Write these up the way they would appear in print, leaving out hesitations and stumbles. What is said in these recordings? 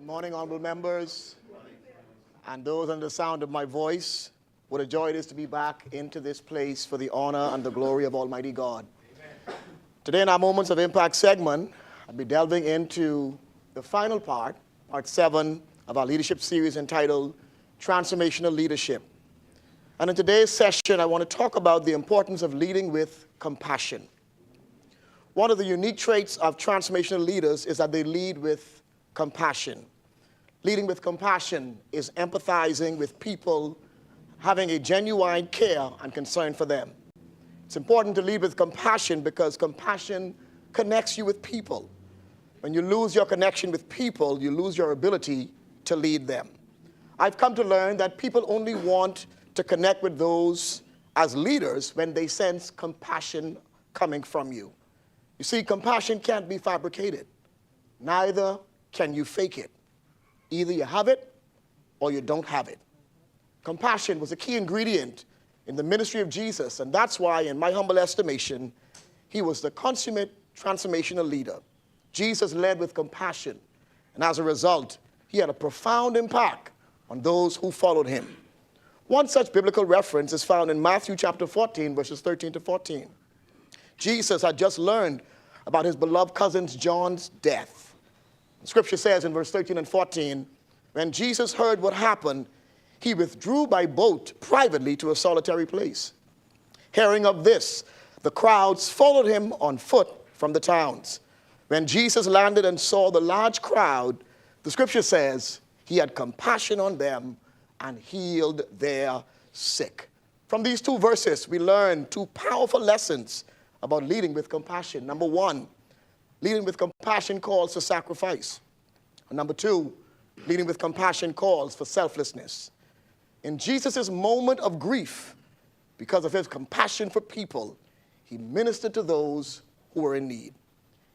Good morning, honorable members, and those under the sound of my voice. What a joy it is to be back into this place for the honor and the glory of Almighty God. Amen. Today in our Moments of Impact segment, I'll be delving into the final part 7 of our leadership series entitled Transformational Leadership. And in today's session, I want to talk about the importance of leading with compassion. One of the unique traits of transformational leaders is that they lead with compassion. Leading with compassion is empathizing with people, having a genuine care and concern for them. It's important to lead with compassion because compassion connects you with people. When you lose your connection with people, you lose your ability to lead them. I've come to learn that people only want to connect with those as leaders when they sense compassion coming from you. You see, compassion can't be fabricated. Neither can you fake it. Either you have it or you don't have it. Compassion was a key ingredient in the ministry of Jesus, and that's why, in my humble estimation, he was the consummate transformational leader. Jesus led with compassion, and as a result, he had a profound impact on those who followed him. One such biblical reference is found in Matthew chapter 14, verses 13 to 14. Jesus had just learned about his beloved cousin John's death. Scripture says in verse 13 and 14, when Jesus heard what happened, he withdrew by boat privately to a solitary place. Hearing of this, the crowds followed him on foot from the towns. When Jesus landed and saw the large crowd, the scripture says he had compassion on them and healed their sick. From these two verses, we learn two powerful lessons about leading with compassion. Number one, leading with compassion calls for sacrifice. And number two, leading with compassion calls for selflessness. In Jesus' moment of grief, because of his compassion for people, he ministered to those who were in need.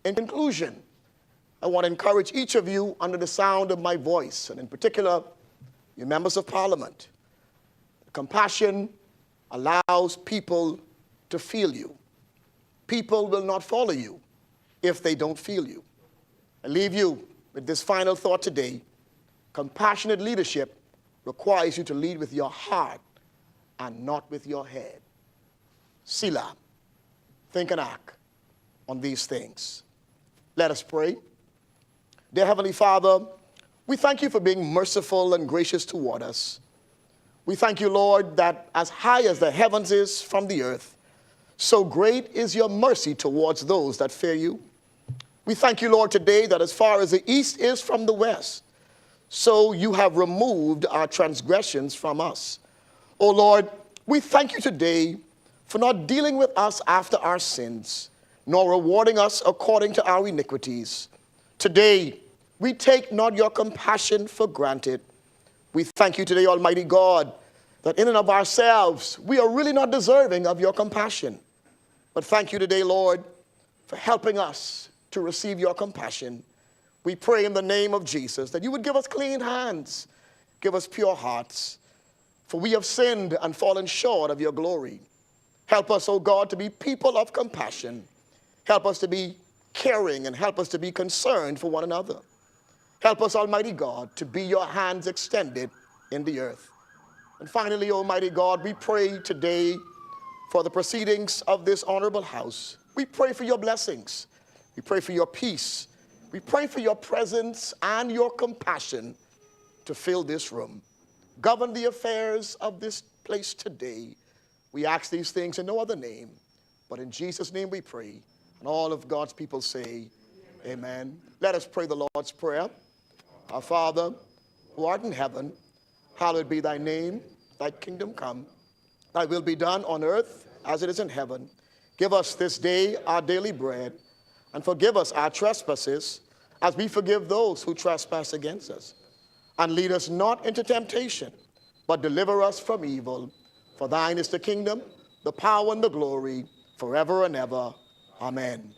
In conclusion, I want to encourage each of you under the sound of my voice, and in particular, you members of Parliament. Compassion allows people to feel you. People will not follow you if they don't feel you. I leave you with this final thought today. Compassionate leadership requires you to lead with your heart and not with your head. Selah. Think and act on these things. Let us pray. Dear Heavenly Father, we thank you for being merciful and gracious toward us. We thank you, Lord, that as high as the heavens is from the earth, so great is your mercy towards those that fear you. We thank you, Lord, today that as far as the east is from the west, so you have removed our transgressions from us. Oh, Lord, we thank you today for not dealing with us after our sins, nor rewarding us according to our iniquities. Today, we take not your compassion for granted. We thank you today, Almighty God, that in and of ourselves, we are really not deserving of your compassion. But thank you today, Lord, for helping us to receive your compassion. We pray in the name of Jesus that you would give us clean hands, give us pure hearts, for we have sinned and fallen short of your glory. Help us, O God, to be people of compassion. Help us to be caring and help us to be concerned for one another. Help us, Almighty God, to be your hands extended in the earth. And finally, Almighty God, we pray today for the proceedings of this honorable house. We pray for your blessings. We pray for your peace. We pray for your presence and your compassion to fill this room. Govern the affairs of this place today. We ask these things in no other name, but in Jesus' name we pray. And all of God's people say, amen. Let us pray the Lord's Prayer. Our Father, who art in heaven, hallowed be thy name. Thy kingdom come. Thy will be done on earth as it is in heaven. Give us this day our daily bread, and forgive us our trespasses, as we forgive those who trespass against us. And lead us not into temptation, but deliver us from evil. For thine is the kingdom, the power, and the glory, forever and ever. Amen.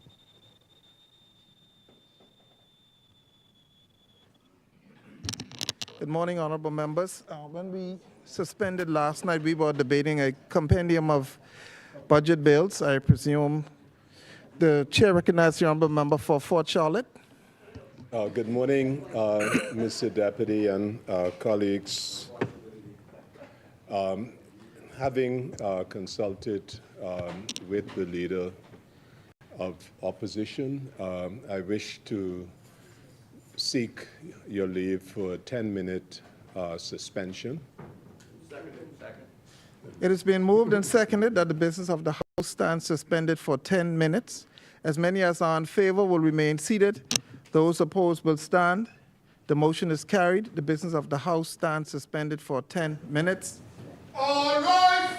Good morning, honorable members. When we suspended last night, we were debating a compendium of budget bills. I presume the chair recognizes the honorable member for Fort Charlotte. Good morning, Mr. Deputy and colleagues. Having consulted with the leader of opposition, I wish to seek your leave for a 10-minute suspension. It has been moved and seconded that the business of the House stands suspended for 10 minutes. As many as are in favor will remain seated. Those opposed will stand. The motion is carried. The business of the House stands suspended for 10 minutes. All right.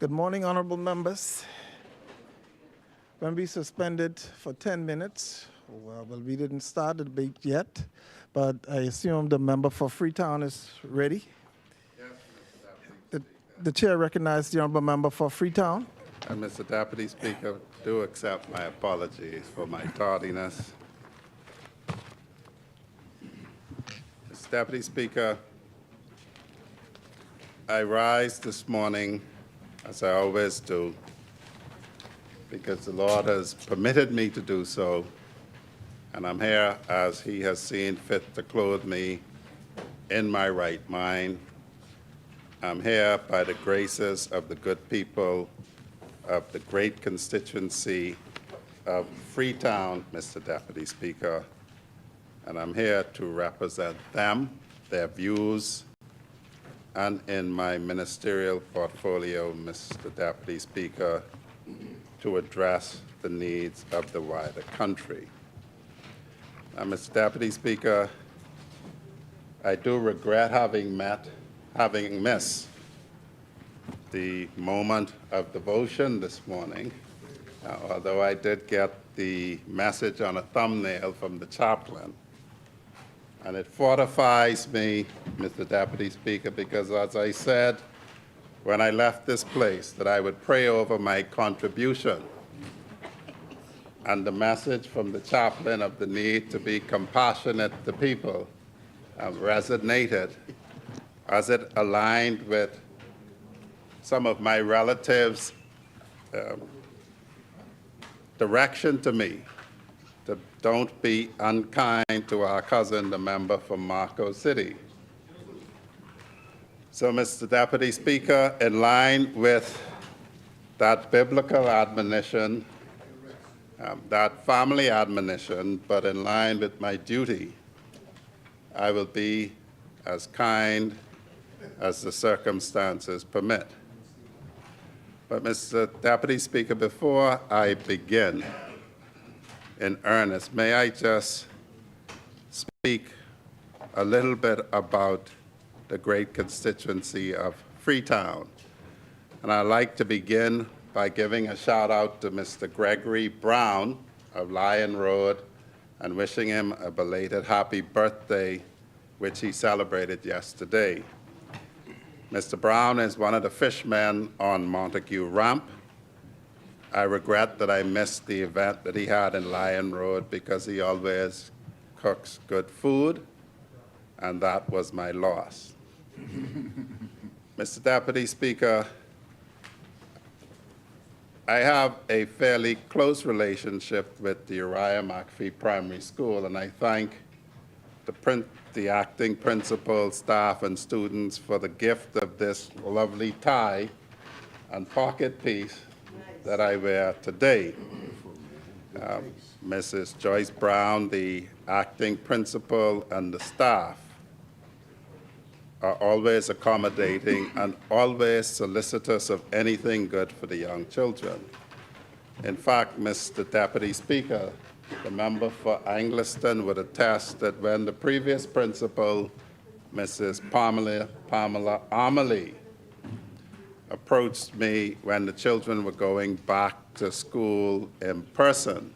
Good morning, honorable members. When we suspended for 10 minutes, well, we didn't start the debate yet, but I assume the member for Freetown is ready. Yes, Mr. Deputy Speaker. The chair recognizes the honorable member for Freetown. And Mr. Deputy Speaker, do accept my apologies for my tardiness. Mr. Deputy Speaker, I rise this morning, as I always do, because the Lord has permitted me to do so, and I'm here as He has seen fit to clothe me in my right mind. I'm here by the graces of the good people of the great constituency of Freetown, Mr. Deputy Speaker, and I'm here to represent them, their views, and in my ministerial portfolio, Mr. Deputy Speaker, to address the needs of the wider country. Now, Mr. Deputy Speaker, I do regret having missed the moment of devotion this morning, although I did get the message on a thumbnail from the chaplain. And it fortifies me, Mr. Deputy Speaker, because as I said when I left this place, that I would pray over my contribution. And the message from the chaplain of the need to be compassionate to people resonated as it aligned with some of my relatives' direction to me to don't be unkind to our cousin, the member from Marco City. So, Mr. Deputy Speaker, in line with that biblical admonition, that family admonition, but in line with my duty, I will be as kind as the circumstances permit. But, Mr. Deputy Speaker, before I begin in earnest, may I just speak a little bit about the great constituency of Freetown. And I'd like to begin by giving a shout out to Mr. Gregory Brown of Lion Road and wishing him a belated happy birthday, which he celebrated yesterday. Mr. Brown is one of the fishermen on Montague Ramp. I regret that I missed the event that he had in Lion Road because he always cooks good food, and that was my loss. Mr. Deputy Speaker, I have a fairly close relationship with the Uriah McPhee Primary School, and I thank the acting principal, staff, and students for the gift of this lovely tie and pocket piece that I wear today. Mrs. Joyce Brown, the acting principal, and the staff are always accommodating and always solicitous of anything good for the young children. In fact, Mr. Deputy Speaker, the member for Angliston would attest that when the previous principal, Mrs. Pamela Amelie, approached me when the children were going back to school in person,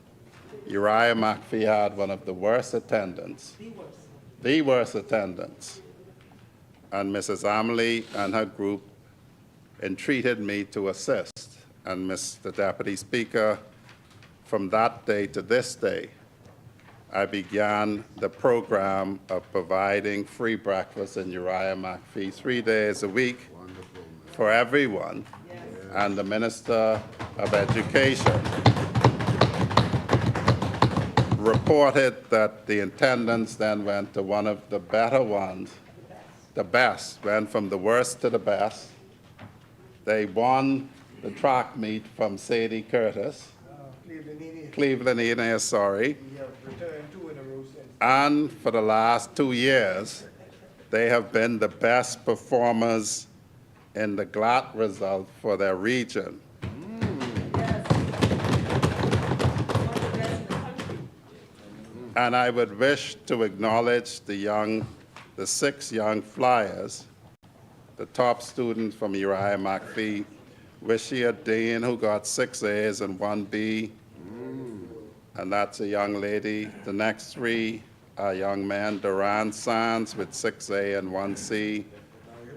Uriah McPhee had one of the worst attendants. The worst attendants. And Mrs. Amelie and her group entreated me to assist. And Mr. Deputy Speaker, from that day to this day, I began the program of providing free breakfast in Uriah McPhee 3 days a week for everyone, and the Minister of Education reported that the attendance then went to one of the better ones, the best, went from the worst to the best. They won the track meet from Sadie Curtis, Cleveland Indians, sorry. We have returned 2 in a row since. And for the last 2 years, they have been the best performers in the GLAD result for their region. And I would wish to acknowledge the 6 young flyers, the top students from Uriah McPhee, Wishia Dean, who got 6 A's and 1 B. And that's a young lady. The next 3 are young men. Duran Sands with 6 A and 1 C.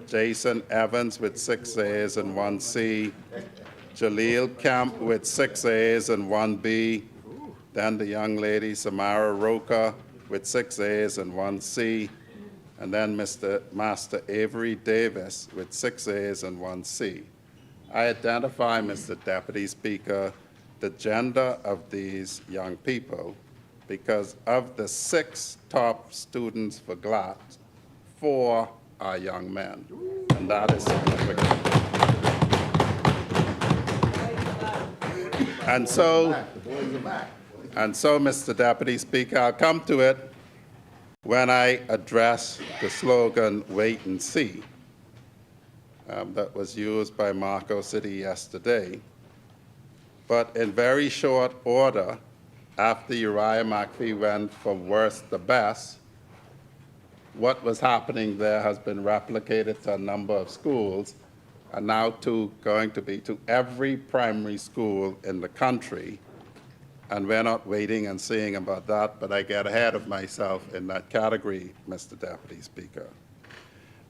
Jason Evans with 6 A's and 1 C. Jaleel Kemp with 6 A's and 1 B. Then the young lady Samara Roca with 6 A's and 1 C. And then Master Avery Davis with 6 A's and 1 C. I identify, Mr. Deputy Speaker, the gender of these young people because of the 6 top students for GLAT, 4 are young men, and that is significant. And so, Mr. Deputy Speaker, I'll come to it when I address the slogan, wait and see, that was used by Marco City yesterday. But in very short order, after Uriah McPhee went from worst to best, what was happening there has been replicated to a number of schools, and now going to be to every primary school in the country. And we're not waiting and seeing about that, but I get ahead of myself in that category, Mr. Deputy Speaker.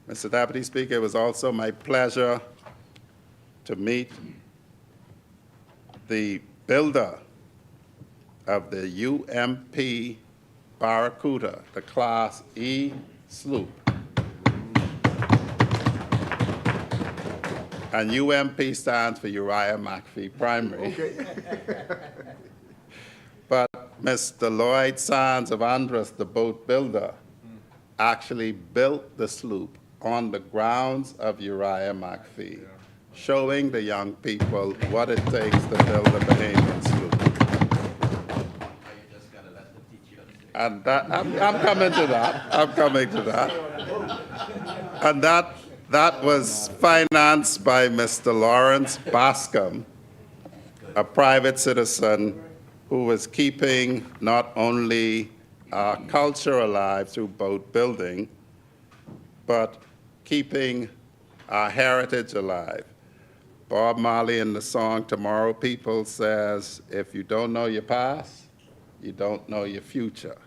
Mr. Deputy Speaker, it was also my pleasure to meet the builder of the UMP Barracuda, the Class E sloop. And UMP stands for Uriah McPhee Primary. Okay. But Mr. Lloyd Sands of Andros, the boat builder, actually built the sloop on the grounds of Uriah McPhee, showing the young people what it takes to build a Bahamian sloop. And that, I'm coming to that. I'm coming to that. And that was financed by Mr. Lawrence Bascom, a private citizen who was keeping not only our culture alive through boat building, but keeping our heritage alive. Bob Marley in the song Tomorrow People says, if you don't know your past, you don't know your future.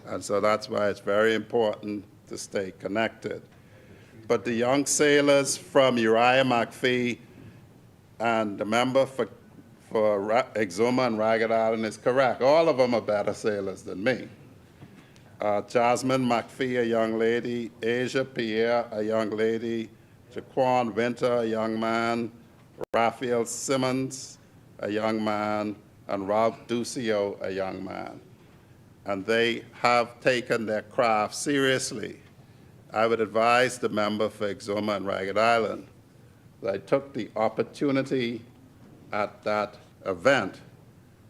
And so that's why it's very important to stay connected. But the young sailors from Uriah McPhee and the member for Exuma and Ragged Island is correct. All of them are better sailors than me. Jasmine McPhee, a young lady, Asia Pierre, a young lady, Jaquan Winter, a young man, Raphael Simmons, a young man, and Ralph Ducio, a young man. And they have taken their craft seriously. I would advise the member for Exuma and Ragged Island that I took the opportunity at that event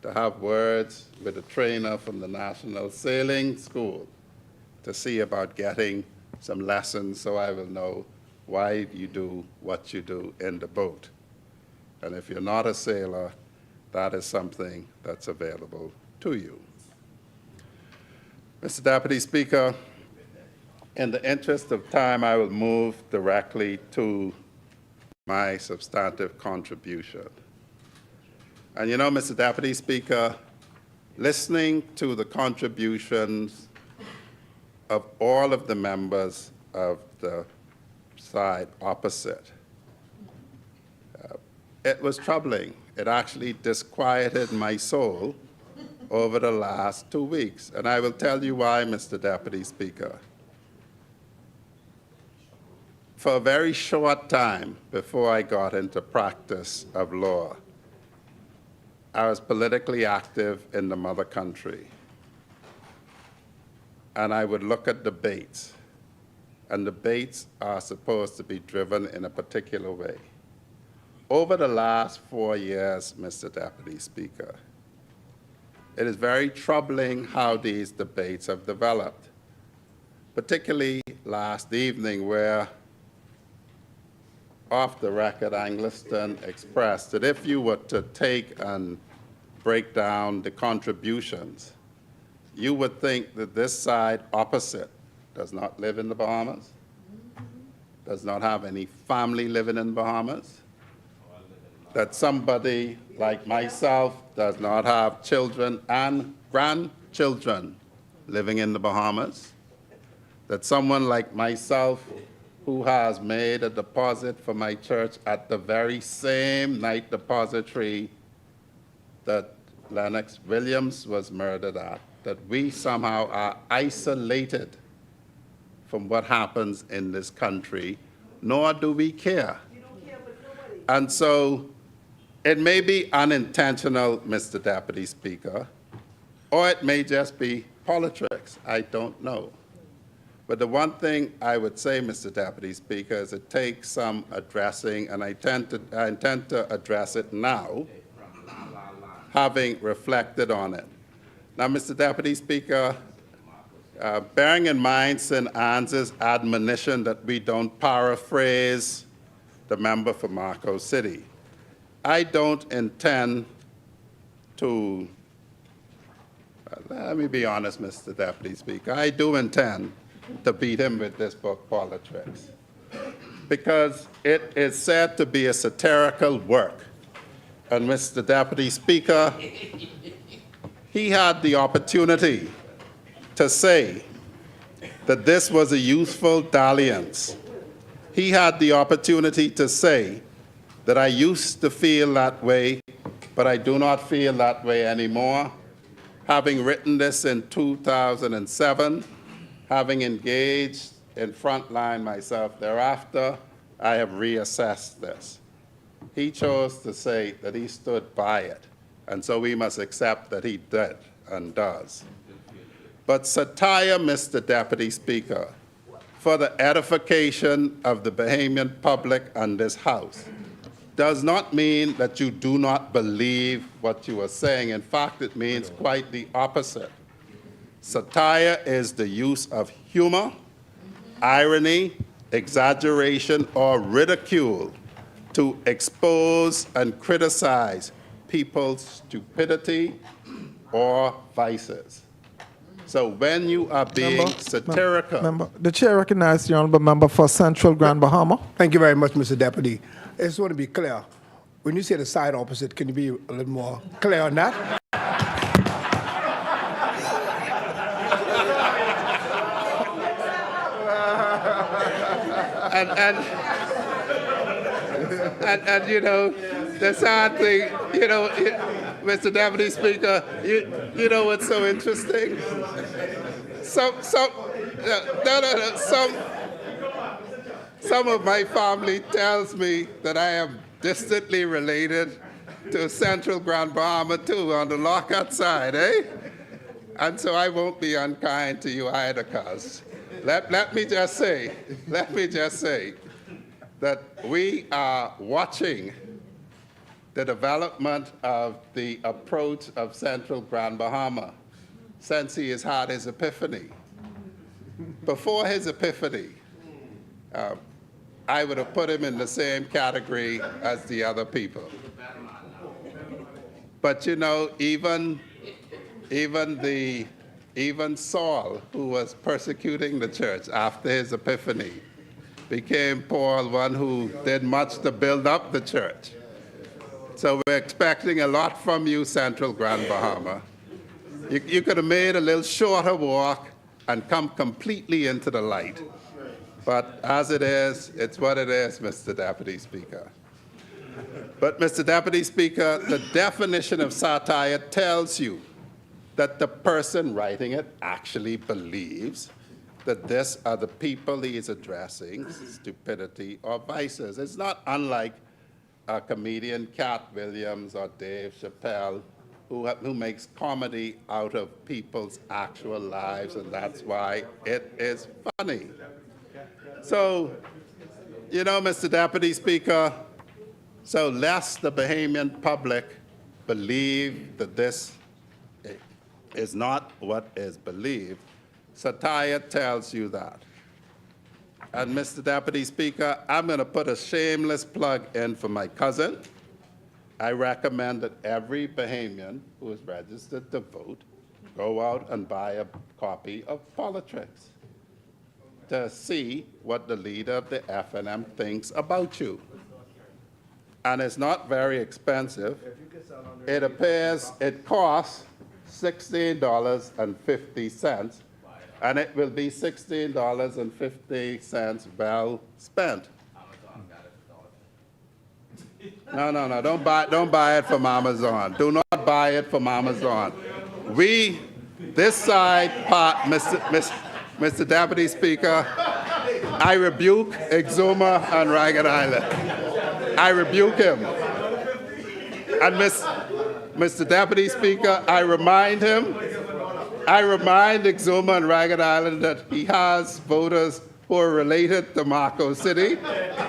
to have words with a trainer from the National Sailing School to see about getting some lessons so I will know why you do what you do in the boat. And if you're not a sailor, that is something that's available to you. Mr. Deputy Speaker, in the interest of time, I will move directly to my substantive contribution. And you know, Mr. Deputy Speaker, listening to the contributions of all of the members of the side opposite, it was troubling. It actually disquieted my soul over the last 2 weeks. And I will tell you why, Mr. Deputy Speaker. For a very short time before I got into practice of law, I was politically active in the mother country. And I would look at debates, and debates are supposed to be driven in a particular way. Over the last 4 years, Mr. Deputy Speaker, it is very troubling how these debates have developed, particularly last evening where, off the record, Angliston expressed that if you were to take and break down the contributions, you would think that this side opposite does not live in the Bahamas, does not have any family living in Bahamas, that somebody like myself does not have children and grandchildren living in the Bahamas, that someone like myself who has made a deposit for my church at the very same night depository that Lennox Williams was murdered at, that we somehow are isolated from what happens in this country, nor do we care. And so it may be unintentional, Mr. Deputy Speaker, or it may just be politics. I don't know. But the one thing I would say, Mr. Deputy Speaker, is it takes some addressing, and I intend to address it now, having reflected on it. Now, Mr. Deputy Speaker, bearing in mind St. Anne's admonition that we don't paraphrase the member for Marco City, I don't intend to, let me be honest, Mr. Deputy Speaker, I do intend to beat him with this book, Politics, because it is said to be a satirical work. And Mr. Deputy Speaker, he had the opportunity to say that this was a youthful dalliance. He had the opportunity to say that I used to feel that way, but I do not feel that way anymore. Having written this in 2007, having engaged in Frontline myself thereafter, I have reassessed this. He chose to say that he stood by it, and so we must accept that he did and does. But satire, Mr. Deputy Speaker, for the edification of the Bahamian public and this House, does not mean that you do not believe what you are saying. In fact, it means quite the opposite. Satire is the use of humor, irony, exaggeration, or ridicule to expose and criticize people's stupidity or vices. So when you are being satirical... The chair recognizes the honourable member for Central Grand Bahama. Thank you very much, Mr. Deputy. I just want to be clear. When you say the side opposite, can you be a little more clear on that? And you know, the sad thing, you know, Mr. Deputy Speaker, you know what's so interesting? Some of my family tells me that I am distantly related to Central Grand Bahama too, on the Lockhart side, eh? And so I won't be unkind to you either, cuz. Let me just say that we are watching the development of the approach of Central Grand Bahama since he has had his epiphany. Before his epiphany, I would have put him in the same category as the other people. But you know, even Saul, who was persecuting the church after his epiphany, became Paul, one who did much to build up the church. So we're expecting a lot from you, Central Grand Bahama. You could have made a little shorter walk and come completely into the light. But as it is, it's what it is, Mr. Deputy Speaker. But Mr. Deputy Speaker, the definition of satire tells you that the person writing it actually believes that these are the people he is addressing, stupidity or vices. It's not unlike a comedian, Cat Williams or Dave Chappelle, who makes comedy out of people's actual lives, and that's why it is funny. So, you know, Mr. Deputy Speaker, so lest the Bahamian public believe that this is not what is believed, satire tells you that. And Mr. Deputy Speaker, I'm going to put a shameless plug in for my cousin. I recommend that every Bahamian who is registered to vote go out and buy a copy of Politics to see what the leader of the FNM thinks about you. and it's not very expensive. It appears it costs $16.50, and it will be $16.50 well spent. No, don't buy it from Amazon. Do not buy it from Amazon. This side part, Mr. Deputy Speaker, I rebuke Exuma and Ragged Island. I rebuke him. And Mr. Deputy Speaker, I remind Exuma and Ragged Island that he has voters who are related to Marco City,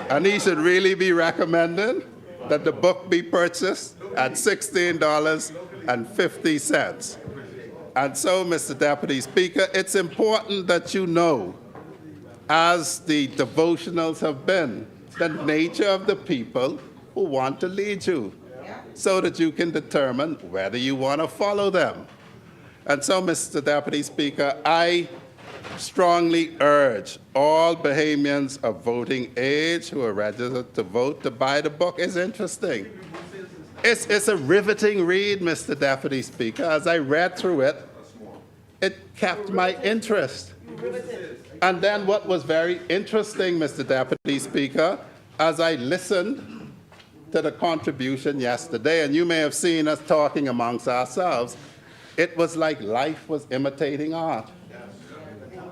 and he should really be recommending that the book be purchased at $16.50. And so, Mr. Deputy Speaker, it's important that you know, as the devotionals have been, the nature of the people who want to lead you, so that you can determine whether you want to follow them. And so, Mr. Deputy Speaker, I strongly urge all Bahamians of voting age who are registered to vote to buy the book. It's interesting. It's a riveting read, Mr. Deputy Speaker. As I read through it, it kept my interest. And then what was very interesting, Mr. Deputy Speaker, as I listened to the contribution yesterday, and you may have seen us talking amongst ourselves, it was like life was imitating art.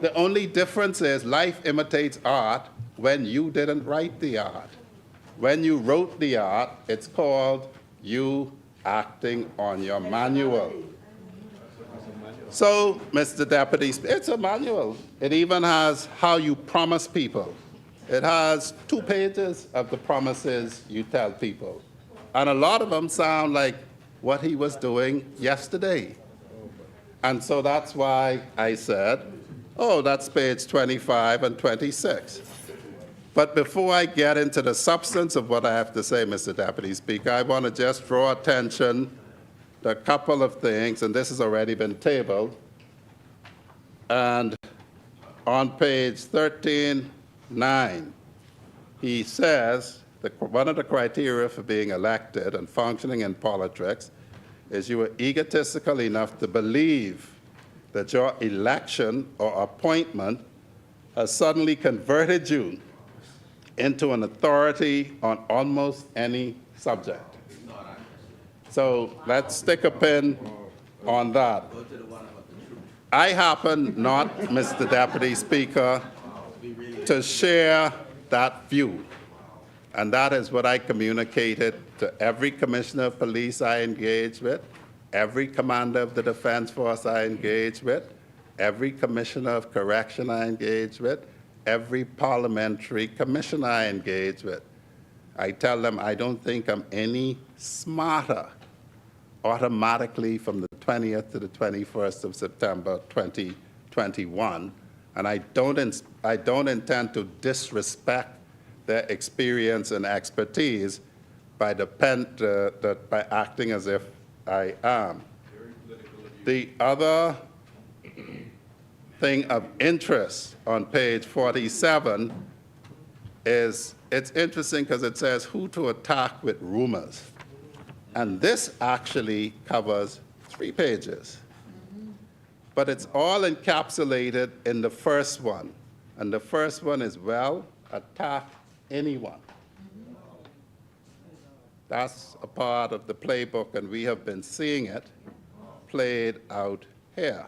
The only difference is life imitates art when you didn't write the art. When you wrote the art, it's called you acting on your manual. So, Mr. Deputy, it's a manual. It even has how you promise people. It has 2 pages of the promises you tell people. And a lot of them sound like what he was doing yesterday. And so that's why I said, oh, that's page 25 and 26. But before I get into the substance of what I have to say, Mr. Deputy Speaker, I want to just draw attention to a couple of things, and this has already been tabled. And on page 13:9, he says that one of the criteria for being elected and functioning in politics is you are egotistical enough to believe that your election or appointment has suddenly converted you into an authority on almost any subject. So let's stick a pin on that. I happen not, Mr. Deputy Speaker, to share that view. And that is what I communicated to every commissioner of police I engaged with, every commander of the Defense Force I engaged with, every commissioner of correction I engaged with, every parliamentary commissioner I engaged with. I tell them I don't think I'm any smarter automatically from the 20th to the 21st of September 2021, and I don't intend to disrespect their experience and expertise by acting as if I am. The other thing of interest on page 47 is, it's interesting because it says who to attack with rumors. And this actually covers 3 pages. But it's all encapsulated in the first one. And the first one is, well, attack anyone. That's a part of the playbook, and we have been seeing it played out here.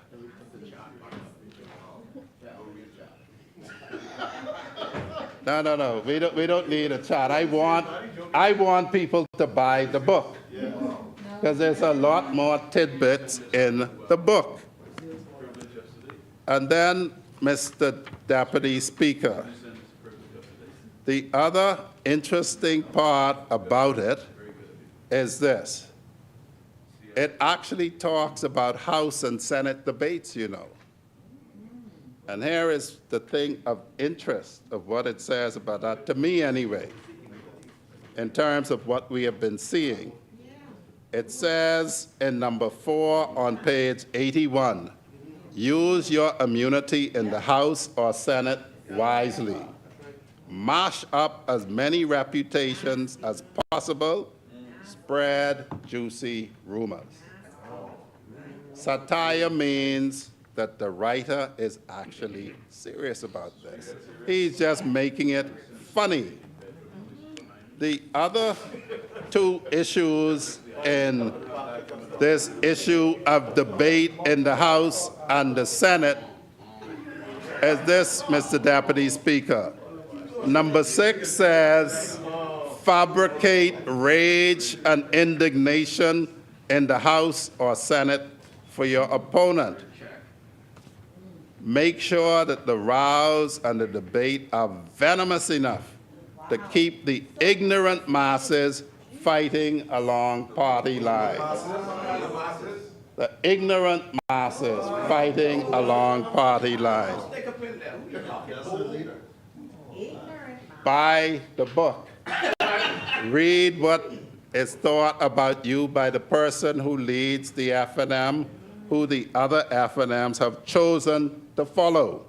No, we don't need a chat. I want people to buy the book, because there's a lot more tidbits in the book. And then, Mr. Deputy Speaker, the other interesting part about it is this. It actually talks about House and Senate debates, you know. And here is the thing of interest of what it says about that, to me anyway, in terms of what we have been seeing. It says in number 4 on page 81, use your immunity in the House or Senate wisely. mash up as many reputations as possible, spread juicy rumors. Satire means that the writer is actually serious about this. He's just making it funny. The other two issues in this issue of debate in the House and the Senate is this, Mr. Deputy Speaker. Number 6 says, fabricate rage and indignation in the House or Senate for your opponent. Make sure that the rows and the debate are venomous enough to keep the ignorant masses fighting along party lines. The ignorant masses fighting along party lines. Buy the book. Read what is thought about you by the person who leads the FNM, who the other FNMs have chosen to follow.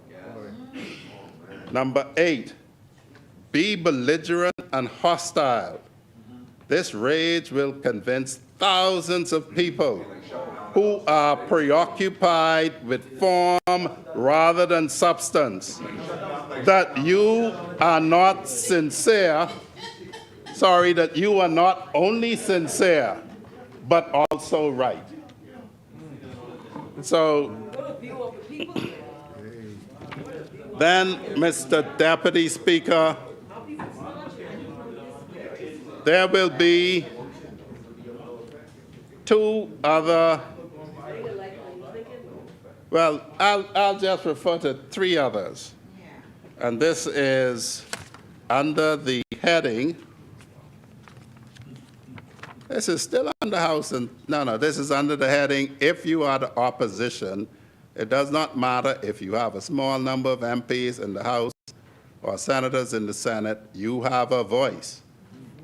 Number 8, be belligerent and hostile. This rage will convince thousands of people who are preoccupied with form rather than substance that you are not sincere, that you are not only sincere, but also right. So, then, Mr. Deputy Speaker, there will be 2 other, well, I'll just refer to 3 others. And this is under the heading, this is still under House, and no, this is under the heading, if you are the opposition, it does not matter if you have a small number of MPs in the House or senators in the Senate, you have a voice.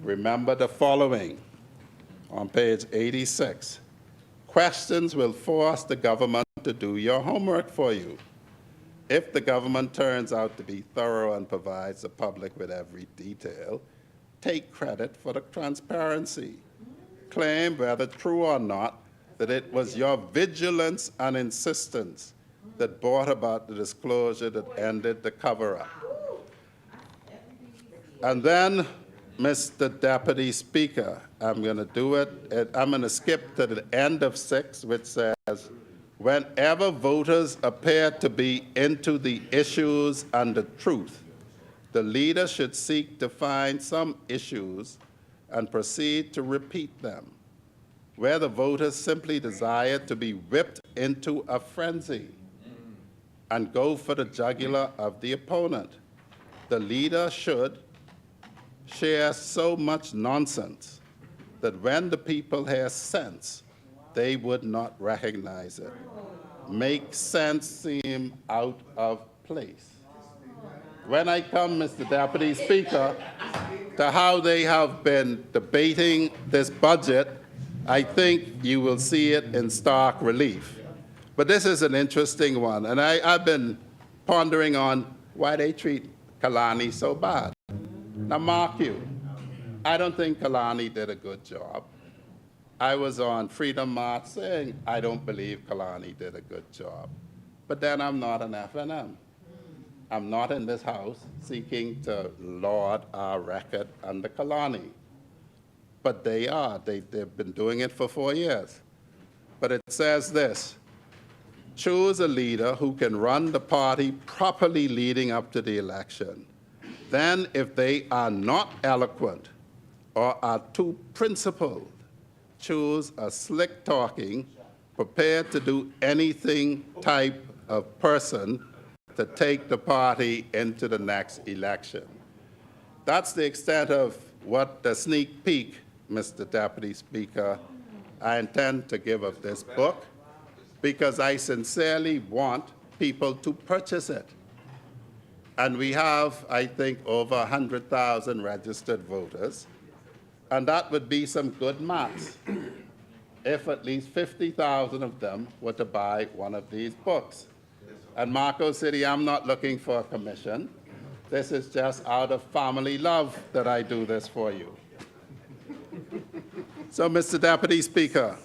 Remember the following on page 86. Questions will force the government to do your homework for you. If the government turns out to be thorough and provides the public with every detail, take credit for the transparency. Claim, whether true or not, that it was your vigilance and insistence that brought about the disclosure that ended the cover-up. And then, Mr. Deputy Speaker, I'm going to do it. I'm going to skip to the end of 6, which says, whenever voters appear to be into the issues and the truth, the leader should seek to find some issues and proceed to repeat them. Where the voters simply desire to be whipped into a frenzy and go for the jugular of the opponent, the leader should share so much nonsense that when the people hear sense, they would not recognize it. Make sense seem out of place. When I come, Mr. Deputy Speaker, to how they have been debating this budget, I think you will see it in stark relief. But this is an interesting one, and I've been pondering on why they treat Kalani so bad. Now, mark you, I don't think Kalani did a good job. I was on Freedom March saying I don't believe Kalani did a good job. But then I'm not an FNM. I'm not in this House seeking to laud our record under Kalani. But they are. They've been doing it for 4 years. But it says this: choose a leader who can run the party properly leading up to the election. Then, if they are not eloquent or are too principled, choose a slick-talking, prepared to do anything type of person to take the party into the next election. That's the extent of what the sneak peek, Mr. Deputy Speaker, I intend to give of this book, because I sincerely want people to purchase it. And we have, I think, over 100,000 registered voters, and that would be some good maths if at least 50,000 of them were to buy one of these books. And Marco City, I'm not looking for a commission. This is just out of family love that I do this for you. So, Mr. Deputy Speaker,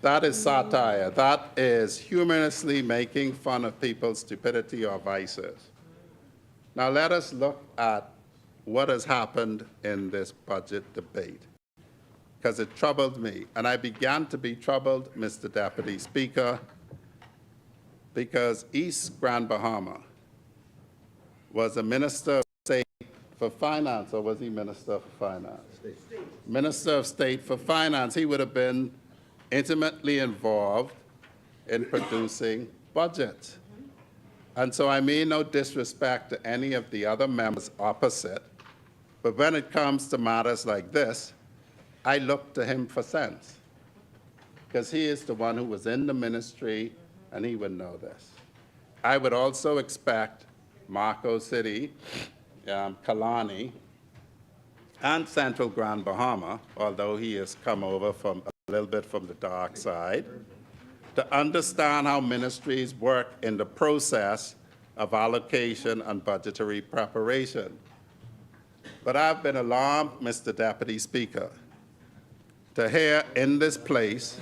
that is satire. That is humorously making fun of people's stupidity or vices. Now let us look at what has happened in this budget debate, because it troubled me. And I began to be troubled, Mr. Deputy Speaker, because East Grand Bahama was a Minister of State for Finance, or was he Minister for Finance? State. Minister of State for Finance. He would have been intimately involved in producing budgets. And so I mean no disrespect to any of the other members opposite, but when it comes to matters like this, I look to him for sense, because he is the one who was in the ministry and he would know this. I would also expect Marco City, Kalani, and Central Grand Bahama, although he has come over from a little bit from the dark side, to understand how ministries work in the process of allocation and budgetary preparation. But I've been alarmed, Mr. Deputy Speaker, to hear in this place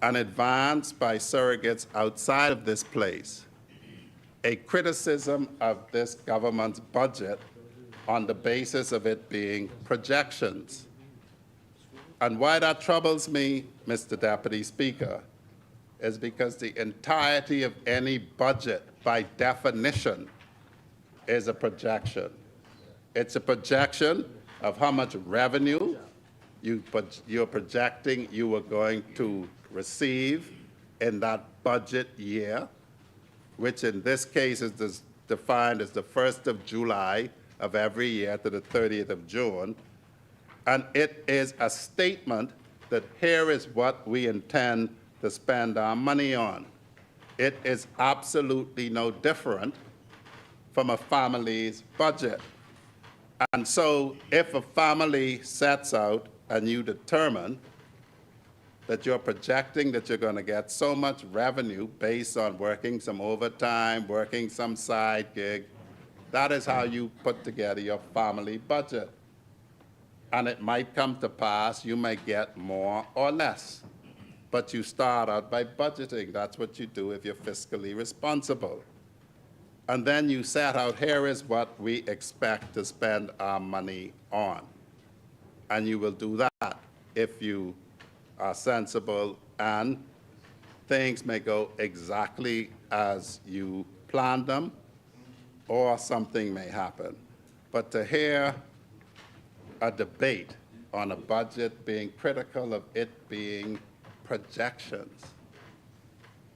and advanced by surrogates outside of this place a criticism of this government's budget on the basis of it being projections. And why that troubles me, Mr. Deputy Speaker, is because the entirety of any budget, by definition, is a projection. It's a projection of how much revenue you're projecting you are going to receive in that budget year, which in this case is defined as the 1st of July of every year to the 30th of June. And it is a statement that here is what we intend to spend our money on. It is absolutely no different from a family's budget. And so if a family sets out and you determine that you're projecting that you're going to get so much revenue based on working some overtime, working some side gig, that is how you put together your family budget. And it might come to pass, you may get more or less. But you start out by budgeting. That's what you do if you're fiscally responsible. And then you set out, here is what we expect to spend our money on. And you will do that if you are sensible, and things may go exactly as you planned them, or something may happen. But to hear a debate on a budget being critical of it being projections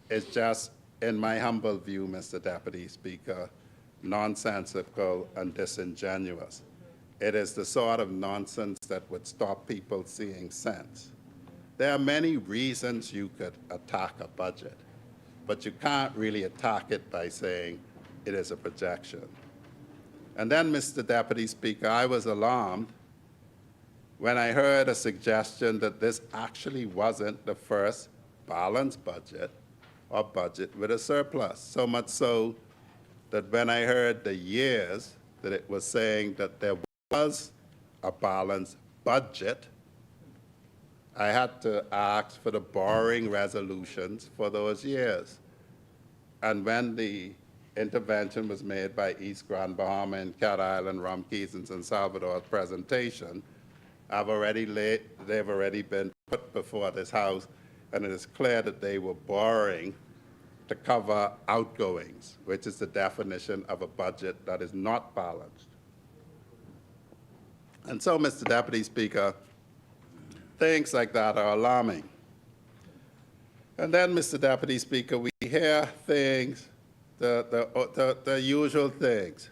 is just, in my humble view, Mr. Deputy Speaker, nonsensical and disingenuous. It is the sort of nonsense that would stop people seeing sense. There are many reasons you could attack a budget, but you can't really attack it by saying it is a projection. And then, Mr. Deputy Speaker, I was alarmed when I heard a suggestion that this actually wasn't the first balanced budget or budget with a surplus, so much so that when I heard the years that it was saying that there was a balanced budget, I had to ask for the borrowing resolutions for those years. And when the intervention was made by East Grand Bahama and Cat Island, Rum Keys, and San Salvador's presentation, they've already been put before this House, and it is clear that they were borrowing to cover outgoings, which is the definition of a budget that is not balanced. And so, Mr. Deputy Speaker, things like that are alarming. And then, Mr. Deputy Speaker, we hear things, the usual things.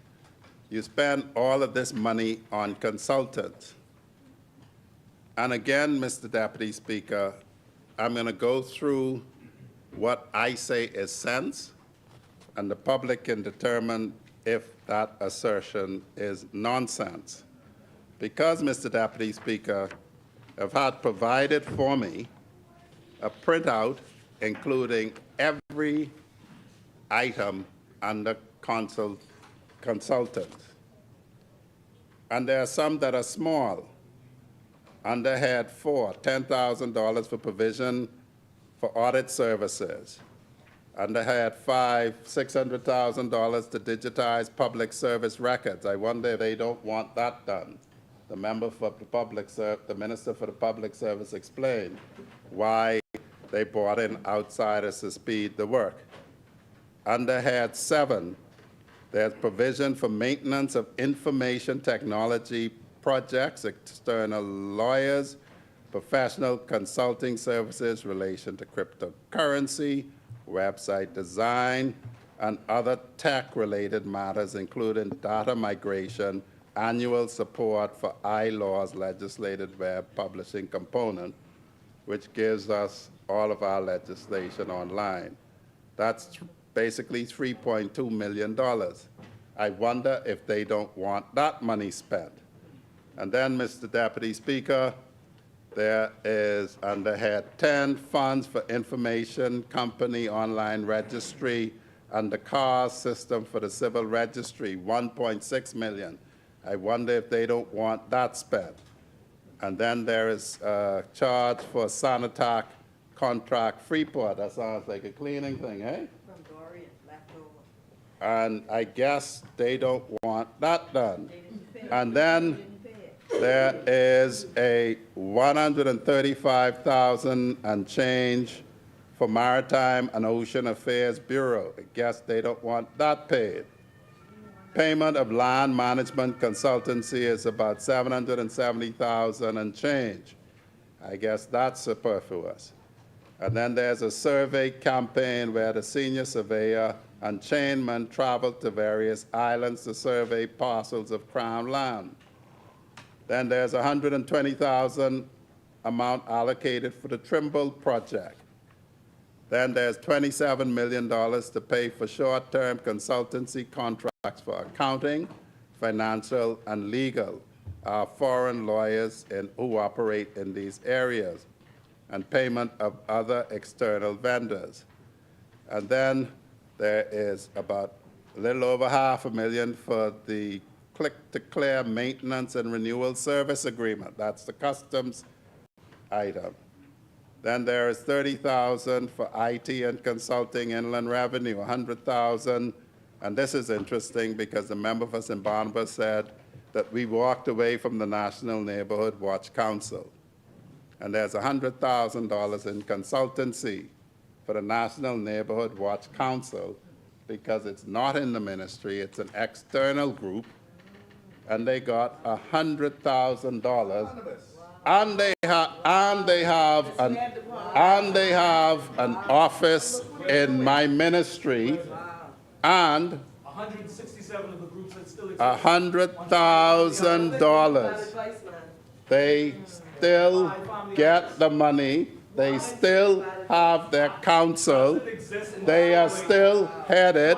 You spend all of this money on consultants. And again, Mr. Deputy Speaker, I'm going to go through what I say is sense, and the public can determine if that assertion is nonsense. Because, Mr. Deputy Speaker, have had provided for me a printout including every item under consultants. And there are some that are small. Under head 4, $10,000 for provision for audit services. Under head 5, $600,000 to digitize public service records. I wonder if they don't want that done. The member for the public the Minister for the Public Service explained why they brought in outsiders to speed the work. Under head 7, there's provision for maintenance of information technology projects, external lawyers, professional consulting services relation to cryptocurrency, website design, and other tech-related matters, including data migration, annual support for iLaw's legislated web publishing component, which gives us all of our legislation online. That's basically $3.2 million. I wonder if they don't want that money spent. And then, Mr. Deputy Speaker, there is under head 10, funds for information company online registry and the CARS system for the civil registry, $1.6 million. I wonder if they don't want that spent. And then there is a charge for Sanitac contract Freeport. That sounds like a cleaning thing, eh? From Dorian, leftover. And I guess they don't want that done. And then there is a $135,000 and change for Maritime and Ocean Affairs Bureau. I guess they don't want that paid. Payment of land management consultancy is about $770,000 and change. I guess that's superfluous. And then there's a survey campaign where the senior surveyor and chainman traveled to various islands to survey parcels of Crown land. Then there's $120,000 amount allocated for the Trimble project. Then there's $27 million to pay for short-term consultancy contracts for accounting, financial, and legal, foreign lawyers who operate in these areas, and payment of other external vendors. And then there is about a little over $500,000 for the click-to-clear maintenance and renewal service agreement. That's the customs item. Then there is $30,000 for IT and consulting, inland revenue, $100,000. And this is interesting because the member for St. Barnabas said that we walked away from the National Neighborhood Watch Council. And there's $100,000 in consultancy for the National Neighborhood Watch Council because it's not in the ministry, it's an external group, and they got $100,000. And they have an office in my ministry, and 167 of the groups that still exist. $100,000. They still get the money. They still have their counsel. They are still headed.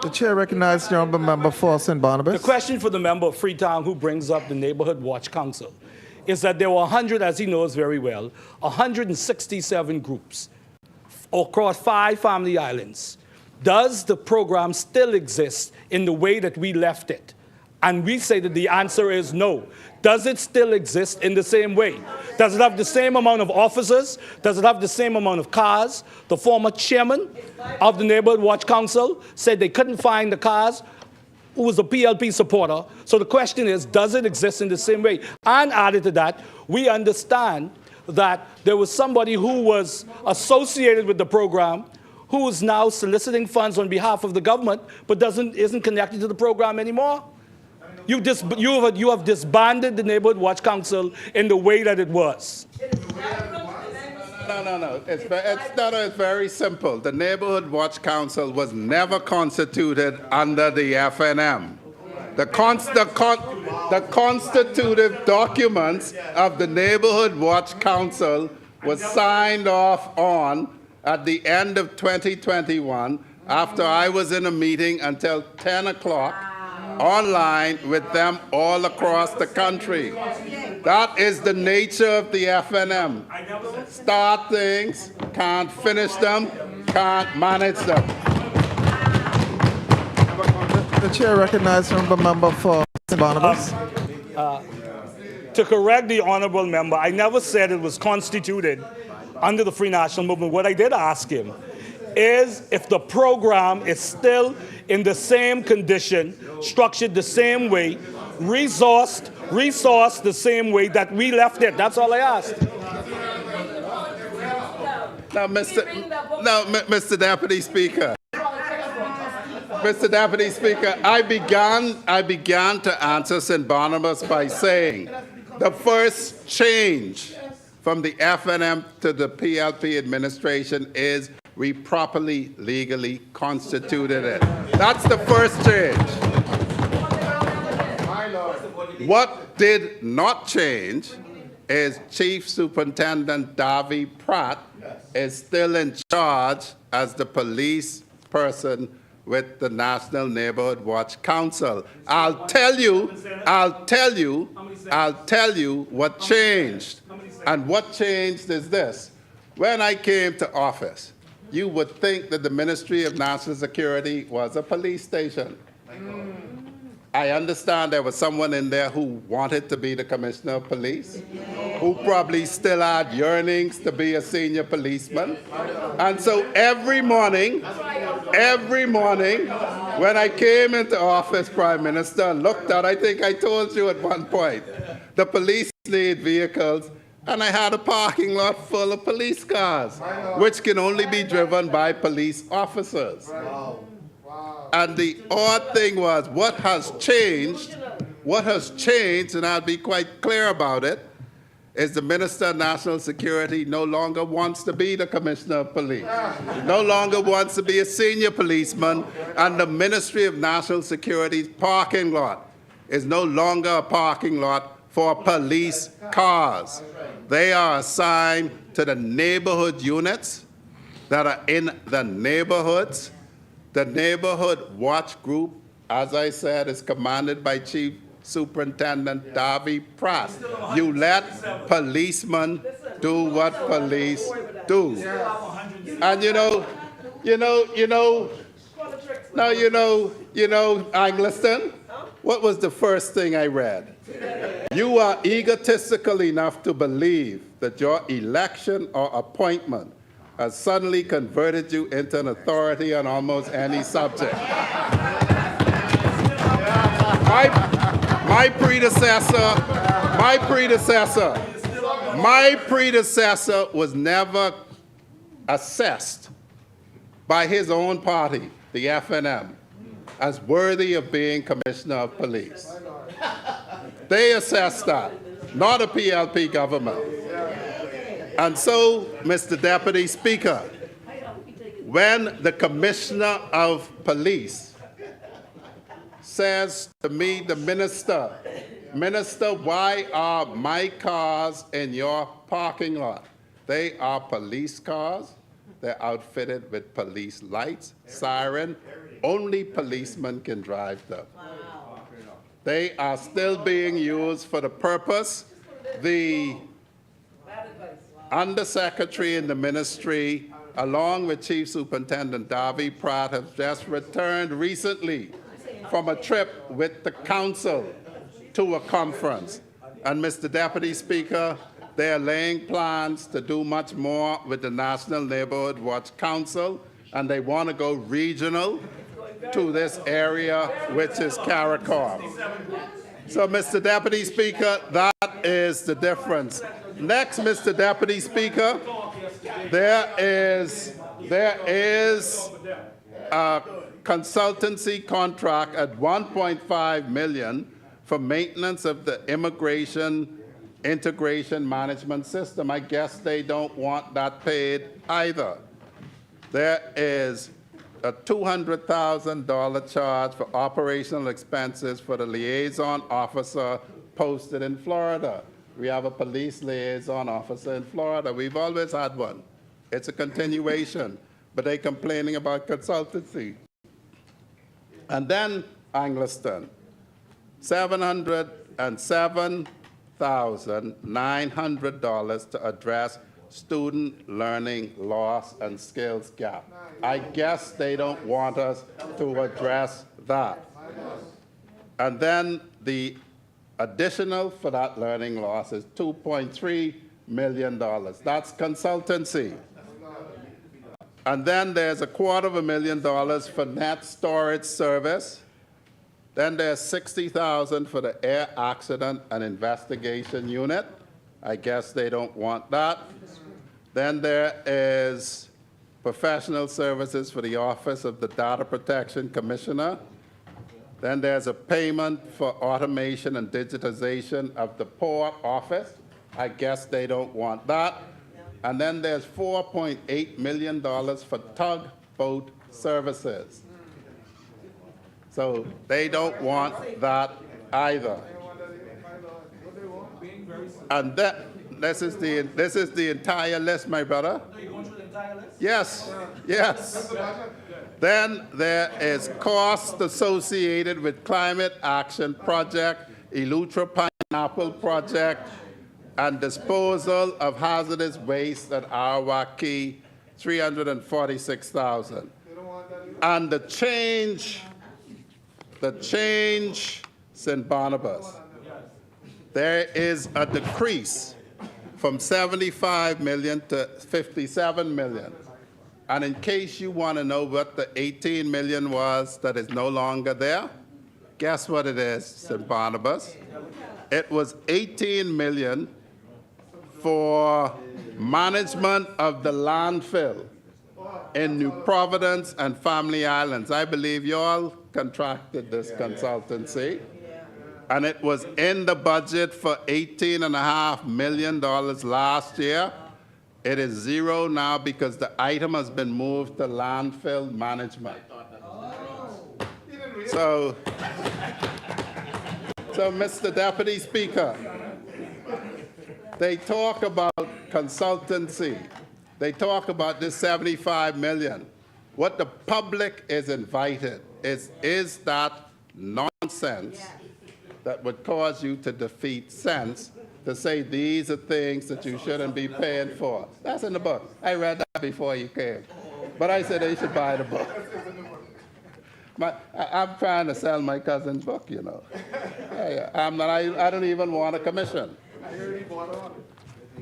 The chair recognizes the honourable member for St. Barnabas. The question for the member of Freetown who brings up the Neighborhood Watch Council is that there were 100, as he knows very well, 167 groups across 5 family islands. Does the program still exist in the way that we left it? And we say that the answer is no. Does it still exist in the same way? Does it have the same amount of officers? Does it have the same amount of cars? The former chairman of the Neighborhood Watch Council said they couldn't find the cars, who was a PLP supporter. So the question is, does it exist in the same way? And added to that, we understand that there was somebody who was associated with the program who is now soliciting funds on behalf of the government, but isn't connected to the program anymore. You have disbanded the Neighborhood Watch Council in the way that it was. No. It's very simple. The Neighborhood Watch Council was never constituted under the FNM. The constitutive documents of the Neighborhood Watch Council was signed off on at the end of 2021 after I was in a meeting until 10 o'clock online with them all across the country. That is the nature of the FNM. Start things, can't finish them, can't manage them. The chair recognizes the member for St. Barnabas. To correct the honorable member, I never said it was constituted under the Free National Movement. What I did ask him is if the program is still in the same condition, structured the same way, resourced the same way that we left it. That's all I asked. Now, Mr. Deputy Speaker. Mr. Deputy Speaker, I began to answer St. Barnabas by saying the first change from the FNM to the PLP administration is we properly, legally constituted it. That's the first change. What did not change is Chief Superintendent Davy Pratt is still in charge as the police person with the National Neighborhood Watch Council. I'll tell you what changed. And what changed is this. When I came to office, you would think that the Ministry of National Security was a police station. I understand there was someone in there who wanted to be the Commissioner of Police, who probably still had yearnings to be a senior policeman. And so every morning, when I came into office, Prime Minister, looked at, I think I told you at one point, the police need vehicles, and I had a parking lot full of police cars, which can only be driven by police officers. And the odd thing was, what has changed, and I'll be quite clear about it, is the Minister of National Security no longer wants to be the Commissioner of Police, no longer wants to be a senior policeman, and the Ministry of National Security's parking lot is no longer a parking lot for police cars. They are assigned to the neighborhood units that are in the neighborhoods. The Neighborhood Watch Group, as I said, is commanded by Chief Superintendent Davy Pratt. You let policemen do what police do. And Angliston, what was the first thing I read? You are egotistical enough to believe that your election or appointment has suddenly converted you into an authority on almost any subject. My predecessor was never assessed by his own party, the FNM, as worthy of being Commissioner of Police. They assessed that, not a PLP government. And so, Mr. Deputy Speaker, when the Commissioner of Police says to me, the Minister, why are my cars in your parking lot? They are police cars. They're outfitted with police lights, siren. Only policemen can drive them. They are still being used for the purpose. The Undersecretary in the ministry, along with Chief Superintendent Davy Pratt, have just returned recently from a trip with the council to a conference. And Mr. Deputy Speaker, they are laying plans to do much more with the National Neighborhood Watch Council, and they want to go regional to this area, which is CARICOM. So, Mr. Deputy Speaker, that is the difference. Next, Mr. Deputy Speaker, there is a consultancy contract at $1.5 million for maintenance of the immigration integration management system. I guess they don't want that paid either. There is a $200,000 charge for operational expenses for the liaison officer posted in Florida. We have a police liaison officer in Florida. We've always had one. It's a continuation, but they're complaining about consultancy. And then Angliston, $707,900 to address student learning loss and skills gap. I guess they don't want us to address that. And then the additional for that learning loss is $2.3 million. That's consultancy. And then there's $250,000 for net storage service. Then there's $60,000 for the air accident and investigation unit. I guess they don't want that. Then there is professional services for the Office of the Data Protection Commissioner. Then there's a payment for automation and digitization of the Port Office. I guess they don't want that. And then there's $4.8 million for tugboat services. So they don't want that either. And this is the entire list, my brother. Are you going through the entire list? Yes, yes. Then there is costs associated with climate action project, Elutra Pineapple project, and disposal of hazardous waste at Arawaki, $346,000. And the change, St. Barnabas, there is a decrease from 75 million to 57 million. And in case you want to know what the 18 million was that is no longer there, guess what it is, St. Barnabas? It was 18 million for management of the landfill in New Providence and Family Islands. I believe you all contracted this consultancy. And it was in the budget for $18.5 million last year. It is zero now because the item has been moved to landfill management. So, Mr. Deputy Speaker, they talk about consultancy. They talk about this 75 million. What the public is invited is that nonsense that would cause you to defeat sense, to say these are things that you shouldn't be paying for. That's in the book. I read that before you came. But I said they should buy the book. I'm trying to sell my cousin's book, you know. I don't even want a commission.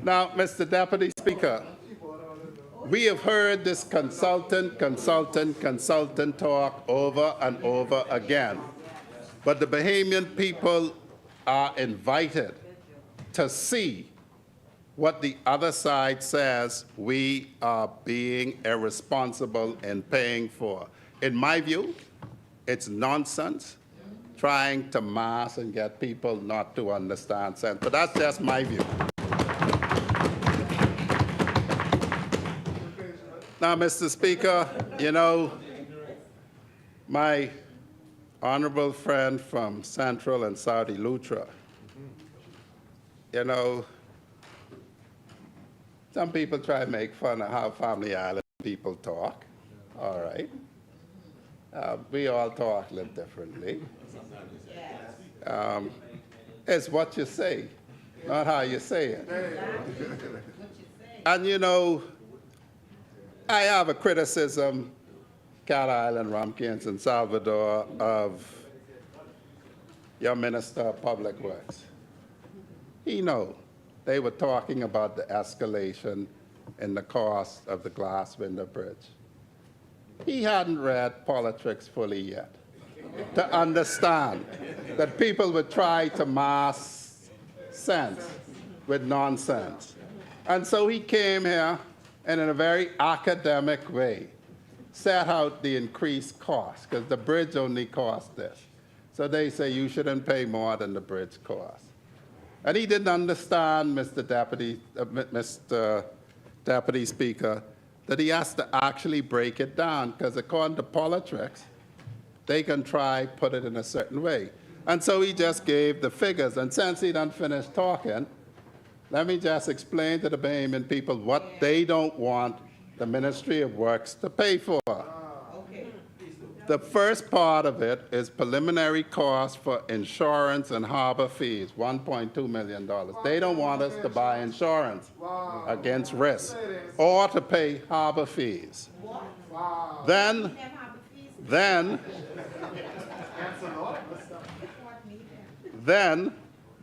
Now, Mr. Deputy Speaker, we have heard this consultant talk over and over again. But the Bahamian people are invited to see what the other side says we are being irresponsible in paying for. In my view, it's nonsense trying to mask and get people not to understand sense. But that's just my view. Now, Mr. Speaker, you know, my honorable friend from Central and South Elutra, you know, some people try to make fun of how Family Island people talk, all right. We all talk a little differently. It's what you say, not how you say it. And you know, I have a criticism, Cat Island, Rumpkins, and Salvador, of your Minister of Public Works. He know they were talking about the escalation in the cost of the Glass Window Bridge. He hadn't read politics fully yet to understand that people would try to mask sense with nonsense. And so he came here and in a very academic way set out the increased cost, because the bridge only cost this. So they say you shouldn't pay more than the bridge costs. And he didn't understand, Mr. Deputy Speaker, that he has to actually break it down, because according to politics, they can try put it in a certain way. And so he just gave the figures. And since he done finished talking, let me just explain to the Bahamian people what they don't want the Ministry of Works to pay for. The first part of it is preliminary costs for insurance and harbor fees, $1.2 million. They don't want us to buy insurance against risk or to pay harbor fees. Then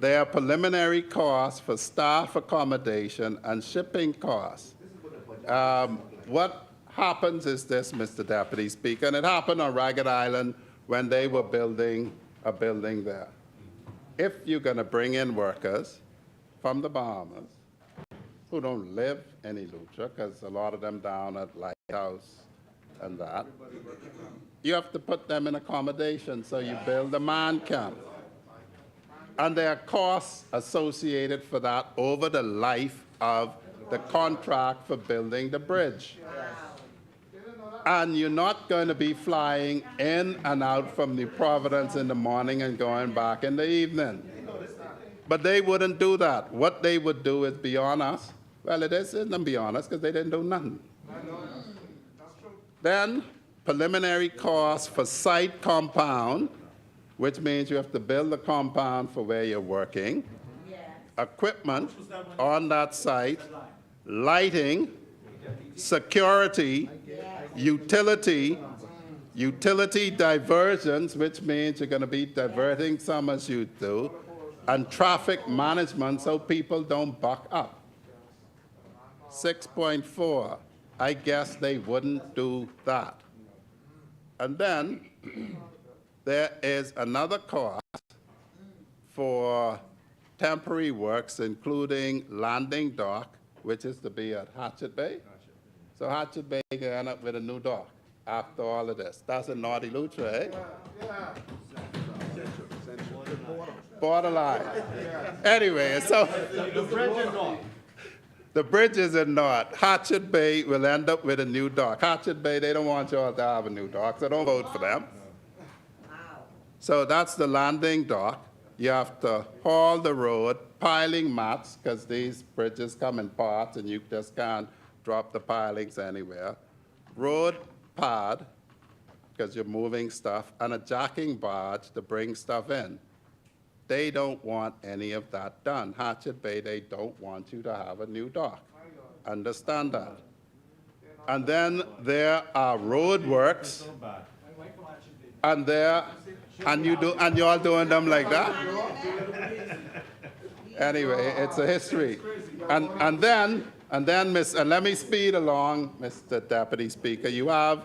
there are preliminary costs for staff accommodation and shipping costs. What happens is this, Mr. Deputy Speaker, and it happened on Ragged Island when they were building a building there. If you're going to bring in workers from the Bahamas who don't live in Eleuthera, because a lot of them down at Lighthouse and that, you have to put them in accommodation, so you build a man camp. And there are costs associated for that over the life of the contract for building the bridge. And you're not going to be flying in and out from New Providence in the morning and going back in the evening. But they wouldn't do that. What they would do is be on us. Well, it isn't be on us because they didn't do nothing. Then preliminary costs for site compound, which means you have to build a compound for where you're working, equipment on that site, lighting, security, utility diversions, which means you're going to be diverting some as you do, and traffic management so people don't buck up. 6.4, I guess they wouldn't do that. And then there is another cost for temporary works, including landing dock, which is to be at Hatchet Bay. So Hatchet Bay can end up with a new dock after all of this. That's in North Eleuthera, eh? Borderline. Anyway, so the bridge is in North. Hatchet Bay will end up with a new dock. Hatchet Bay, they don't want you all to have a new dock, so don't vote for them. So that's the landing dock. You have to haul the road, piling mats, because these bridges come in parts and you just can't drop the pilings anywhere. Road pad, because you're moving stuff, and a jacking barge to bring stuff in. They don't want any of that done. Hatchet Bay, they don't want you to have a new dock. Understand that. And then there are road works, and you're all doing them like that? Anyway, it's a history. And then, let me speed along, Mr. Deputy Speaker. You have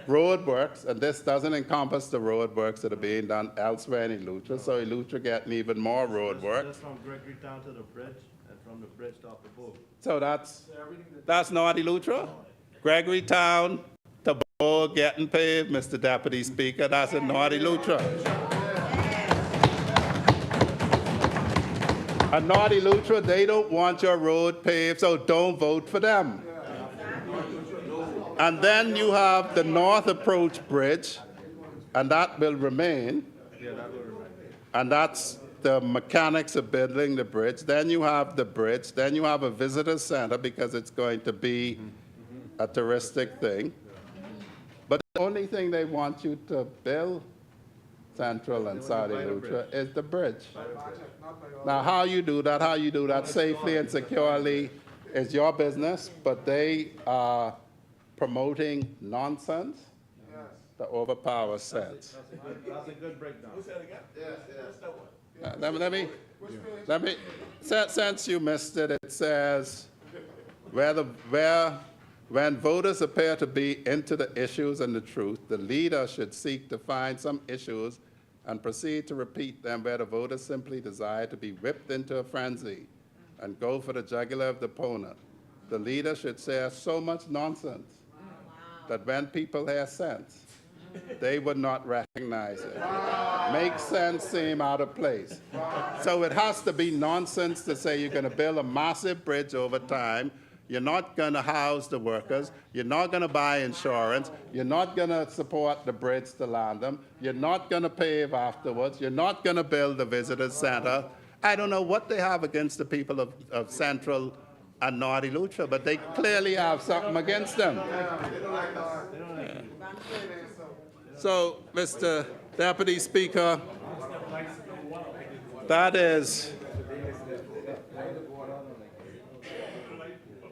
roadworks, and this doesn't encompass the roadworks that are being done elsewhere in Eleuthera, so Eleuthera getting even more roadwork. Just from Gregory Town to the bridge, and from the bridge to up the boat. So that's North Eleuthera? Gregory Town to Bow getting paved, Mr. Deputy Speaker, that's in North Eleuthera. And North Eleuthera, they don't want your road paved, so don't vote for them. And then you have the North Approach Bridge, and that will remain. And that's the mechanics of building the bridge. Then you have the bridge. Then you have a visitor center because it's going to be a touristic thing. But the only thing they want you to build, Central and South Eleuthera, is the bridge. Now, how you do that safely and securely is your business, but they are promoting nonsense to overpower sense. That's a good breakdown. Let me, since you missed it, it says, when voters appear to be into the issues and the truth, the leader should seek to find some issues and proceed to repeat them where the voters simply desire to be whipped into a frenzy and go for the jugular of the opponent. The leader should share so much nonsense that when people hear sense, they would not recognize it. Make sense seem out of place. So it has to be nonsense to say you're going to build a massive bridge over time. You're not going to house the workers. You're not going to buy insurance. You're not going to support the bridge to land them. You're not going to pave afterwards. You're not going to build a visitor center. I don't know what they have against the people of Central and North Eleuthera, but they clearly have something against them. So, Mr. Deputy Speaker, that is,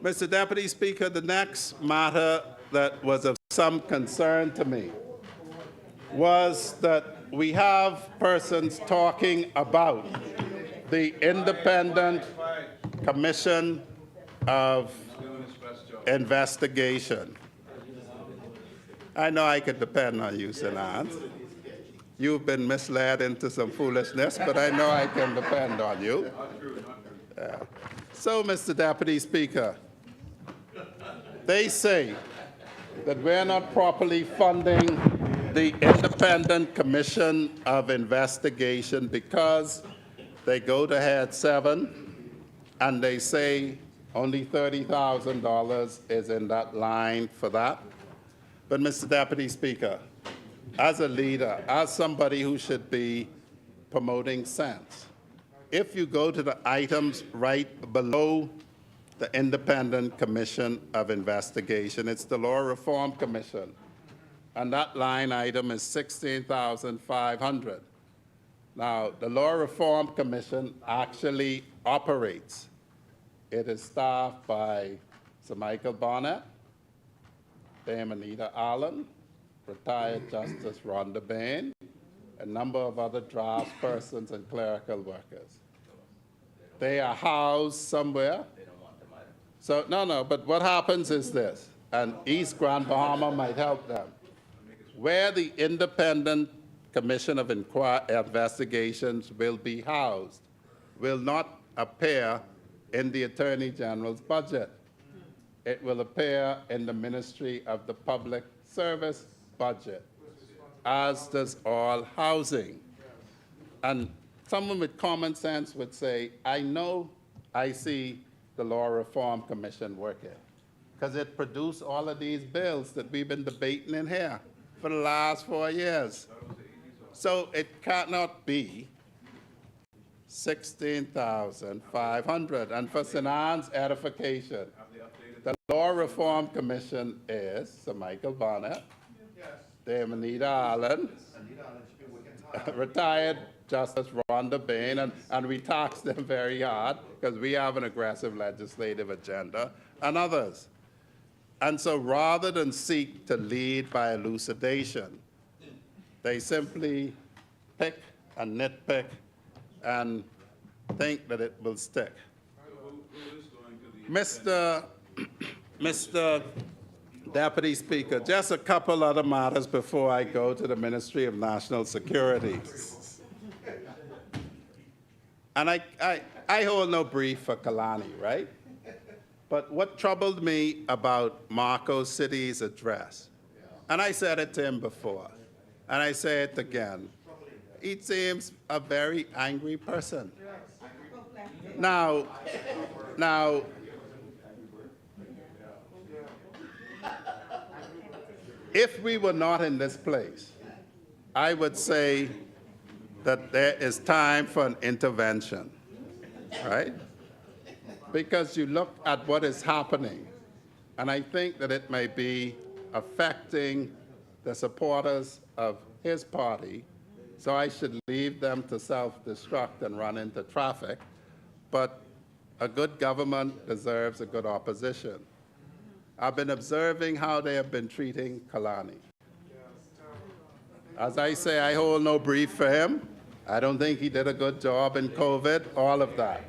Mr. Deputy Speaker, the next matter that was of some concern to me was that we have persons talking about the Independent Commission of Investigation. I know I could depend on you, Senance. You've been misled into some foolishness, but I know I can depend on you. Yeah. So, Mr. Deputy Speaker, they say that we're not properly funding the Independent Commission of Investigation because they go to Head 7 and they say only $30,000 is in that line for that. But, Mr. Deputy Speaker, as a leader, as somebody who should be promoting sense, if you go to the items right below the Independent Commission of Investigation, it's the Law Reform Commission, and that line item is $16,500. Now, the Law Reform Commission actually operates. It is staffed by Sir Michael Barnett, Dame Anita Allen, retired Justice Rhonda Bain, a number of other draftspersons and clerical workers. They are housed somewhere. So, no, but what happens is this, and East Grand Bahama might help them. Where the Independent Commission of Investigations will be housed will not appear in the Attorney General's budget. It will appear in the Ministry of the Public Service budget, as does all housing. And someone with common sense would say, I know I see the Law Reform Commission working, because it produced all of these bills that we've been debating in here for the last 4 years. So it cannot be $16,500. And for Sinan's edification, the Law Reform Commission is Sir Michael Barnett, Dame Anita Allen, retired Justice Rhonda Bain, and we tax them very hard because we have an aggressive legislative agenda, and others. And so rather than seek to lead by elucidation, they simply pick and nitpick and think that it will stick. Mr. Deputy Speaker, just a couple other matters before I go to the Ministry of National Security. And I hold no brief for Kalani, right? But what troubled me about Marco City's address, and I said it to him before, and I say it again, he seems a very angry person. Now, if we were not in this place, I would say that there is time for an intervention, right? Because you look at what is happening, and I think that it may be affecting the supporters of his party, so I should leave them to self-destruct and run into traffic. But a good government deserves a good opposition. I've been observing how they have been treating Kalani. As I say, I hold no brief for him. I don't think he did a good job in COVID, all of that.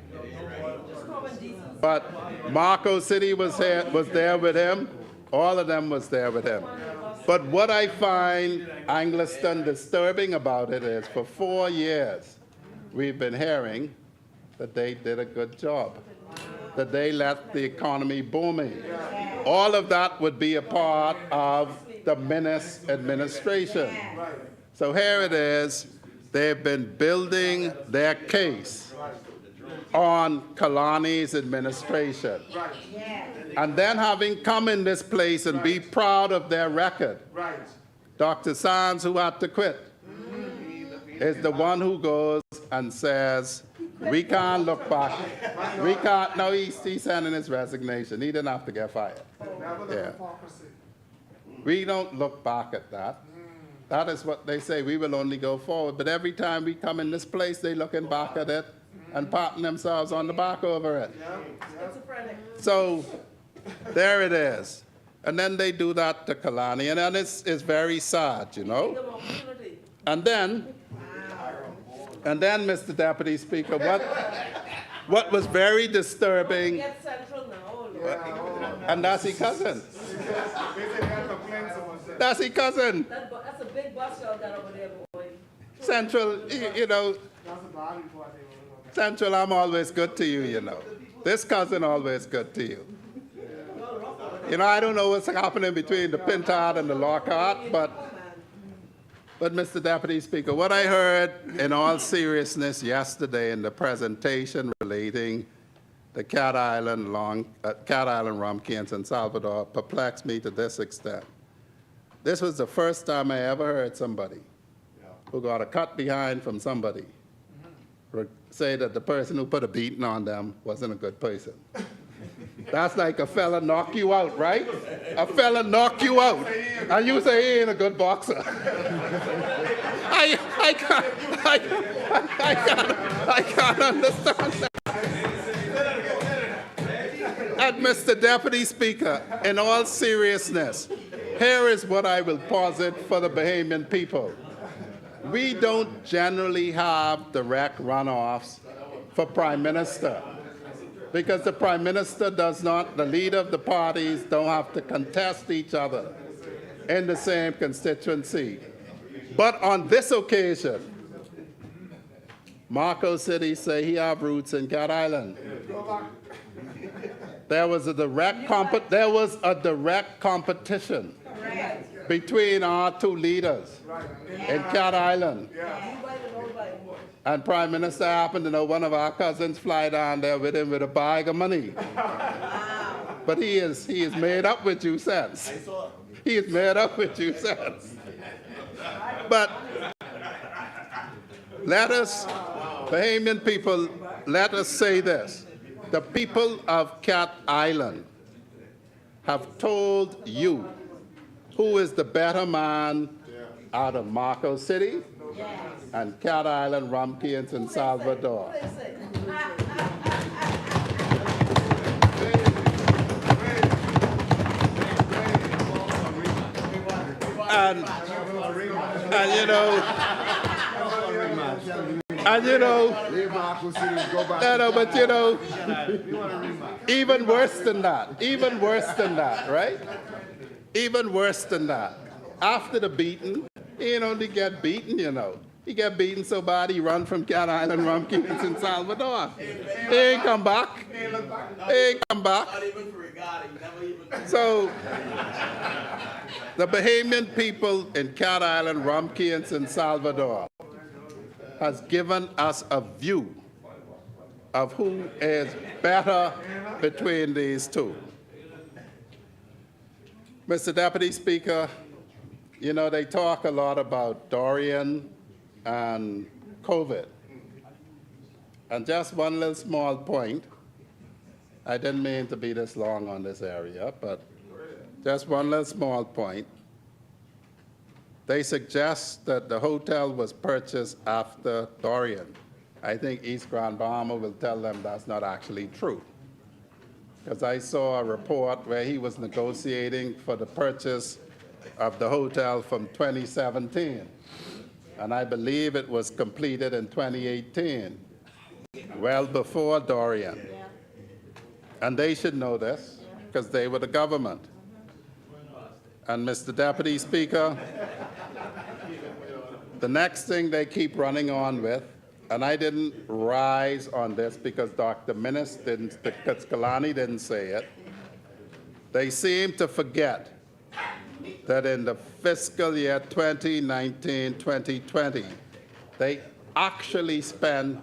But Marco City was there with him. All of them was there with him. But what I find Angliston disturbing about it is for 4 years, we've been hearing that they did a good job, that they left the economy booming. All of that would be a part of the Minnis administration. So here it is. They've been building their case on Kalani's administration. And then having come in this place and be proud of their record, Dr. Sands, who had to quit, is the one who goes and says, we can't look back. We can't, no, he sent in his resignation. He didn't have to get fired. Yeah. We don't look back at that. That is what they say. We will only go forward. But every time we come in this place, they're looking back at it and patting themselves on the back over it. So there it is. And then they do that to Kalani. And then it's very sad, you know. And then, Mr. Deputy Speaker, what was very disturbing, Get Central now. and that's his cousin. That's his cousin. That's a big bus y'all got over there, boy. Central, you know, Central, I'm always good to you, you know. This cousin always good to you. You know, I don't know what's happening between the Pintard and the Lockhart, but Mr. Deputy Speaker, what I heard in all seriousness yesterday in the presentation relating the Cat Island, Rumpke, and San Salvador perplexed me to this extent. This was the first time I ever heard somebody who got a cut behind from somebody say that the person who put a beating on them wasn't a good person. That's like a fella knock you out, right? A fella knock you out, and you say he ain't a good boxer. I can't understand that. And Mr. Deputy Speaker, in all seriousness, here is what I will posit for the Bahamian people. We don't generally have direct runoffs for Prime Minister, because the Prime Minister does not, the leader of the parties don't have to contest each other in the same constituency. But on this occasion, Marco City say he have roots in Cat Island. There was a direct competition between our two leaders in Cat Island. And Prime Minister happened to know one of our cousins fly down there with him with a bag of money. But he is made up with you since. He is made up with you since. But let us, Bahamian people, let us say this. The people of Cat Island have told you who is the better man out of Marco City and Cat Island, Rumpke, and San Salvador. And even worse than that, right? Even worse than that. After the beating, he didn't only get beaten, you know. He got beaten so bad he run from Cat Island, Rumpke, and San Salvador. He ain't come back. He ain't come back. So, the Bahamian people in Cat Island, Rumpke, and San Salvador has given us a view of who is better between these two. Mr. Deputy Speaker, you know, they talk a lot about Dorian and COVID. And just one little small point. I didn't mean to be this long on this area, but just one little small point. They suggest that the hotel was purchased after Dorian. I think East Grand Bahama will tell them that's not actually true. Because I saw a report where he was negotiating for the purchase of the hotel from 2017. And I believe it was completed in 2018, well before Dorian. And they should know this, because they were the government. And Mr. Deputy Speaker, the next thing they keep running on with, and I didn't rise on this because Dr. Kiskalani didn't say it, they seem to forget that in the fiscal year 2019-2020, they actually spent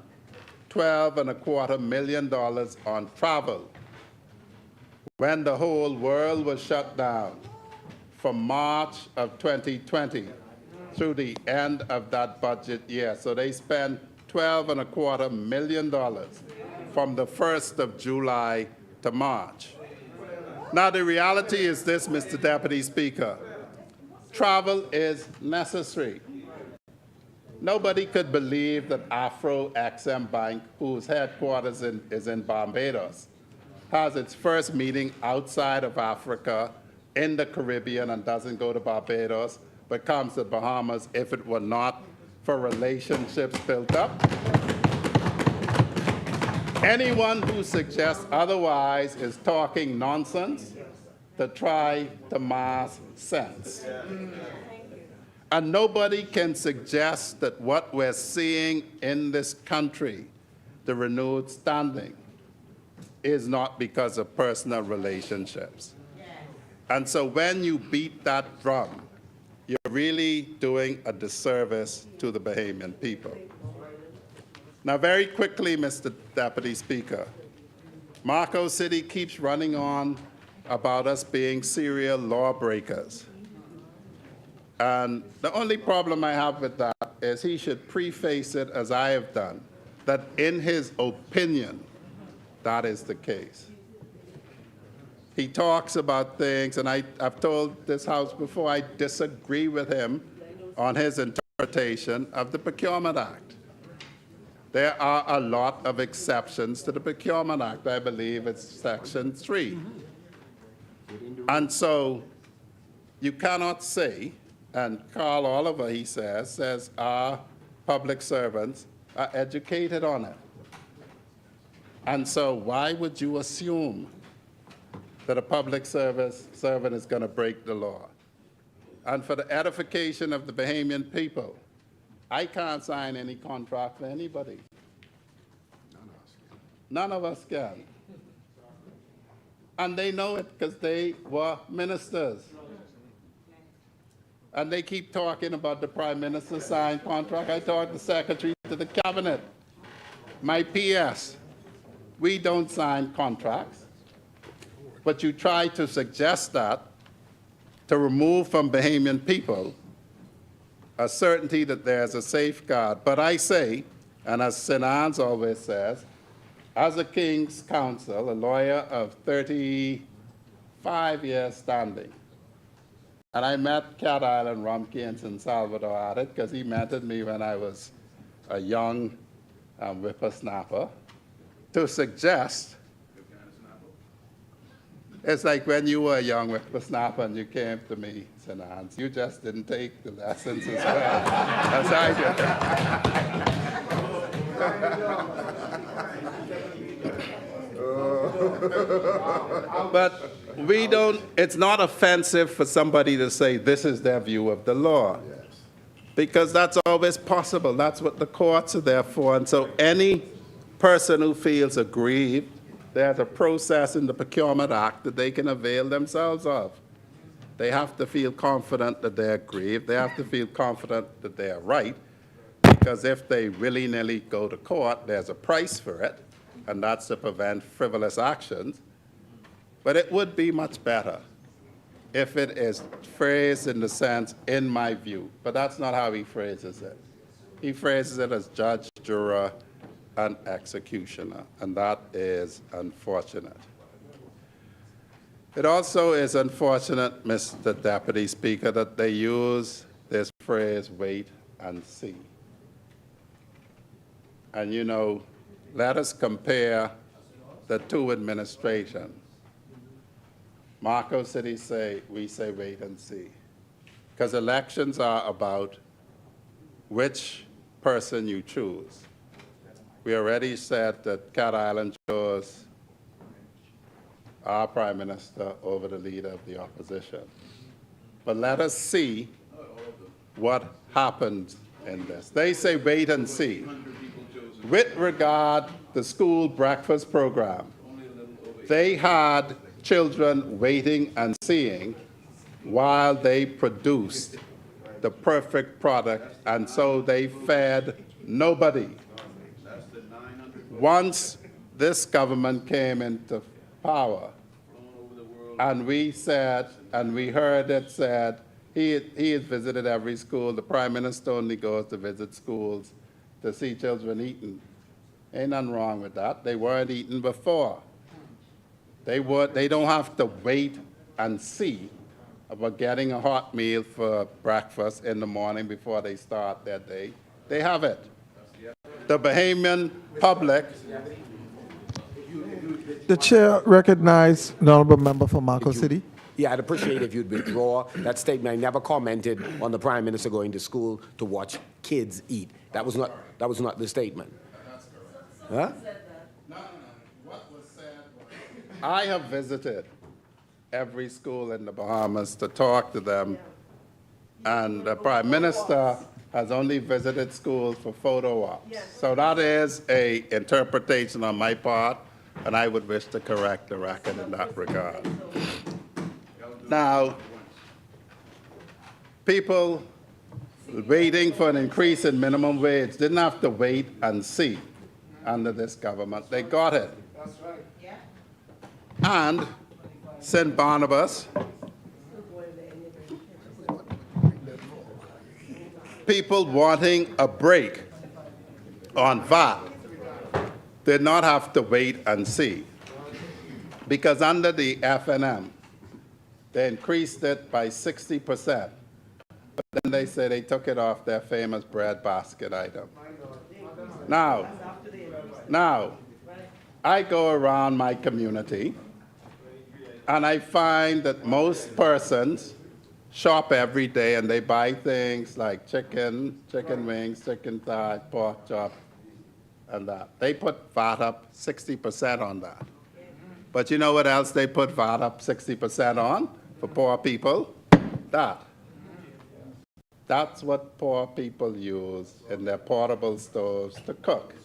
$12.25 million on travel when the whole world was shut down from March of 2020 through the end of that budget year. So they spent $12.25 million from the 1st of July to March. Now, the reality is this, Mr. Deputy Speaker. Travel is necessary. Nobody could believe that Afro XM Bank, whose headquarters is in Barbados, has its first meeting outside of Africa in the Caribbean and doesn't go to Barbados, but comes to Bahamas if it were not for relationships built up. Anyone who suggests otherwise is talking nonsense to try to mask sense. And nobody can suggest that what we're seeing in this country, the renewed standing, is not because of personal relationships. And so when you beat that drum, you're really doing a disservice to the Bahamian people. Now, very quickly, Mr. Deputy Speaker, Marco City keeps running on about us being serial lawbreakers. And the only problem I have with that is he should preface it as I have done, that in his opinion, that is the case. He talks about things, and I've told this House before, I disagree with him on his interpretation of the Procurement Act. There are a lot of exceptions to the Procurement Act. I believe it's Section 3. And so you cannot say, and Carl Oliver, he says our public servants are educated on it. And so why would you assume that a public servant is going to break the law? And for the edification of the Bahamian people, I can't sign any contract for anybody. None of us can. And they know it because they were ministers. And they keep talking about the Prime Minister signed contract. I talked to the Secretary to the Cabinet. My PS, we don't sign contracts. But you try to suggest that to remove from Bahamian people a certainty that there's a safeguard. But I say, and as Sinans always says, as a King's Counsel, a lawyer of 35 years standing, and I met Cat Island Rumkey in San Salvador at it because he mentored me when I was a young whippersnapper, to suggest it's like when you were a young whippersnapper and you came to me, Sinans, you just didn't take the lessons as well as I did. But we don't, it's not offensive for somebody to say this is their view of the law, because that's always possible. That's what the courts are there for. And so any person who feels aggrieved, there's a process in the Procurement Act that they can avail themselves of. They have to feel confident that they're aggrieved. They have to feel confident that they're right, because if they willy-nilly go to court, there's a price for it, and that's to prevent frivolous actions. But it would be much better if it is phrased in the sense, in my view. But that's not how he phrases it. He phrases it as judge, juror, and executioner, and that is unfortunate. It also is unfortunate, Mr. Deputy Speaker, that they use this phrase, wait and see. And you know, let us compare the two administrations. Marco City we say wait and see. Because elections are about which person you choose. We already said that Cat Island chose our Prime Minister over the Leader of the Opposition. But let us see what happens in this. They say wait and see. With regard to the school breakfast program, they had children waiting and seeing while they produced the perfect product, and so they fed nobody. Once this government came into power, and we said, and we heard it said, he has visited every school. The Prime Minister only goes to visit schools to see children eating. Ain't nothing wrong with that. They weren't eating before. They don't have to wait and see about getting a hot meal for breakfast in the morning before they start their day. They have it. The Bahamian public. The chair recognizes the honorable member for Marco City. Yeah, I'd appreciate if you'd withdraw that statement. I never commented on the Prime Minister going to school to watch kids eat. That was not the statement. Huh? No. What was said was, I have visited every school in the Bahamas to talk to them, and the Prime Minister has only visited schools for photo ops. So that is a interpretation on my part, and I would wish to correct the record in that regard. Now, people waiting for an increase in minimum wage didn't have to wait and see under this government. They got it. That's right. Yeah. And St. Barnabas, people wanting a break on VAT did not have to wait and see, because under the FNM, they increased it by 60%. But then they say they took it off their famous bread basket item. Now, I go around my community, and I find that most persons shop every day, and they buy things like chicken wings, chicken thigh, pork chop, and that. They put VAT up 60% on that. But you know what else they put VAT up 60% on for poor people? That. That's what poor people use in their portable stoves to cook.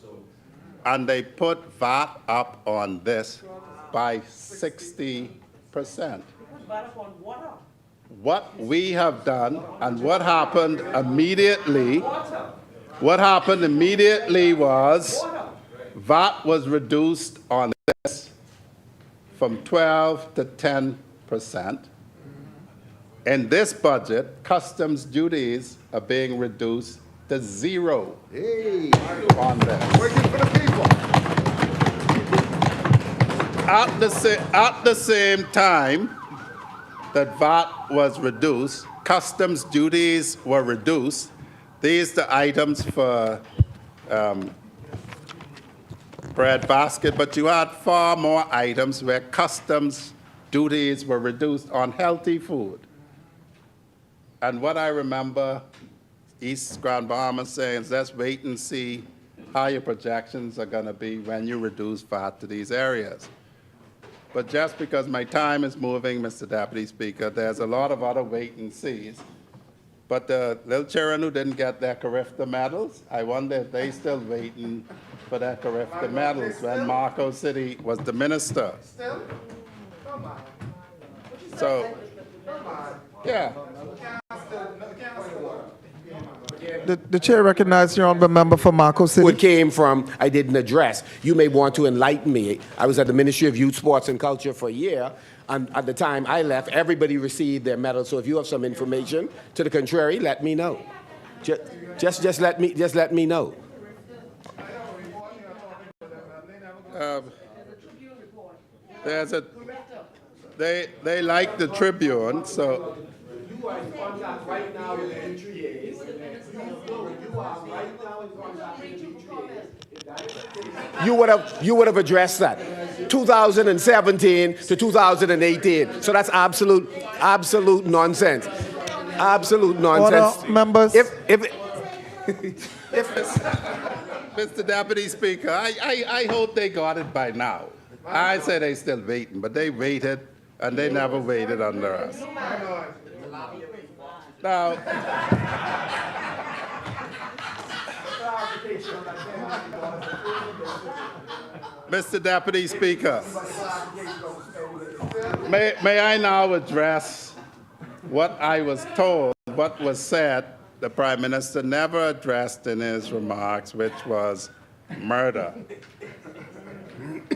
And they put VAT up on this by 60%. What we have done and what happened immediately was VAT was reduced on this from 12 to 10%. In this budget, customs duties are being reduced to 0 on this. Working for the people. At the same time that VAT was reduced, customs duties were reduced. These are the items for bread basket, but you had far more items where customs duties were reduced on healthy food. And what I remember East Grand Bahama saying is, let's wait and see how your projections are going to be when you reduce VAT to these areas. But just because my time is moving, Mr. Deputy Speaker, there's a lot of other wait and sees. But the little children who didn't get their Carifta medals, I wonder if they still waiting for their Carifta medals when Marco City was the minister. Still? Come on. So, yeah. The chair recognizes the honorable member for Marco City. It came from, I didn't address. You may want to enlighten me. I was at the Ministry of Youth, Sports and Culture for a year, and at the time I left, everybody received their medal. So if you have some information to the contrary, let me know. Just let me know. They like the Tribune, so. You are in contact right now with the NTAs. You are right now in contact with the NTAs. You would have addressed that. 2017 to 2018. So that's absolute nonsense. Absolute nonsense. Order, members. Mr. Deputy Speaker, I hope they got it by now. I say they still waiting, but they waited, and they never waited under us. Now, Mr. Deputy Speaker, may I now address what I was told, what was said, the Prime Minister never addressed in his remarks, which was murder,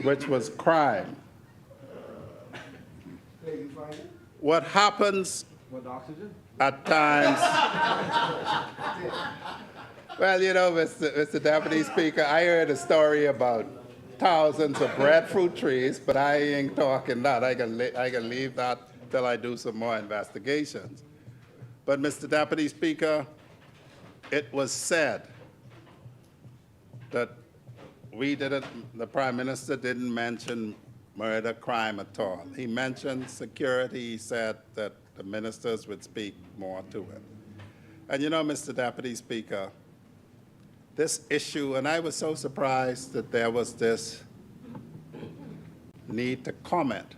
which was crime. What happens at times, well, you know, Mr. Deputy Speaker, I heard a story about thousands of breadfruit trees, but I ain't talking that. I can leave that till I do some more investigations. But, Mr. Deputy Speaker, it was said that the Prime Minister didn't mention murder crime at all. He mentioned security. He said that the ministers would speak more to it. And you know, Mr. Deputy Speaker, this issue, and I was so surprised that there was this need to comment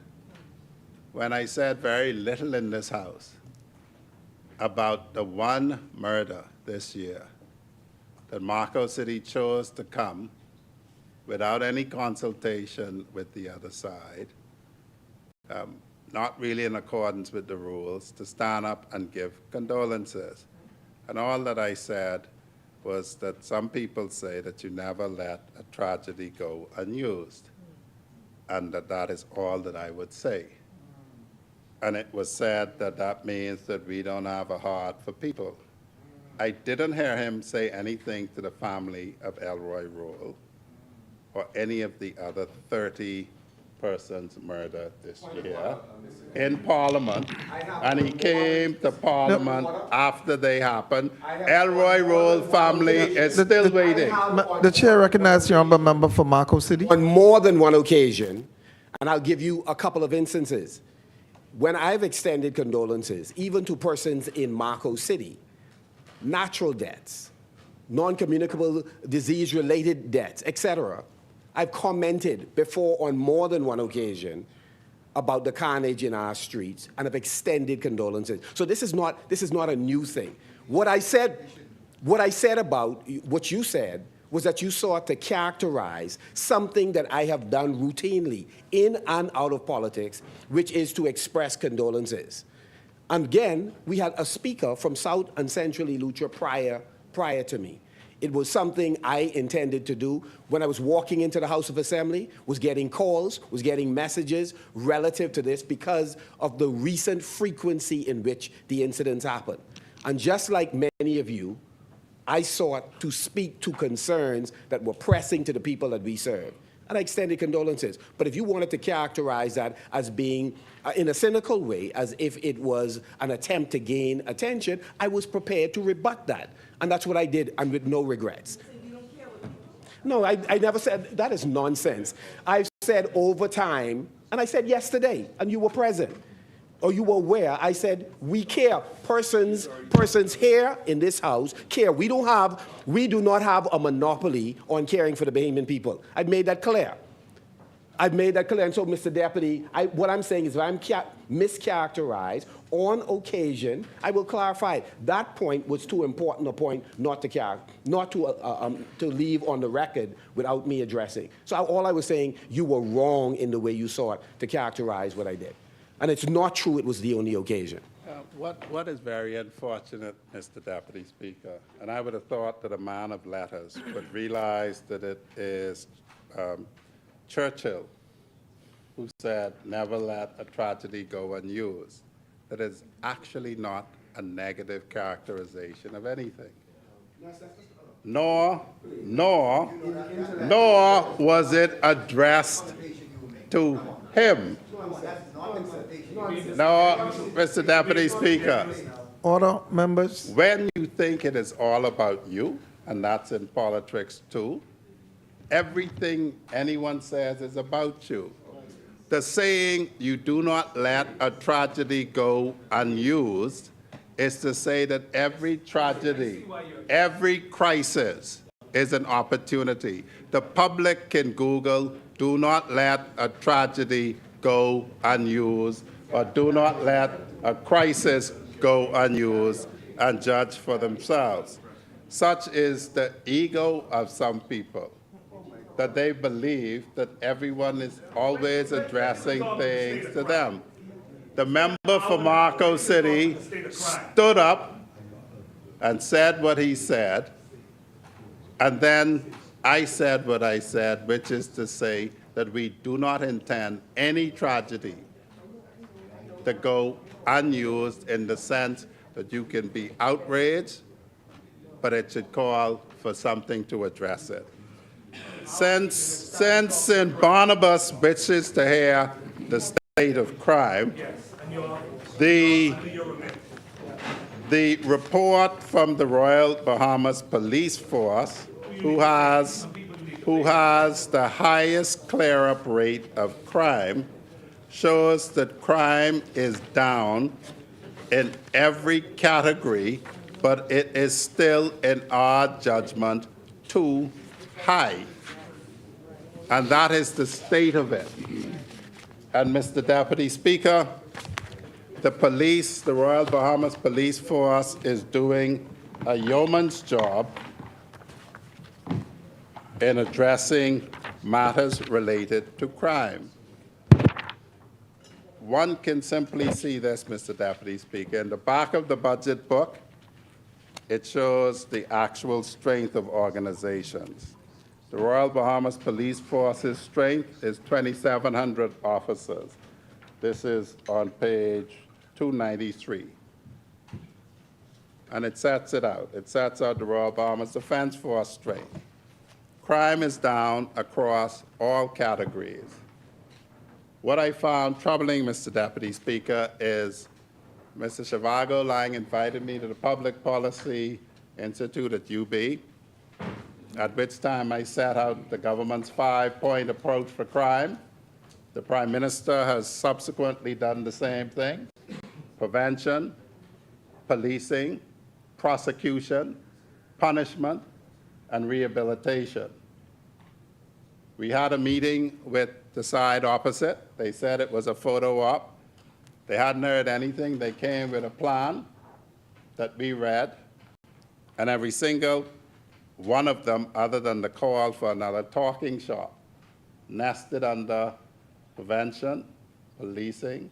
when I said very little in this House about the one murder this year that Marco City chose to come without any consultation with the other side, not really in accordance with the rules, to stand up and give condolences. And all that I said was that some people say that you never let a tragedy go unused, and that is all that I would say. And it was said that that means that we don't have a heart for people. I didn't hear him say anything to the family of Elroy Roll or any of the other 30 persons murdered this year in Parliament, and he came to Parliament after they happened. Elroy Roll family is still waiting. The chair recognizes the honourable member for Marco City. On more than one occasion, and I'll give you a couple of instances, when I've extended condolences, even to persons in Marco City, natural deaths, non-communicable disease-related deaths, etc., I've commented before on more than one occasion about the carnage in our streets and have extended condolences. So this is not a new thing. What I said about what you said was that you sought to characterize something that I have done routinely in and out of politics, which is to express condolences. And again, we had a speaker from South and Central Lucha prior to me. It was something I intended to do when I was walking into the House of Assembly, was getting calls, was getting messages relative to this because of the recent frequency in which the incidents happened. And just like many of you, I sought to speak to concerns that were pressing to the people that we serve. And I extended condolences. But if you wanted to characterize that as being, in a cynical way, as if it was an attempt to gain attention, I was prepared to rebut that. And that's what I did, and with no regrets. No, I never said, that is nonsense. I've said over time, and I said yesterday, and you were present, or you were aware, I said, we care. Persons here in this House care. We do not have a monopoly on caring for the Bahamian people. I've made that clear. I've made that clear. And so, Mr. Deputy, what I'm saying is if I'm mischaracterized on occasion, I will clarify it. That point was too important a point not to leave on the record without me addressing. So all I was saying, you were wrong in the way you sought to characterize what I did. And it's not true it was the only occasion. What is very unfortunate, Mr. Deputy Speaker, and I would have thought that a man of letters would realize that it is Churchill who said, never let a tragedy go unused. That is actually not a negative characterization of anything. Nor was it addressed to him. No, Mr. Deputy Speaker. Order, members. When you think it is all about you, and that's in politics too, everything anyone says is about you. The saying, you do not let a tragedy go unused, is to say that every tragedy, every crisis is an opportunity. The public can Google, do not let a tragedy go unused, or do not let a crisis go unused, and judge for themselves. Such is the ego of some people, that they believe that everyone is always addressing things to them. The member for Marco City stood up and said what he said, and then I said what I said, which is to say that we do not intend any tragedy to go unused in the sense that you can be outraged, but it should call for something to address it. Since St. Barnabas wishes to hear the state of crime, the report from the Royal Bahamas Police Force, who has who has the highest clear-up rate of crime, shows that crime is down in every category, but it is still, in our judgment, too high. And that is the state of it. And Mr. Deputy Speaker, the police, the Royal Bahamas Police Force, is doing a yeoman's job in addressing matters related to crime. One can simply see this, Mr. Deputy Speaker. In the back of the budget book, it shows the actual strength of organizations. The Royal Bahamas Police Force's strength is 2,700 officers. This is on page 293. And it sets it out. It sets out the Royal Bahamas Defense Force strength. Crime is down across all categories. What I found troubling, Mr. Deputy Speaker, is Mr. Shivago Lang invited me to the Public Policy Institute at UB, at which time I set out the government's 5-point approach for crime. The Prime Minister has subsequently done the same thing: prevention, policing, prosecution, punishment, and rehabilitation. We had a meeting with the side opposite. They said it was a photo op. They hadn't heard anything. They came with a plan that we read, and every single one of them, other than the call for another talking shop, nested under prevention, policing,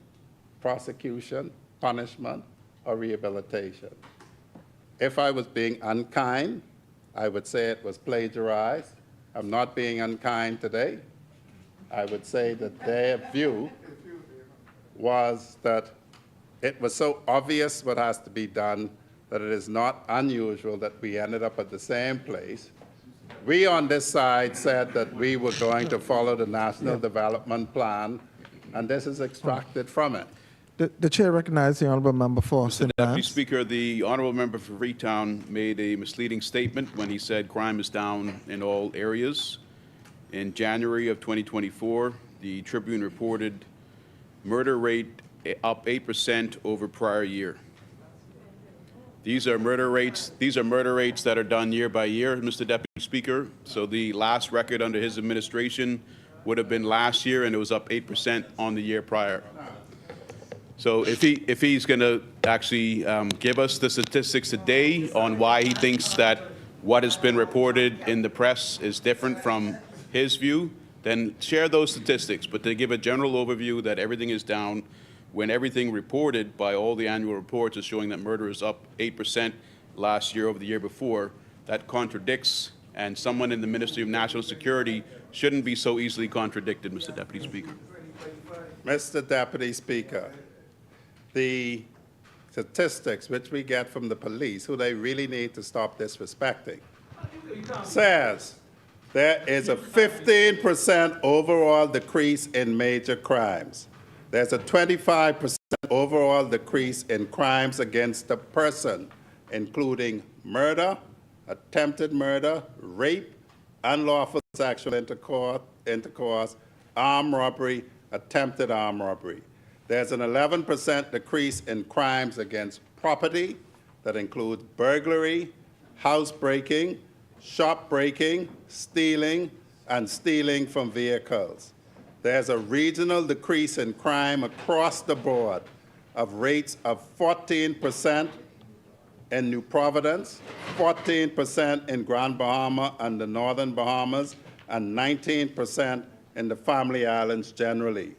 prosecution, punishment, or rehabilitation. If I was being unkind, I would say it was plagiarized. I'm not being unkind today. I would say that their view was that it was so obvious what has to be done that it is not unusual that we ended up at the same place. We on this side said that we were going to follow the National Development Plan, and this is extracted from it. The chair recognizes the honourable member for Mr. St. Deputy Anne's. Speaker, the honourable member for Freetown made a misleading statement when he said crime is down in all areas. In January of 2024, the Tribune reported murder rate up 8% over prior year. These are murder rates that are done year by year, Mr. Deputy Speaker. So the last record under his administration would have been last year, and it was up 8% on the year prior. So if he's going to actually give us the statistics today on why he thinks that what has been reported in the press is different from his view, then share those statistics. But to give a general overview that everything is down when everything reported by all the annual reports is showing that murder is up 8% last year over the year before, that contradicts, and someone in the Ministry of National Security shouldn't be so easily contradicted, Mr. Deputy Speaker. Mr. Deputy Speaker, the statistics which we get from the police, who they really need to stop disrespecting, says there is a 15% overall decrease in major crimes. There's a 25% overall decrease in crimes against the person, including murder, attempted murder, rape, unlawful sexual intercourse, armed robbery, attempted armed robbery. There's an 11% decrease in crimes against property that includes burglary, house breaking, shop breaking, stealing, and stealing from vehicles. There's a regional decrease in crime across the board of rates of 14% in New Providence, 14% in Grand Bahama and the Northern Bahamas, and 19% in the Family Islands generally.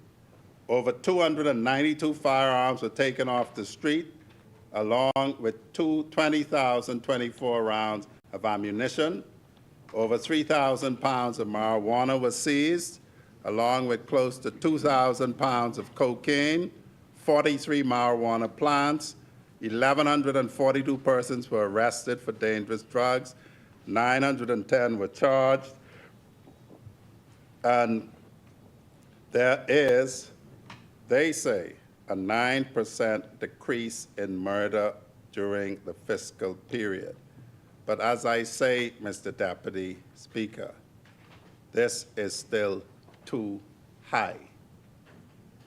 Over 292 firearms were taken off the street, along with 20,024 rounds of ammunition. Over 3,000 pounds of marijuana was seized, along with close to 2,000 pounds of cocaine, 43 marijuana plants, 1,142 persons were arrested for dangerous drugs, 910 were charged, and there is, they say, a 9% decrease in murder during the fiscal period. But as I say, Mr. Deputy Speaker, this is still too high.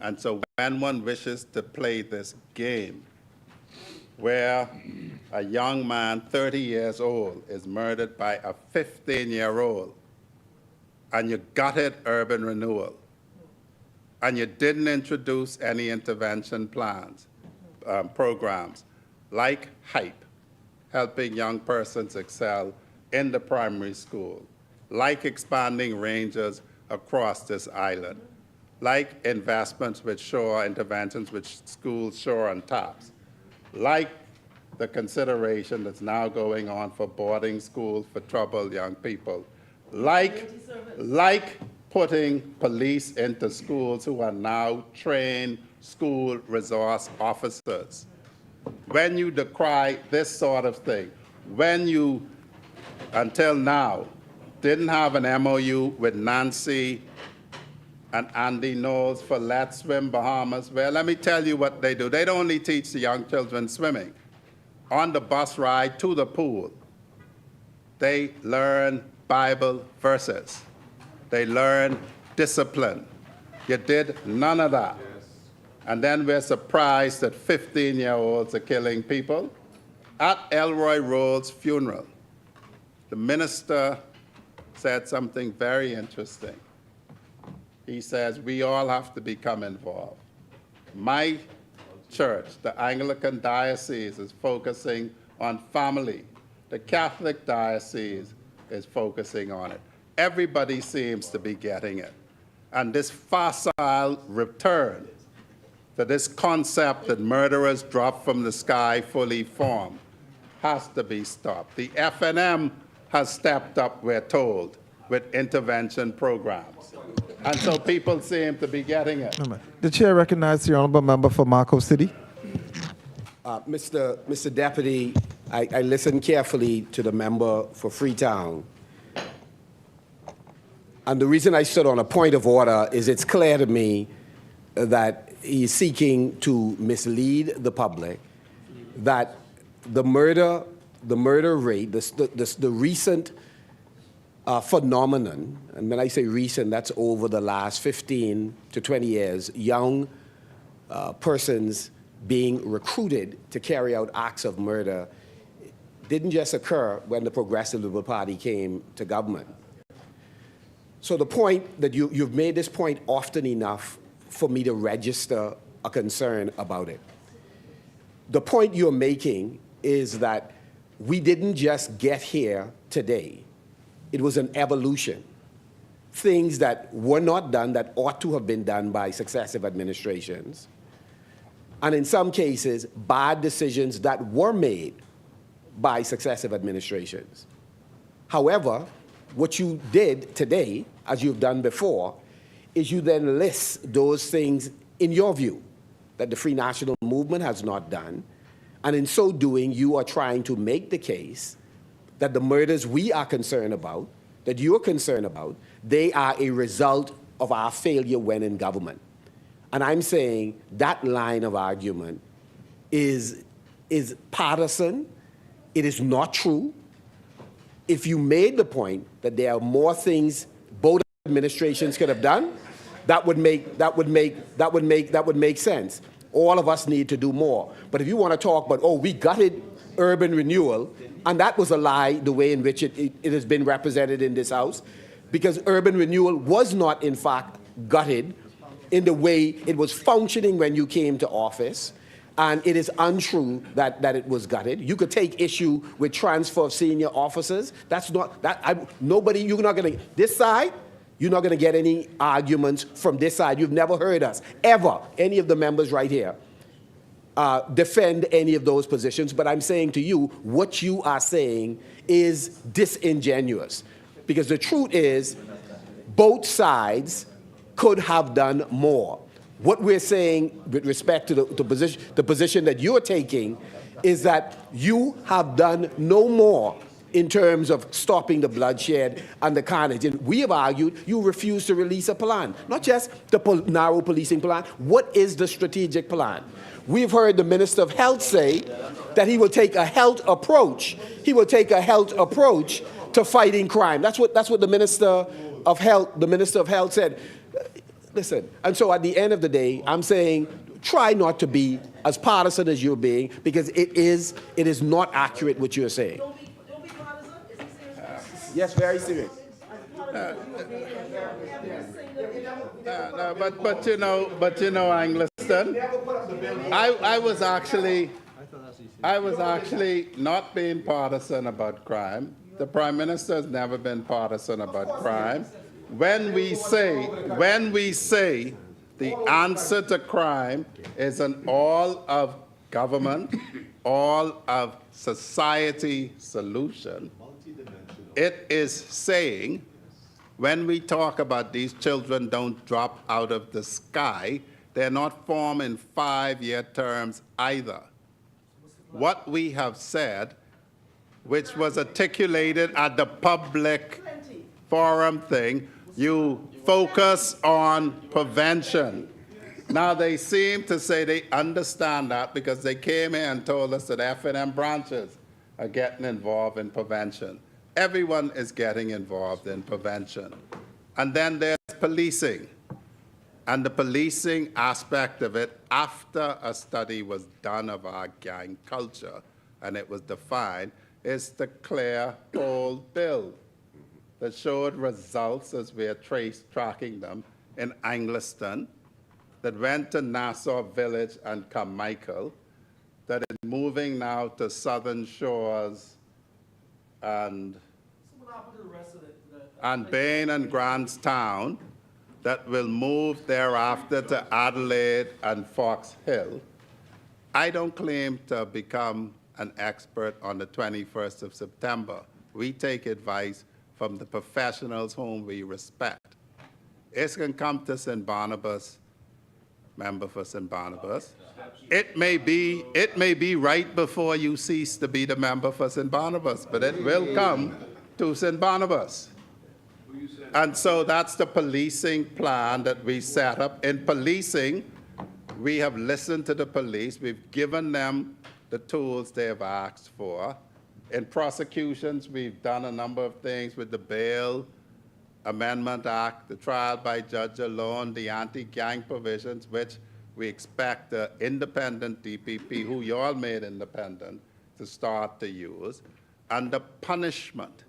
And so when one wishes to play this game, where a young man, 30 years old, is murdered by a 15-year-old, and you gutted urban renewal, and you didn't introduce any intervention plans, programs, like HYPE, helping young persons excel in the primary school, like expanding ranges across this island, like investments with shore interventions with schools shore and taps, like the consideration that's now going on for boarding schools for troubled young people, like putting police into schools who are now trained school resource officers. When you decry this sort of thing, when you, until now, didn't have an MOU with Nancy and Andy Knowles for Let's Swim Bahamas, well, let me tell you what they do. They don't only teach the young children swimming. On the bus ride to the pool, they learn Bible verses. They learn discipline. You did none of that. And then we're surprised that 15-year-olds are killing people. At Elroy Roll's funeral, the minister said something very interesting. He says, we all have to become involved. My church, the Anglican diocese, is focusing on family. The Catholic diocese is focusing on it. Everybody seems to be getting it. And this facile return to this concept that murderers drop from the sky fully formed has to be stopped. The FNM has stepped up, we're told, with intervention programs. And so people seem to be getting it. The chair recognizes the honorable member for Marco City. Mr. Deputy, I listened carefully to the member for Freetown. And the reason I stood on a point of order is it's clear to me that he's seeking to mislead the public, that the murder rate, the recent phenomenon, and when I say recent, that's over the last 15 to 20 years, young persons being recruited to carry out acts of murder didn't just occur when the Progressive Liberal Party came to government. So the point that you've made this point often enough for me to register a concern about it. The point you're making is that we didn't just get here today. It was an evolution. Things that were not done that ought to have been done by successive administrations. And in some cases, bad decisions that were made by successive administrations. However, what you did today, as you've done before, is you then list those things in your view that the Free National Movement has not done. And in so doing, you are trying to make the case that the murders we are concerned about, that you are concerned about, they are a result of our failure when in government. And I'm saying that line of argument is partisan. It is not true. If you made the point that there are more things both administrations could have done, that would make sense. All of us need to do more. But if you want to talk about, oh, we gutted urban renewal, and that was a lie, the way in which it has been represented in this House, because urban renewal was not, in fact, gutted in the way it was functioning when you came to office, and it is untrue that it was gutted. You could take issue with transfer of senior officers. That's not, nobody, you're not going to, this side, you're not going to get any arguments from this side. You've never heard us, ever, any of the members right here, defend any of those positions. But I'm saying to you, what you are saying is disingenuous. Because the truth is, both sides could have done more. What we're saying with respect to the position that you're taking is that you have done no more in terms of stopping the bloodshed and the carnage. And we have argued you refuse to release a plan, not just the narrow policing plan. What is the strategic plan? We've heard the Minister of Health say that he will take a health approach. He will take a health approach to fighting crime. That's what the minister of Health, the Minister of Health said, listen, and so at the end of the day, I'm saying, try not to be as partisan as you're being, because it is not accurate what you're saying. Don't be partisan. Is he serious? Yes, very serious. No, but you know, Angliston, I was actually not being partisan about crime. The Prime Minister has never been partisan about crime. When we say the answer to crime is an all of government, all of society solution, it is saying, when we talk about these children don't drop out of the sky, they're not formed in 5-year terms either. What we have said, which was articulated at the public forum thing, you focus on prevention. Now they seem to say they understand that because they came here and told us that F&M branches are getting involved in prevention. Everyone is getting involved in prevention. And then there's policing. And the policing aspect of it, after a study was done of our gang culture, and it was defined, is the clear cold bill that showed results as we are tracking them in Angliston, that went to Nassau Village and Carmichael, that is moving now to Southern Shores and Bain and Grantstown, that will move thereafter to Adelaide and Fox Hill. I don't claim to become an expert on the 21st of September. We take advice from the professionals whom we respect. It can come to St. Barnabas, member for St. Barnabas. It may be right before you cease to be the member for St. Barnabas, but it will come to St. Barnabas. And so that's the policing plan that we set up. In policing, we have listened to the police. We've given them the tools they have asked for. In prosecutions, we've done a number of things with the Bail Amendment Act, the trial by judge alone, the anti-gang provisions, which we expect the independent DPP, who you all made independent, to start to use. And the punishment.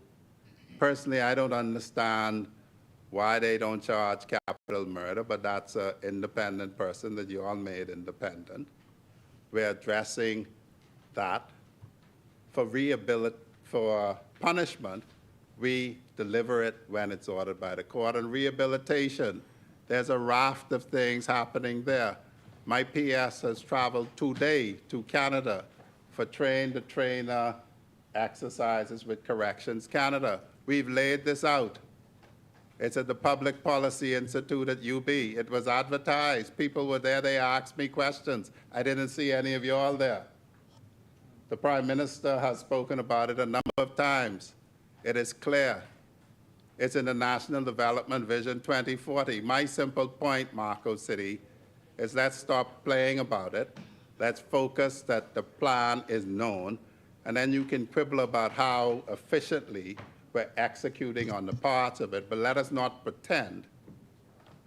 Personally, I don't understand why they don't charge capital murder, but that's an independent person that you all made independent. We're addressing that. For punishment, we deliver it when it's ordered by the court. And rehabilitation, there's a raft of things happening there. My PS has traveled today to Canada for train-the-trainer exercises with Corrections Canada. We've laid this out. It's at the Public Policy Institute at UB. It was advertised. People were there. They asked me questions. I didn't see any of you all there. The Prime Minister has spoken about it a number of times. It is clear. It's in the National Development Vision 2040. My simple point, Marco City, is let's stop playing about it. Let's focus that the plan is known, and then you can quibble about how efficiently we're executing on the parts of it, but let us not pretend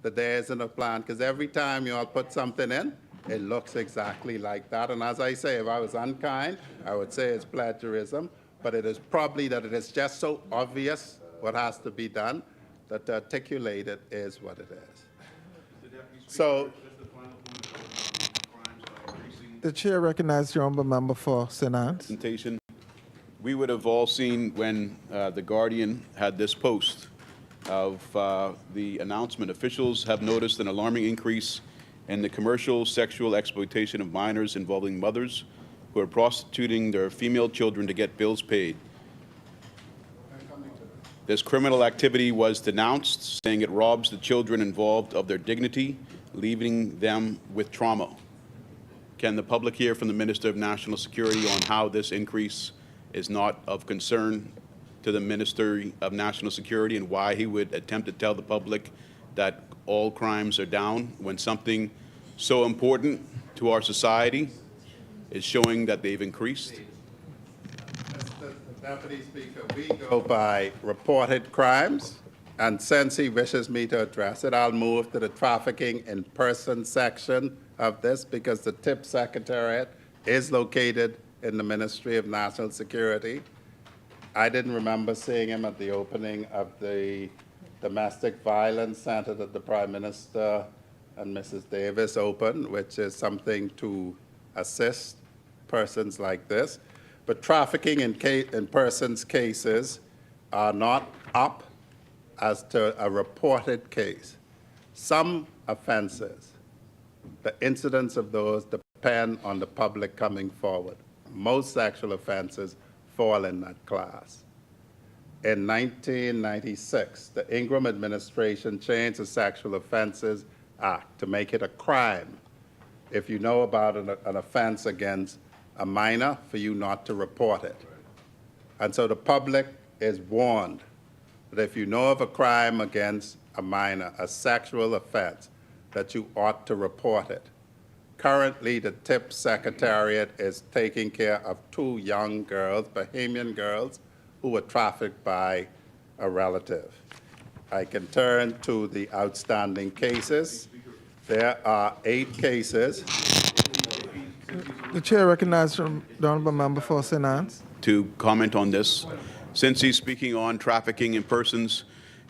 that there isn't a plan, because every time you all put something in, it looks exactly like that. And as I say, if I was unkind, I would say it's plagiarism, but it is probably that it is just so obvious what has to be done that to articulate it is what it is. So, The chair recognizes the honourable member for St. Anne's. Presentation. We would have all seen when The Guardian had this post of the announcement. Officials have noticed an alarming increase in the commercial sexual exploitation of minors involving mothers who are prostituting their female children to get bills paid. This criminal activity was denounced, saying it robs the children involved of their dignity, leaving them with trauma. Can the public hear from the Minister of National Security on how this increase is not of concern to the Ministry of National Security, and why he would attempt to tell the public that all crimes are down when something so important to our society is showing that they've increased? Mr. Deputy Speaker, we go by reported crimes, And since he wishes me to address it, I'll move to the trafficking in person section of this because the TIP Secretariat is located in the Ministry of National Security. I didn't remember seeing him at the opening of the Domestic Violence Center that the Prime Minister and Mrs. Davis opened, which is something to assist persons like this. But trafficking in persons cases are not up as to a reported case. Some offenses, the incidence of those depend on the public coming forward. Most sexual offenses fall in that class. In 1996, the Ingram administration changed the Sexual Offenses Act to make it a crime if you know about an offense against a minor for you not to report it. And so the public is warned that if you know of a crime against a minor, a sexual offense, that you ought to report it. Currently, the TIP Secretariat is taking care of 2 young girls, Bahamian girls, who were trafficked by a relative. I can turn to the outstanding cases. There are 8 cases. The chair recognizes the honourable member for St. Anne's. To comment on this. Since he's speaking on trafficking in persons,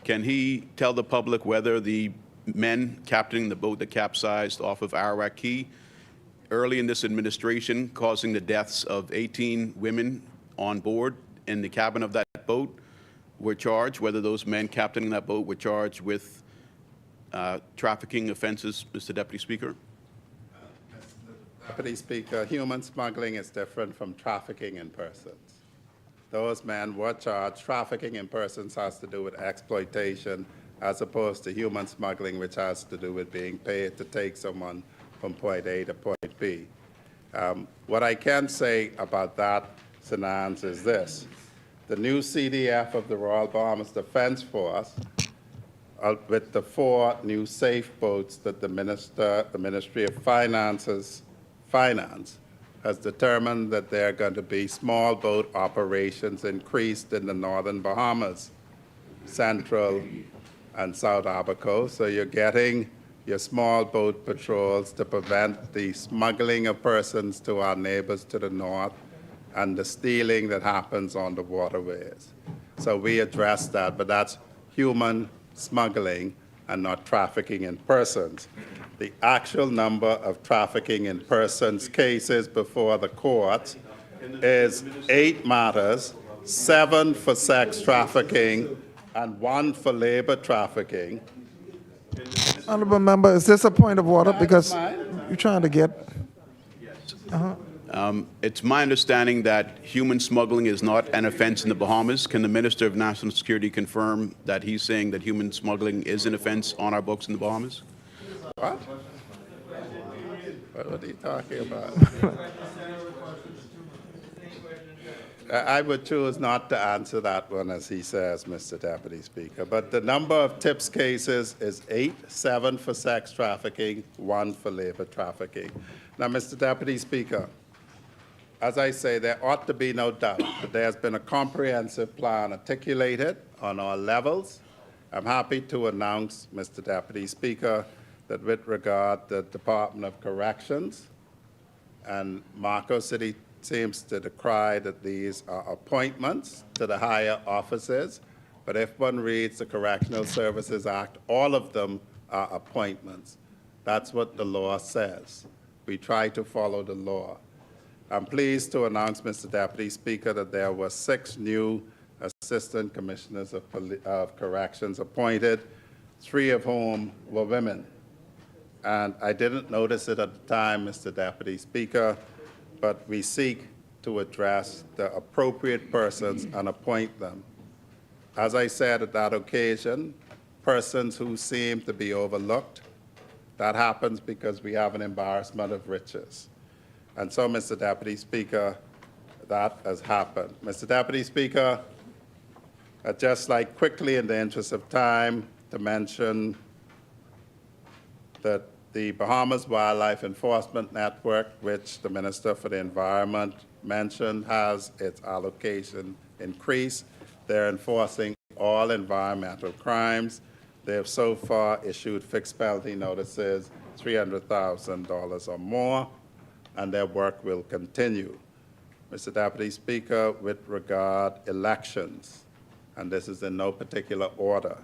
can he tell the public whether the men captaining the boat that capsized off of Arawak Key early in this administration, causing the deaths of 18 women on board in the cabin of that boat, were charged, whether those men captaining that boat were charged with trafficking offenses, Mr. Deputy Speaker? Deputy Speaker, human smuggling is different from trafficking in persons. Those men were charged. Trafficking in persons has to do with exploitation as opposed to human smuggling, which has to do with being paid to take someone from point A to point B. What I can say about that, St. Anne's, is this. The new CDF of the Royal Bahamas Defence Force, with the 4 new safe boats that the Ministry of Finance has determined that there are going to be small boat operations increased in the northern Bahamas, Central and South Abaco. So you're getting your small boat patrols to prevent the smuggling of persons to our neighbors to the north and the stealing that happens on the waterways. So we address that, but that's human smuggling and not trafficking in persons. The actual number of trafficking in persons cases before the courts is 8 matters, 7 for sex trafficking and 1 for labor trafficking. Honourable member, is this a point of order? Because you're trying to get... It's my understanding that human smuggling is not an offense in the Bahamas. Can the Minister of National Security confirm that he's saying that human smuggling is an offense on our books in the Bahamas? What? What are you talking about? I would choose not to answer that one, as he says, Mr. Deputy Speaker. But the number of TIPS cases is 8, 7 for sex trafficking, 1 for labor trafficking. Now, Mr. Deputy Speaker, as I say, there ought to be no doubt that there has been a comprehensive plan articulated on all levels. I'm happy to announce, Mr. Deputy Speaker, that with regard to the Department of Corrections, and Marco City seems to decry that these are appointments to the higher offices, but if one reads the Correctional Services Act, all of them are appointments. That's what the law says. We try to follow the law. I'm pleased to announce, Mr. Deputy Speaker, that there were 6 new Assistant Commissioners of Corrections appointed, 3 of whom were women. And I didn't notice it at the time, Mr. Deputy Speaker, but we seek to address the appropriate persons and appoint them. As I said at that occasion, persons who seem to be overlooked, that happens because we have an embarrassment of riches. And so, Mr. Deputy Speaker, that has happened. Mr. Deputy Speaker, I'd just like quickly, in the interest of time, to mention that the Bahamas Wildlife Enforcement Network, which the Minister for the Environment mentioned, has its allocation increased. They're enforcing all environmental crimes. They have so far issued fixed penalty notices, $300,000 or more, and their work will continue. Mr. Deputy Speaker, with regard elections, and this is in no particular order,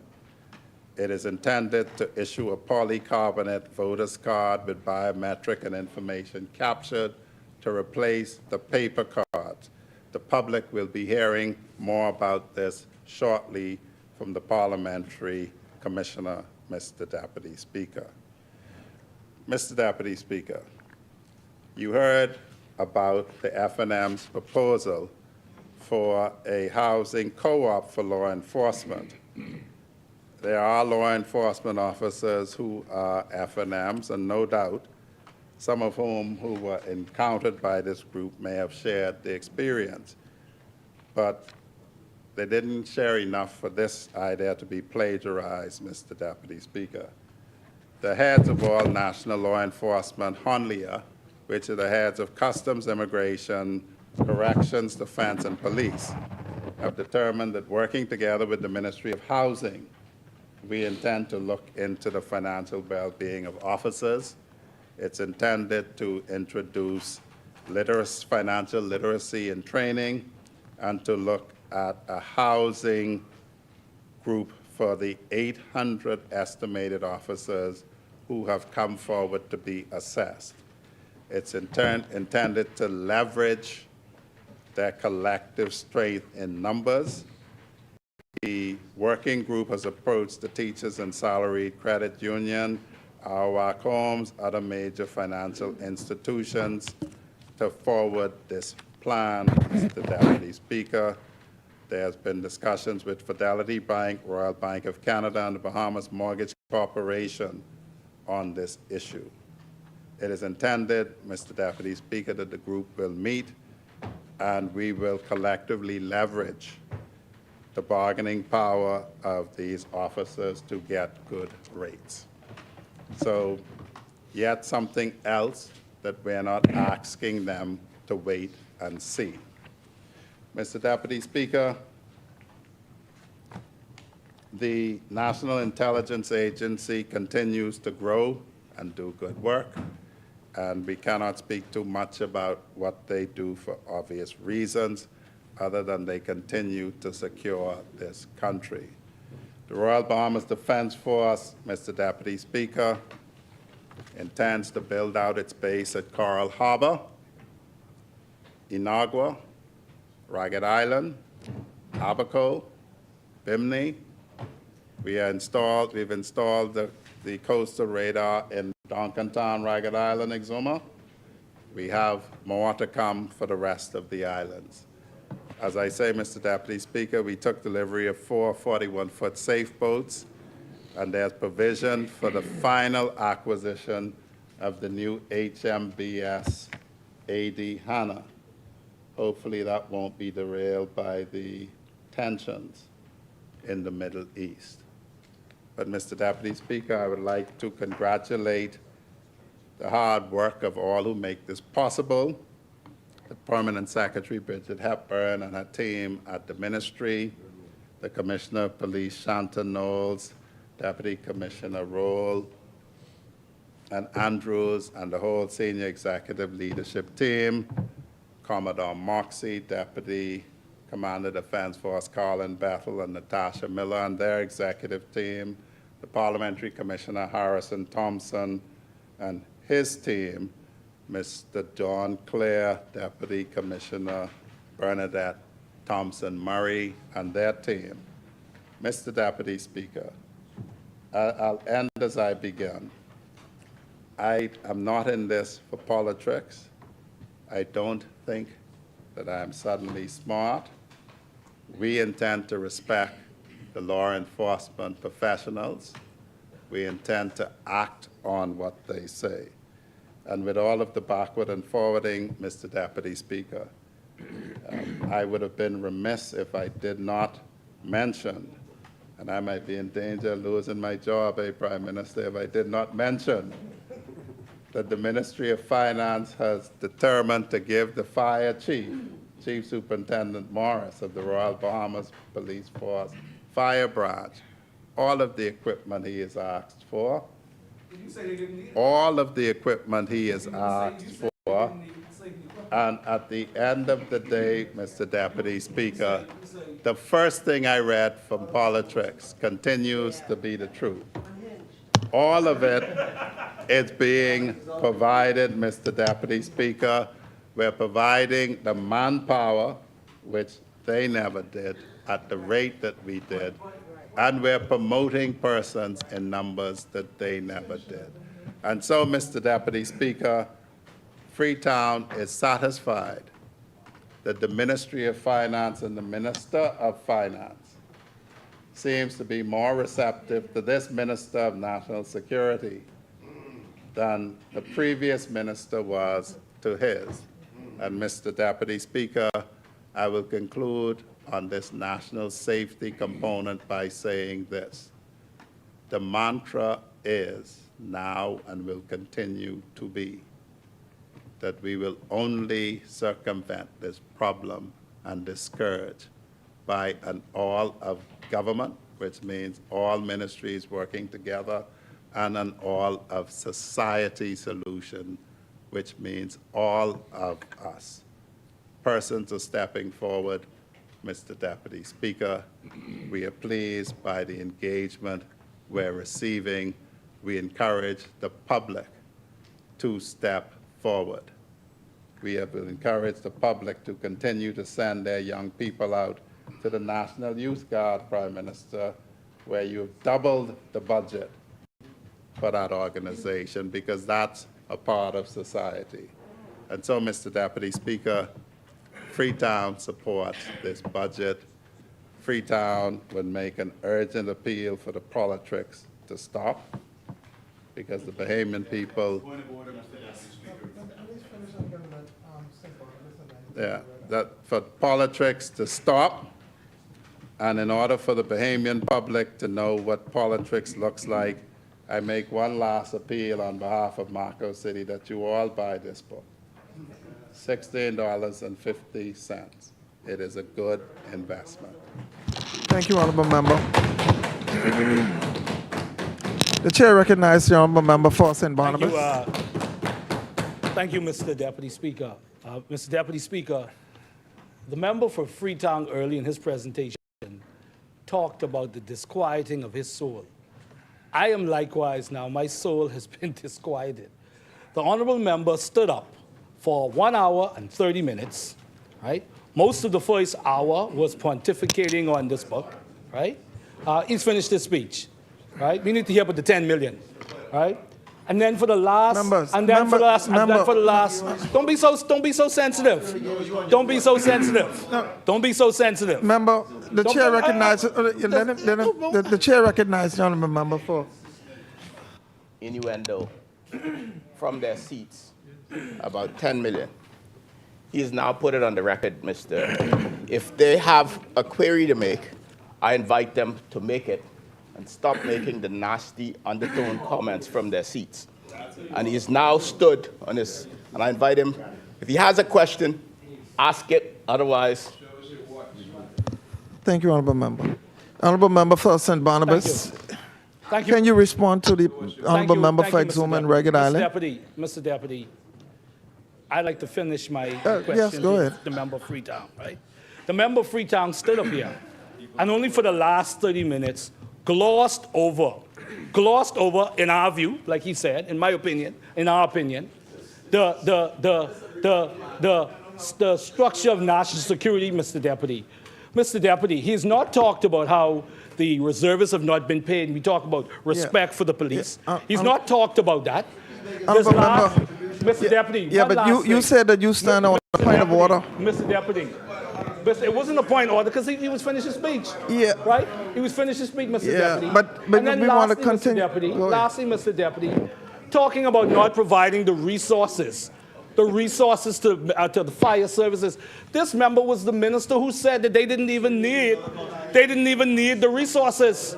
it is intended to issue a polycarbonate voters card with biometric and information captured to replace the paper cards. The public will be hearing more about this shortly from the Parliamentary Commissioner, Mr. Deputy Speaker. Mr. Deputy Speaker, you heard about the FNM's proposal for a housing co-op for law enforcement. There are law enforcement officers who are FNMs, and no doubt some of whom who were encountered by this group may have shared the experience. But they didn't share enough for this idea to be plagiarized, Mr. Deputy Speaker. The heads of all national law enforcement, HONLIA, which are the heads of Customs, Immigration, Corrections, Defense, and Police, have determined that working together with the Ministry of Housing, we intend to look into the financial well-being of officers. It's intended to introduce financial literacy and training, and to look at a housing group for the 800 estimated officers who have come forward to be assessed. It's intended to leverage their collective strength in numbers. The working group has approached the Teachers and Salaried Credit Union, our homes, other major financial institutions to forward this plan, Mr. Deputy Speaker. There's been discussions with Fidelity Bank, Royal Bank of Canada, and the Bahamas Mortgage Corporation on this issue. It is intended, Mr. Deputy Speaker, that the group will meet and we will collectively leverage the bargaining power of these officers to get good rates. So yet something else that we're not asking them to wait and see. Mr. Deputy Speaker, the National Intelligence Agency continues to grow and do good work, and we cannot speak too much about what they do for obvious reasons, other than they continue to secure this country. The Royal Bahamas Defense Force, Mr. Deputy Speaker, intends to build out its base at Coral Harbor, Inagua, Ragged Island, Abaco, Bimini. We've installed the coastal radar in Donkintown, Ragged Island, Exuma. We have more to come for the rest of the islands. As I say, Mr. Deputy Speaker, we took delivery of 4 41-foot safe boats, and there's provision for the final acquisition of the new HMBS AD Hannah. Hopefully that won't be derailed by the tensions in the Middle East. But Mr. Deputy Speaker, I would like to congratulate the hard work of all who make this possible. The Permanent Secretary, Bridget Hepburn, and her team at the Ministry, the Commissioner of Police, Shanta Knowles, Deputy Commissioner Roll, and Andrews, and the whole senior executive leadership team, Commodore Moxie, Deputy Commander Defense Force Colin Bethel, and Natasha Miller, and their executive team, the Parliamentary Commissioner Harrison Thompson, and his team, Mr. John Clare, Deputy Commissioner Bernadette Thompson-Murray, and their team. Mr. Deputy Speaker, I'll end as I began. I am not in this for politics. I don't think that I am suddenly smart. We intend to respect the law enforcement professionals. We intend to act on what they say. And with all of the backward and forwarding, Mr. Deputy Speaker, I would have been remiss if I did not mention, and I might be in danger of losing my job, Prime Minister, if I did not mention that the Ministry of Finance has determined to give the fire chief, Chief Superintendent Morris of the Royal Bahamas Police Force, fire branch, all of the equipment he has asked for, all of the equipment he has asked for, and at the end of the day, Mr. Deputy Speaker, the first thing I read from Politics continues to be the truth. All of it is being provided, Mr. Deputy Speaker. We're providing the manpower, which they never did, at the rate that we did, and we're promoting persons in numbers that they never did. And so, Mr. Deputy Speaker, Freetown is satisfied that the Ministry of Finance and the Minister of Finance seems to be more receptive to this Minister of National Security than the previous minister was to his. And Mr. Deputy Speaker, I will conclude on this national safety component by saying this. The mantra is now and will continue to be that we will only circumvent this problem and this scourge by an all of government, which means all ministries working together, and an all of society solution, which means all of us. Persons are stepping forward. Mr. Deputy Speaker, we are pleased by the engagement we're receiving. We encourage the public to step forward. We have encouraged the public to continue to send their young people out to the National Youth Guard, Prime Minister, where you've doubled the budget for that organization, because that's a part of society. And so, Mr. Deputy Speaker, Freetown supports this budget. Freetown would make an urgent appeal for the politics to stop, because the Bahamian people, that for politics to stop, and in order for the Bahamian public to know what politics looks like, I make one last appeal on behalf of Marco City that you all buy this book. $16.50. It is a good investment. Thank you, Honourable Member. The Chair recognizes the Honourable Member for St. Barnabas. Thank you, Mr. Deputy Speaker. Mr. Deputy Speaker, the member for Freetown early in his presentation talked about the disquieting of his soul. I am likewise now, my soul has been disquieted. The honourable member stood up for 1 hour and 30 minutes, right? Most of the first hour was pontificating on this book, right? He's finished his speech, right? We need to hear about the 10 million, right? And then for the last, don't be so sensitive. Don't be so sensitive. Don't be so sensitive. Member, the Chair recognizes, the Chair recognizes the Honourable Member for. Innuendo from their seats, about 10 million. He's now put it on the record, Mr. If they have a query to make, I invite them to make it and stop making the nasty undertone comments from their seats. And he's now stood on this, and I invite him, if he has a question, ask it, otherwise. Thank you, Honourable Member. Honourable Member for St. Barnabas. Thank you. Can you respond to the Honourable Member for Exuma and Ragged Island? Mr. Deputy, I'd like to finish my question yes, go ahead. to the member of Freetown, right? The member of Freetown stood up here, and only for the last 30 minutes, glossed over, in our view, like he said, in my opinion, in our opinion, the structure of national security, Mr. Deputy. Mr. Deputy, he's not talked about how the reservists have not been paid. We talk about respect for the police. He's not talked about that. Mr. Deputy. Yeah, but you said that you stand on a point of order. Mr. Deputy. It wasn't a point of order because he was finished his speech. Yeah. Right? He was finished his speech, Mr. Deputy. But and then we want to continue. Lastly, Mr. Deputy, talking about not providing the resources to the fire services. This member was the minister who said that they didn't even need the resources.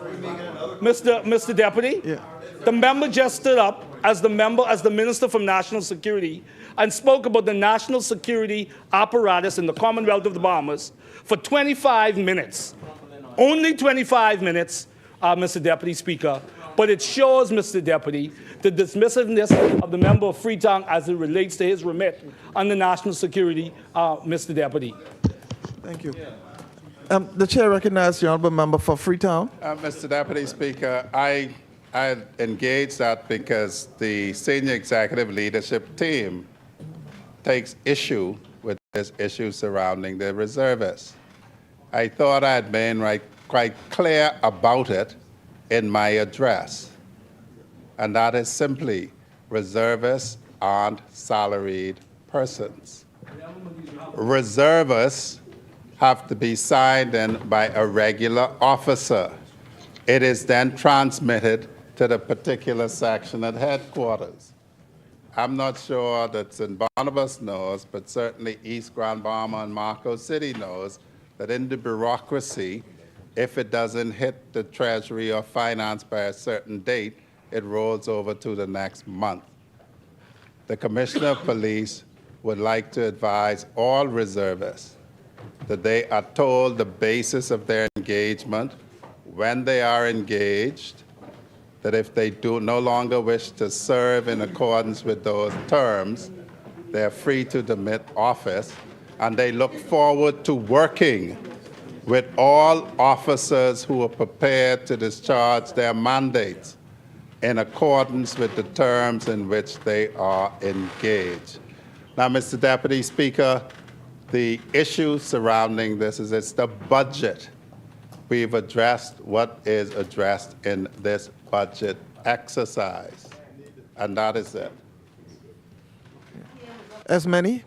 Mr. Deputy, the member just stood up as the Minister for National Security and spoke about the national security apparatus in the Commonwealth of the Bahamas for 25 minutes. only 25 minutes, Mr. Deputy Speaker, but it shows, Mr. Deputy, the dismissiveness of the member of Freetown as it relates to his remit under national security, Mr. Deputy. Thank you. The chair recognizes the honourable member for Freetown. Mr. Deputy Speaker, I engaged that because the senior executive leadership team takes issue with this issue surrounding the reservists. I thought I had been quite clear about it in my address, and that is simply reservists aren't salaried persons. Reservists have to be signed in by a regular officer. It is then transmitted to the particular section at headquarters. I'm not sure that St. Barnabas knows, but certainly East Grand Bahama and Marco City knows that in the bureaucracy, if it doesn't hit the Treasury or Finance by a certain date, it rolls over to the next month. The Commissioner of Police would like to advise all reservists that they are told the basis of their engagement, when they are engaged, that if they do no longer wish to serve in accordance with those terms, they are free to demit office, and they look forward to working with all officers who are prepared to discharge their mandates in accordance with the terms in which they are engaged. Now, Mr. Deputy Speaker, the issue surrounding this is it's the budget. We've addressed what is addressed in this budget exercise, and that is it. As many?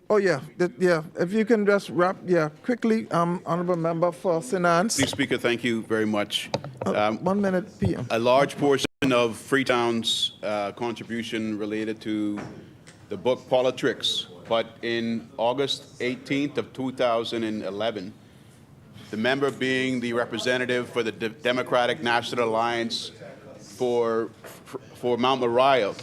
Oh, yeah. If you can just wrap, quickly, honourable member for Sinance. Mr. Speaker, thank you very much. 1 minute, PM. A large portion of Freetown's contribution related to the book Politics, but in August 18th of 2011, the member being the representative for the Democratic National Alliance for Mount Moriah,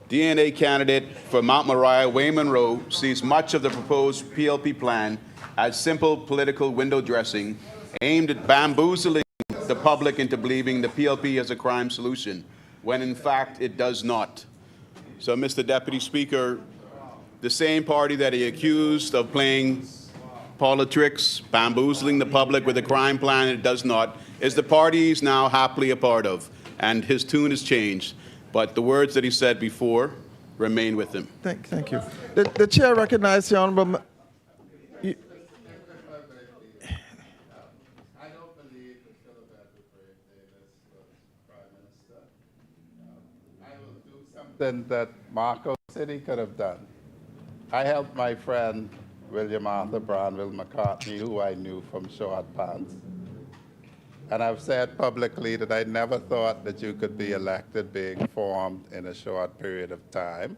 DNA candidate for Mount Moriah, Wayne Monroe, sees much of the proposed PLP plan as simple political window dressing aimed at bamboozling the public into believing the PLP is a crime solution, when in fact it does not. So, Mr. Deputy Speaker, the same party that he accused of playing politics, bamboozling the public with a crime plan it does not, is the party he's now happily a part of. And his tune has changed. But the words that he said before remain with him. Thank you. The chair recognizes the honourable. I don't believe that Philip Davis was Prime Minister. I will do something that Marco City could have done. I helped my friend William Arthur Branville McCartney, who I knew from short pants. And I've said publicly that I never thought that you could be elected being formed in a short period of time.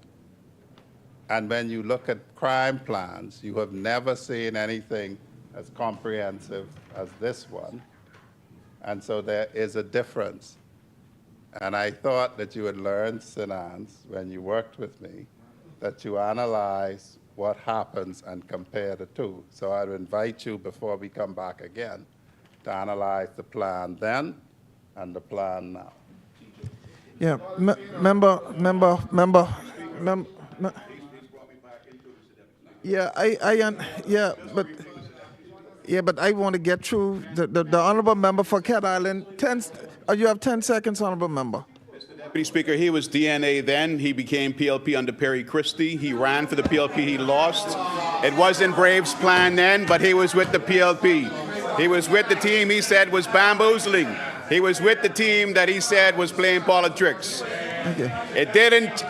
And when you look at crime plans, you have never seen anything as comprehensive as this one. And so there is a difference. And I thought that you had learned, Sinance, when you worked with me, that you analyze what happens and compare the two. So I'd invite you, before we come back again, to analyze the plan then and the plan now. Yeah, but I want to get through the honourable member for Cat Island. You have 10 seconds, honourable member. Deputy Speaker, he was DNA then. He became PLP under Perry Christie. He ran for the PLP. He lost. It wasn't Brave's plan then, but he was with the PLP. He was with the team he said was bamboozling. He was with the team that he said was playing politics. Okay.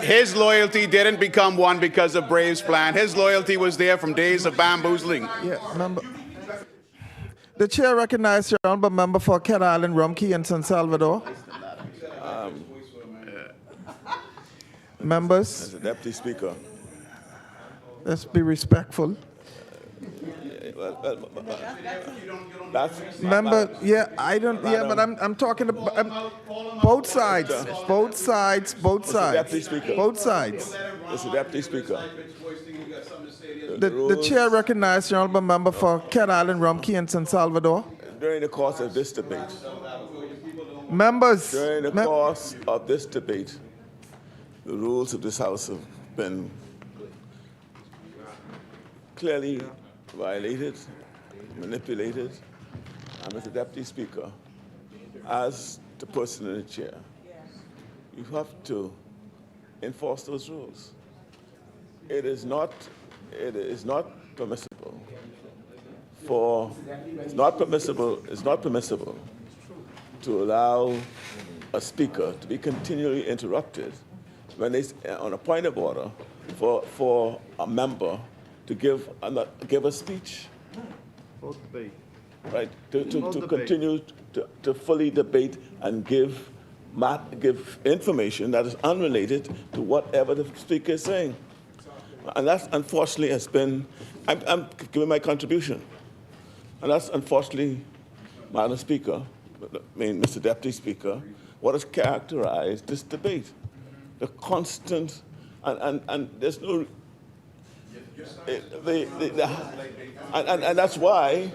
His loyalty didn't become one because of Brave's plan. His loyalty was there from days of bamboozling. Yeah, member. The chair recognizes the honourable member for Cat Island, Rumkey, and San Salvador. Members. Mr. Deputy Speaker. Let's be respectful. Member, I don't. But I'm talking about both sides. Both sides. Both sides. Mr. Deputy Speaker. Both sides. Mr. Deputy Speaker. The chair recognizes the honorable member for Cat Island, Rumkey, and San Salvador. During the course of this debate, Members, during the course of this debate, the rules of this House have been clearly violated, manipulated, and Mr. Deputy Speaker, as the person in the chair, you have to enforce those rules. It is not permissible it's not permissible to allow a speaker to be continually interrupted when they, on a point of order, for a member to give a speech. Right, to continue to fully debate and give information that is unrelated to whatever the speaker is saying. And that, unfortunately, has been, I'm giving my contribution. And that's, unfortunately, Madam Speaker, Mr. Deputy Speaker, what has characterized this debate. The constant, and there's no, and that's why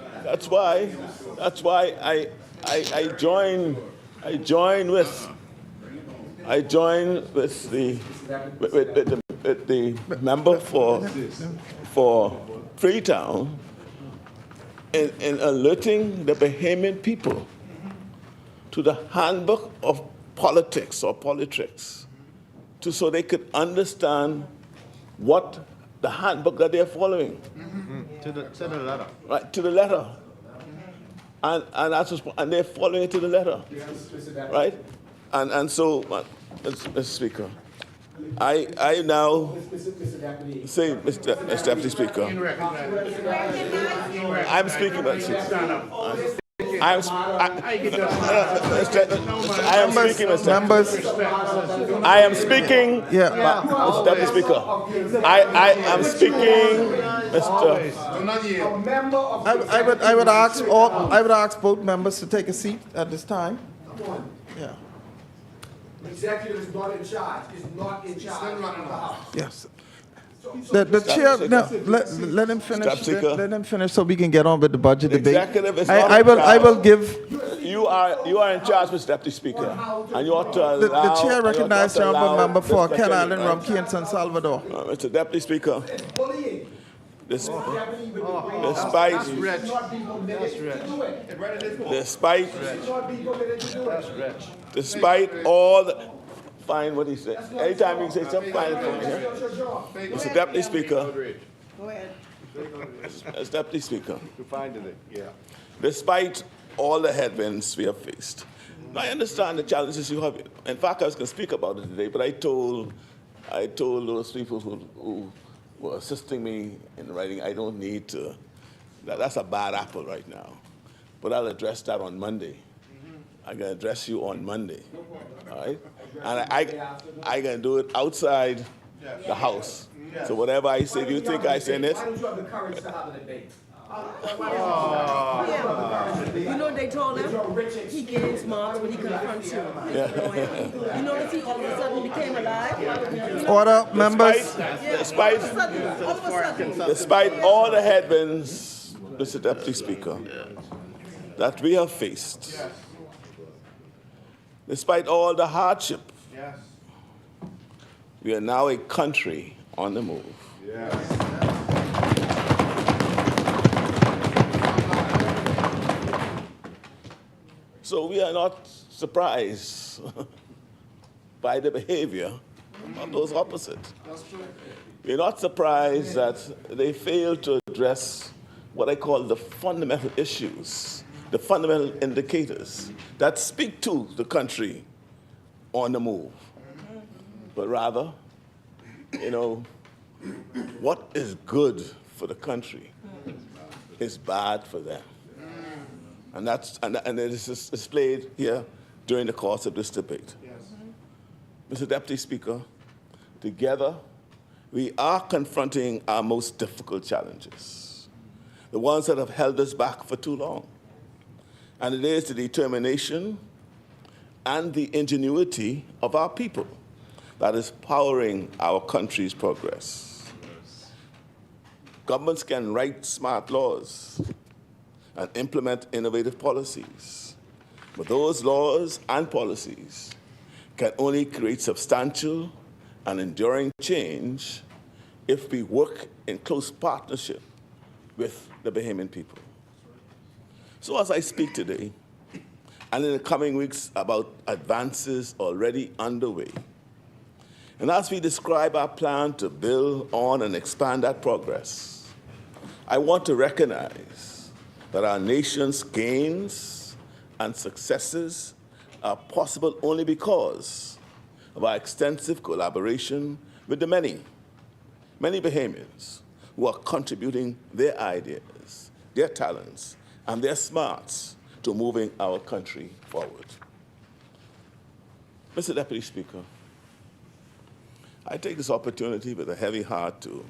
I join with the member for Freetown in alerting the Bahamian people to the handbook of politics or politricks, so they could understand what the handbook that they're following. To the letter. Right, to the letter. And they're following it to the letter. Right? And so, Mr. Speaker, I now say, Mr. Deputy Speaker, I'm speaking, Mr. Speaker. I am speaking, Mr. Members. I am speaking, Mr. Deputy Speaker. I am speaking, Mr. I would ask both members to take a seat at this time. Yeah. The executive is not in charge. Is not in charge of the House. Yes. The chair, no, let him finish. Let him finish so we can get on with the budget debate. Executive is I will give. You are in charge, Mr. Deputy Speaker, and you ought to allow. The chair recognizes the honorable member for Cat Island, Rumkey, and San Salvador. Mr. Deputy Speaker, despite all the, fine what he said. Anytime you say something, fine for me. Mr. Deputy Speaker. Go ahead. As Deputy Speaker. Despite all the headwinds we have faced, I understand the challenges you have. In fact, I was going to speak about it today, but I told those people who were assisting me in writing, I don't need to. That's a bad apple right now. But I'll address that on Monday. I'm going to address you on Monday. All right? And I'm going to do it outside the House. So whatever I say, do you think I say this? Why don't you have the courage to have a debate? You know they told him he gains marks when he confronts you. You notice he all of a sudden became alive? Order, members. Despite all the headwinds, Mr. Deputy Speaker, that we have faced, despite all the hardship, we are now a country on the move. So we are not surprised by the behavior of those opposite. We're not surprised that they fail to address what I call the fundamental issues, the fundamental indicators that speak to the country on the move. But rather, what is good for the country is bad for them. And it is displayed here during the course of this debate. Mr. Deputy Speaker, together we are confronting our most difficult challenges, the ones that have held us back for too long. And it is the determination and the ingenuity of our people that is powering our country's progress. Governments can write smart laws and implement innovative policies. But those laws and policies can only create substantial and enduring change if we work in close partnership with the Bahamian people. So as I speak today, and in the coming weeks about advances already underway, and as we describe our plan to build on and expand that progress, I want to recognize that our nation's gains and successes are possible only because of our extensive collaboration with the many Bahamians who are contributing their ideas, their talents, and their smarts to moving our country forward. Mr. Deputy Speaker, I take this opportunity with a heavy heart to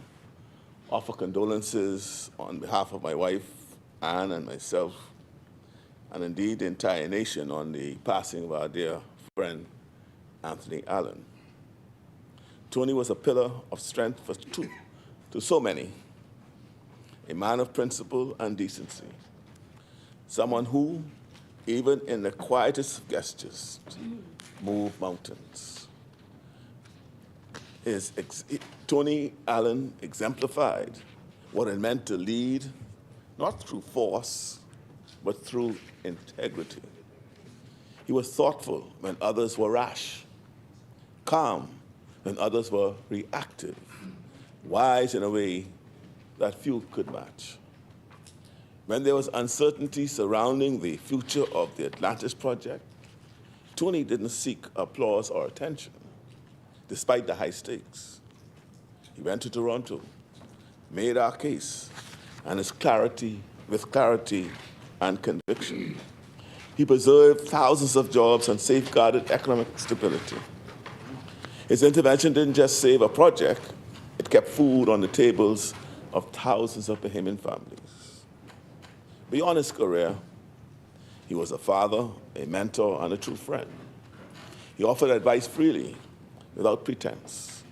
offer condolences on behalf of my wife, Anne, and myself, and indeed the entire nation on the passing of our dear friend, Anthony Allen. Tony was a pillar of strength to so many, a man of principle and decency, someone who, even in the quietest of gestures, moved mountains. Tony Allen exemplified what it meant to lead, not through force, but through integrity. He was thoughtful when others were rash, calm when others were reactive, wise in a way that few could match. When there was uncertainty surrounding the future of the Atlantis project, Tony didn't seek applause or attention, despite the high stakes. He went to Toronto, made our case, and with clarity and conviction. He preserved thousands of jobs and safeguarded economic stability. His intervention didn't just save a project, it kept food on the tables of thousands of Bahamian families. Beyond his career, he was a father, a mentor, and a true friend. He offered advice freely, without pretense.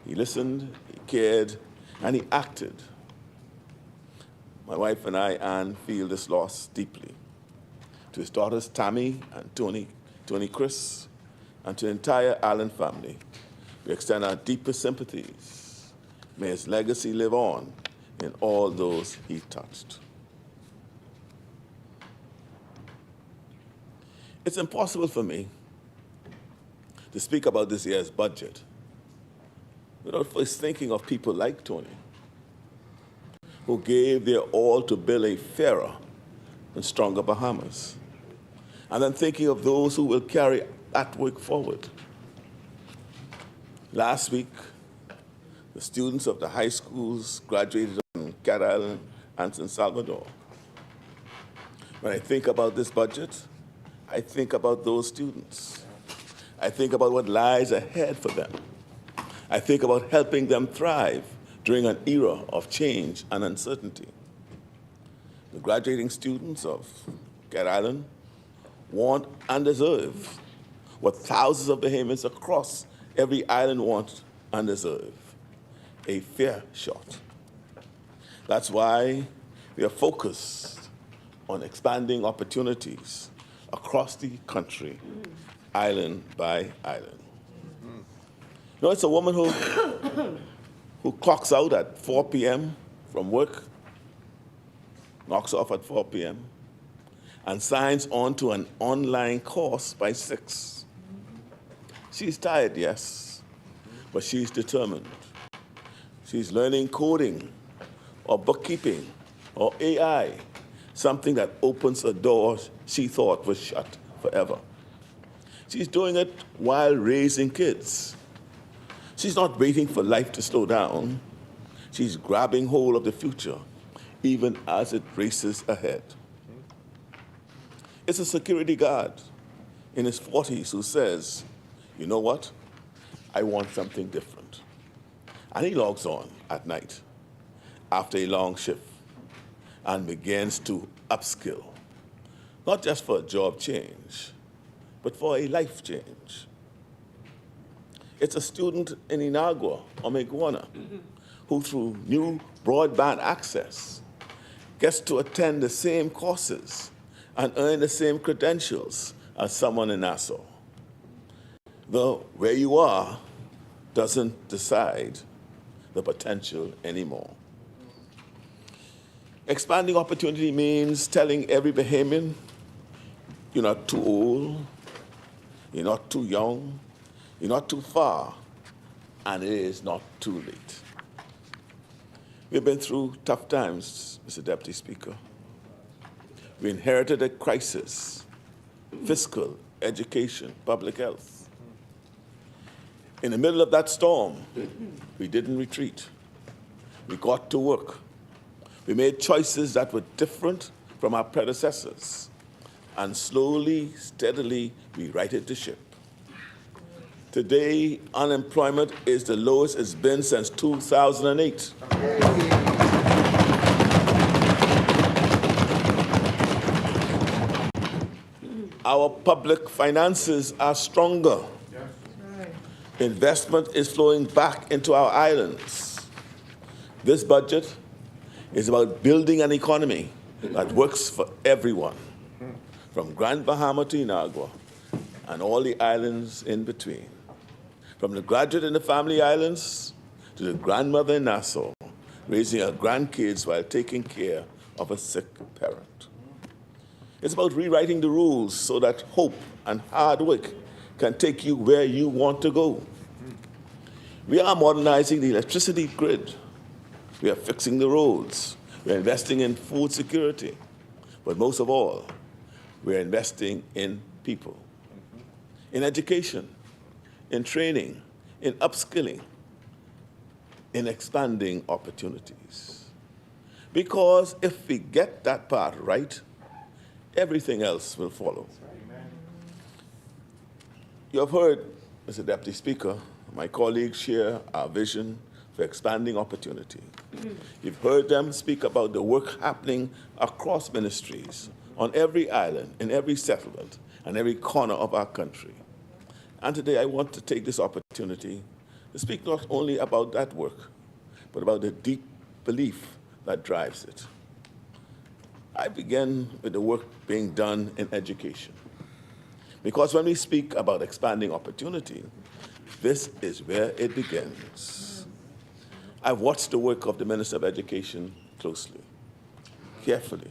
He listened, he cared, and he acted. My wife and I, Anne, feel this loss deeply. To his daughters, Tammy and Tony Chris, and to the entire Allen family, we extend our deepest sympathies. May his legacy live on in all those he touched. It's impossible for me to speak about this year's budget without first thinking of people like Tony, who gave their all to build a fairer and stronger Bahamas, and then thinking of those who will carry that work forward. Last week, the students of the high schools graduated in Cat Island and San Salvador. When I think about this budget, I think about those students. I think about what lies ahead for them. I think about helping them thrive during an era of change and uncertainty. The graduating students of Cat Island want and deserve what thousands of Bahamians across every island want and deserve: a fair shot. That's why we are focused on expanding opportunities across the country, island by island. You know, it's a woman who clocks out at 4 p.m. from work, knocks off at 4 p.m., and signs on to an online course by 6. She's tired, yes, but she's determined. She's learning coding or bookkeeping or AI, something that opens a door she thought was shut forever. She's doing it while raising kids. She's not waiting for life to slow down. She's grabbing hold of the future, even as it races ahead. It's a security guard in his 40s who says, you know what? I want something different. And he logs on at night after a long shift and begins to upskill, not just for a job change, but for a life change. It's a student in Inagua or Meguana who through new broadband access gets to attend the same courses and earn the same credentials as someone in Nassau. Though where you are doesn't decide the potential anymore. Expanding opportunity means telling every Bahamian, you're not too old, you're not too young, you're not too far, and it is not too late. We've been through tough times, Mr. Deputy Speaker. We inherited a crisis, fiscal, education, public health. In the middle of that storm, we didn't retreat. We got to work. We made choices that were different from our predecessors, and slowly, steadily, we righted the ship. Today, unemployment is the lowest it's been since 2008. Our public finances are stronger. Investment is flowing back into our islands. This budget is about building an economy that works for everyone, from Grand Bahama to Inagua and all the islands in between, from the graduate in the family islands to the grandmother in Nassau, raising her grandkids while taking care of a sick parent. It's about rewriting the rules so that hope and hard work can take you where you want to go. We are modernizing the electricity grid. We are fixing the roads. We're investing in food security. But most of all, we're investing in people, in education, in training, in upskilling, in expanding opportunities. Because if we get that part right, everything else will follow. You have heard, Mr. Deputy Speaker, my colleagues share our vision for expanding opportunity. You've heard them speak about the work happening across ministries, on every island, in every settlement, and every corner of our country. And today I want to take this opportunity to speak not only about that work, but about the deep belief that drives it. I begin with the work being done in education. Because when we speak about expanding opportunity, this is where it begins. I've watched the work of the Minister of Education closely, carefully.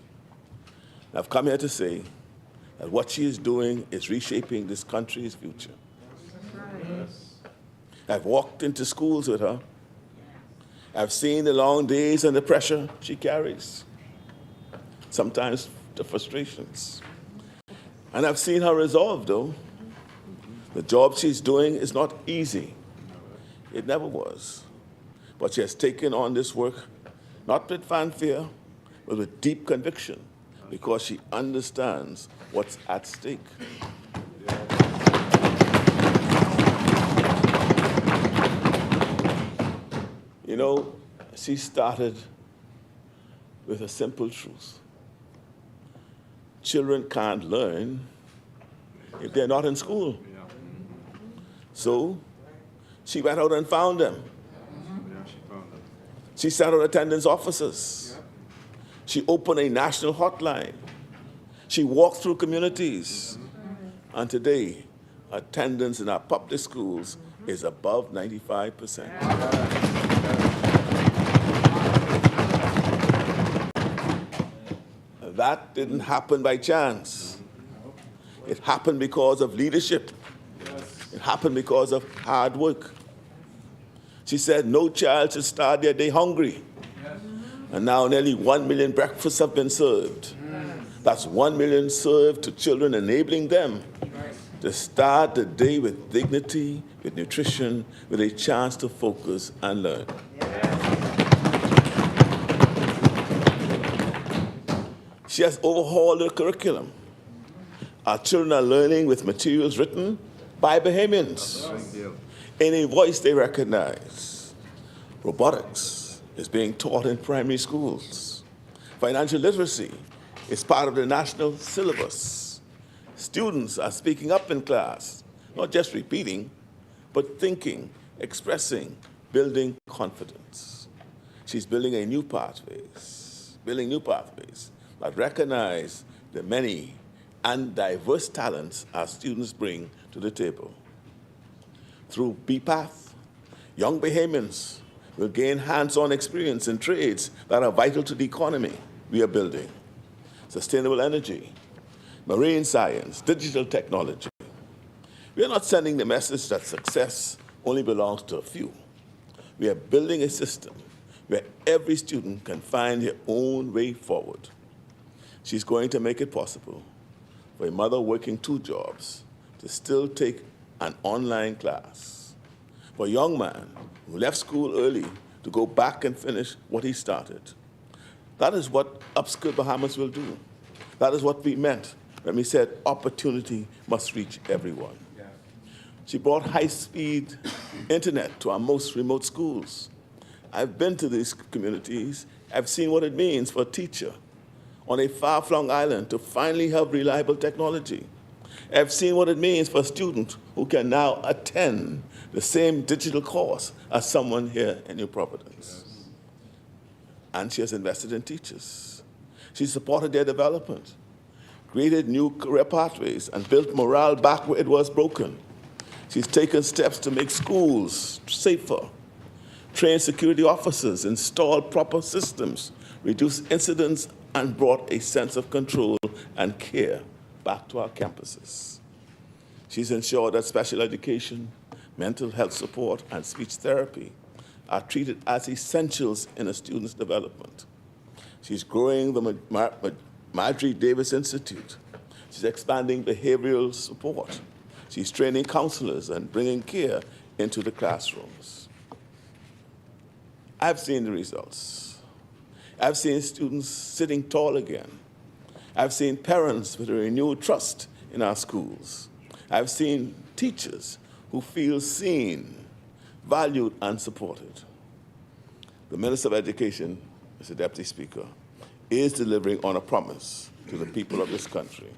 I've come here to say that what she is doing is reshaping this country's future. I've walked into schools with her. I've seen the long days and the pressure she carries, sometimes the frustrations. And I've seen her resolve, though. The job she's doing is not easy. It never was. But she has taken on this work, not with fanfare, but with deep conviction, because she understands what's at stake. You know, she started with a simple truth. Children can't learn if they're not in school. So she went out and found them. She sent out attendance officers. She opened a national hotline. She walked through communities. And today, attendance in our public schools is above 95%. That didn't happen by chance. It happened because of leadership. It happened because of hard work. She said no child should start their day hungry. And now nearly 1 million breakfasts have been served. That's 1 million served to children, enabling them to start the day with dignity, with nutrition, with a chance to focus and learn. She has overhauled her curriculum. Our children are learning with materials written by Bahamians in a voice they recognize. Robotics is being taught in primary schools. Financial literacy is part of the national syllabus. Students are speaking up in class, not just repeating, but thinking, expressing, building confidence. She's building new pathways that recognize the many and diverse talents our students bring to the table. Through BPath, young Bahamians will gain hands-on experience in trades that are vital to the economy we are building: sustainable energy, marine science, digital technology. We are not sending the message that success only belongs to a few. We are building a system where every student can find their own way forward. She's going to make it possible for a mother working 2 jobs to still take an online class, for a young man who left school early to go back and finish what he started. That is what Upskill Bahamas will do. That is what we meant when we said opportunity must reach everyone. She brought high-speed internet to our most remote schools. I've been to these communities. I've seen what it means for a teacher on a far-flung island to finally have reliable technology. I've seen what it means for a student who can now attend the same digital course as someone here in New Providence. And she has invested in teachers. She supported their development, created new career pathways, and built morale back where it was broken. She's taken steps to make schools safer, trained security officers, installed proper systems, reduced incidents, and brought a sense of control and care back to our campuses. She's ensured that special education, mental health support, and speech therapy are treated as essentials in a student's development. She's growing the Marjorie Davis Institute. She's expanding behavioral support. She's training counselors and bringing care into the classrooms. I've seen the results. I've seen students sitting tall again. I've seen parents with a renewed trust in our schools. I've seen teachers who feel seen, valued, and supported. The Minister of Education, Mr. Deputy Speaker, is delivering on a promise to the people of this country.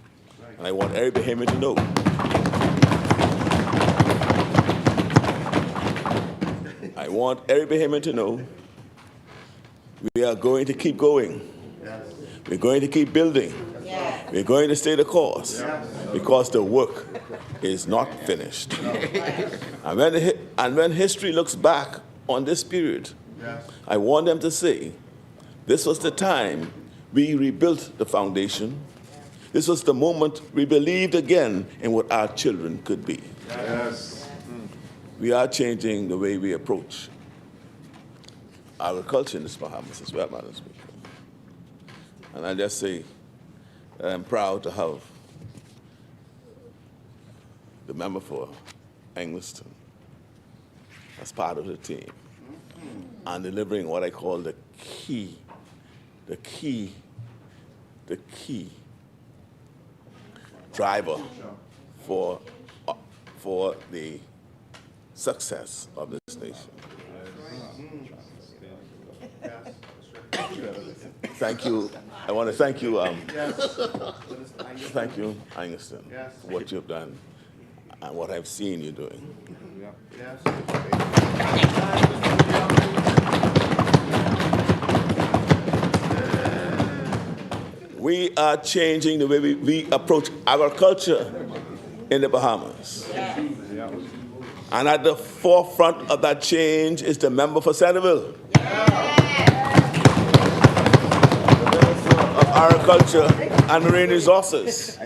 And I want every Bahamian to know we are going to keep going. We're going to keep building. We're going to stay the course because the work is not finished. And when history looks back on this period, I want them to say, this was the time we rebuilt the foundation. This was the moment we believed again in what our children could be. We are changing the way we approach agriculture in this Bahamas as well, Madam Speaker. And I just say that I'm proud to have the member for Engliston as part of the team and delivering what I call the key driver for the success of this nation. Thank you. I want to thank you. Thank you, Engliston, for what you've done and what I've seen you doing. We are changing the way we approach agriculture in the Bahamas. And at the forefront of that change is the member for Centerville. Agriculture and Marine Resources,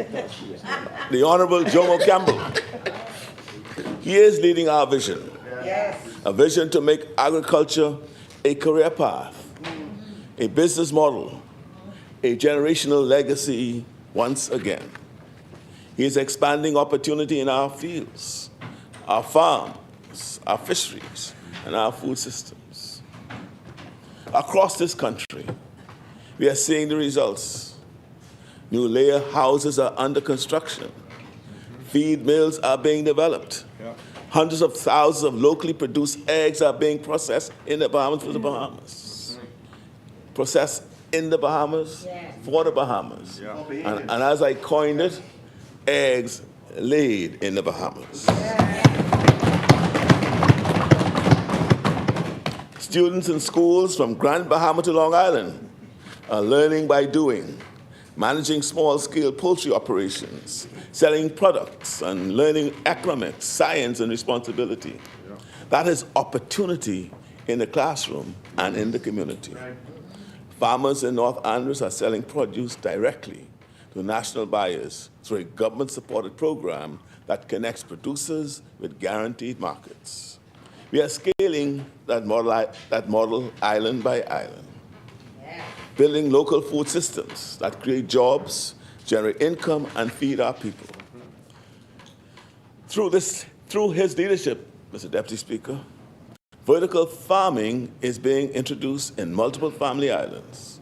the Honorable Jomo Campbell. He is leading our vision, a vision to make agriculture a career path, a business model, a generational legacy once again. He is expanding opportunity in our fields, our farms, our fisheries, and our food systems. Across this country, we are seeing the results. New layer houses are under construction. Feed mills are being developed. Hundreds of thousands of locally produced eggs are being processed in the Bahamas for the Bahamas. Processed in the Bahamas for the Bahamas. And as I coined it, eggs laid in the Bahamas. Students in schools from Grand Bahama to Long Island are learning by doing, managing small-scale poultry operations, selling products, and learning economics, science, and responsibility. Yeah. That is opportunity in the classroom and in the community. Right. Farmers in North Andros are selling produce directly to national buyers through a government-supported program that connects producers with guaranteed markets. We are scaling that model island by island, building local food systems that create jobs, generate income, and feed our people. Through his leadership, Mr. Deputy Speaker, vertical farming is being introduced in multiple family islands.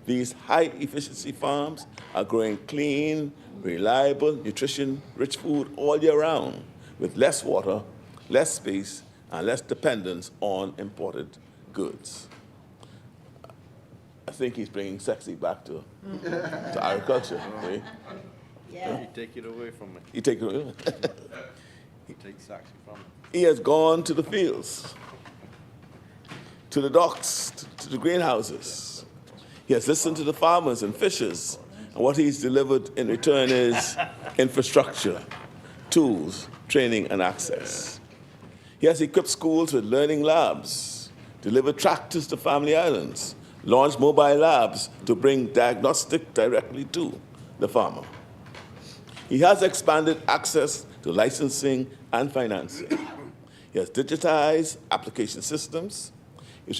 These high-efficiency farms are growing clean, reliable, nutrition-rich food all year round, with less water, less space, and less dependence on imported goods. I think he's bringing sexy back to agriculture. Right? Yeah. You take it away from me. You take it away. You take sexy from me. He has gone to the fields, to the docks, to the greenhouses. He has listened to the farmers and fishers, and what he's delivered in return is infrastructure, tools, training, and access. He has equipped schools with learning labs, delivered tractors to family islands, launched mobile labs to bring diagnostic directly to the farmer. He has expanded access to licensing and financing. He has digitized application systems. He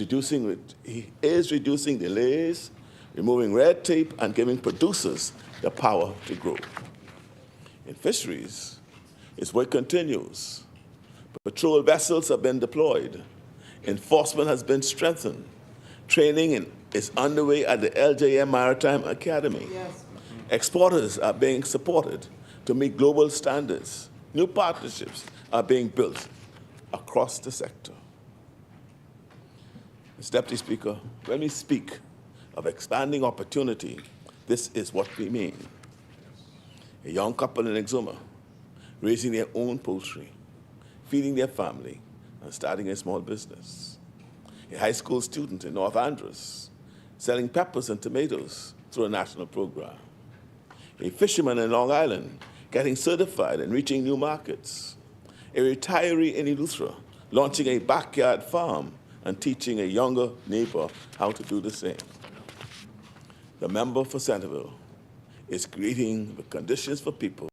is reducing delays, removing red tape, and giving producers the power to grow. In fisheries, his work continues. Patrol vessels have been deployed. Enforcement has been strengthened. Training is underway at the LJM Maritime Academy. Yes. Exporters are being supported to meet global standards. New partnerships are being built across the sector. Mr. Deputy Speaker, when we speak of expanding opportunity, this is what we mean. A young couple in Exuma raising their own poultry, feeding their family, and starting a small business. A high school student in North Andros selling peppers and tomatoes through a national program. A fisherman in Long Island getting certified and reaching new markets. A retiree in Eleuthera launching a backyard farm and teaching a younger neighbor how to do the same. The member for Centerville is creating the conditions for people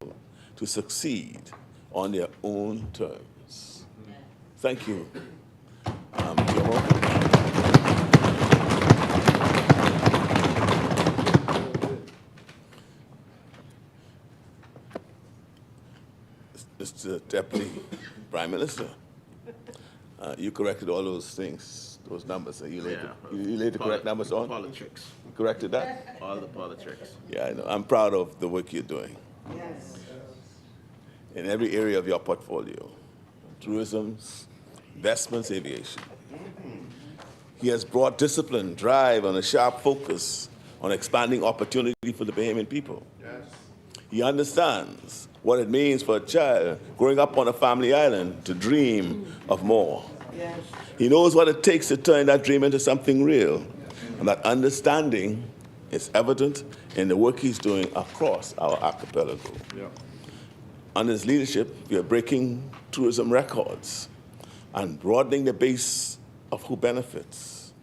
to succeed on their own terms. Thank you. Mr. Deputy Prime Minister, you corrected all those things, those numbers. You laid the correct numbers on? Politics. You corrected that? All the politics. Yeah, I know. I'm proud of the work you're doing. Yes. In every area of your portfolio, tourism, investments, aviation. He has brought discipline, drive, and a sharp focus on expanding opportunity for the Bahamian people. Yes. He understands what it means for a child growing up on a family island to dream of more. Yes. He knows what it takes to turn that dream into something real, and that understanding is evident in the work he's doing across our archipelago. Yeah. Under his leadership, we are breaking tourism records and broadening the base of who benefits.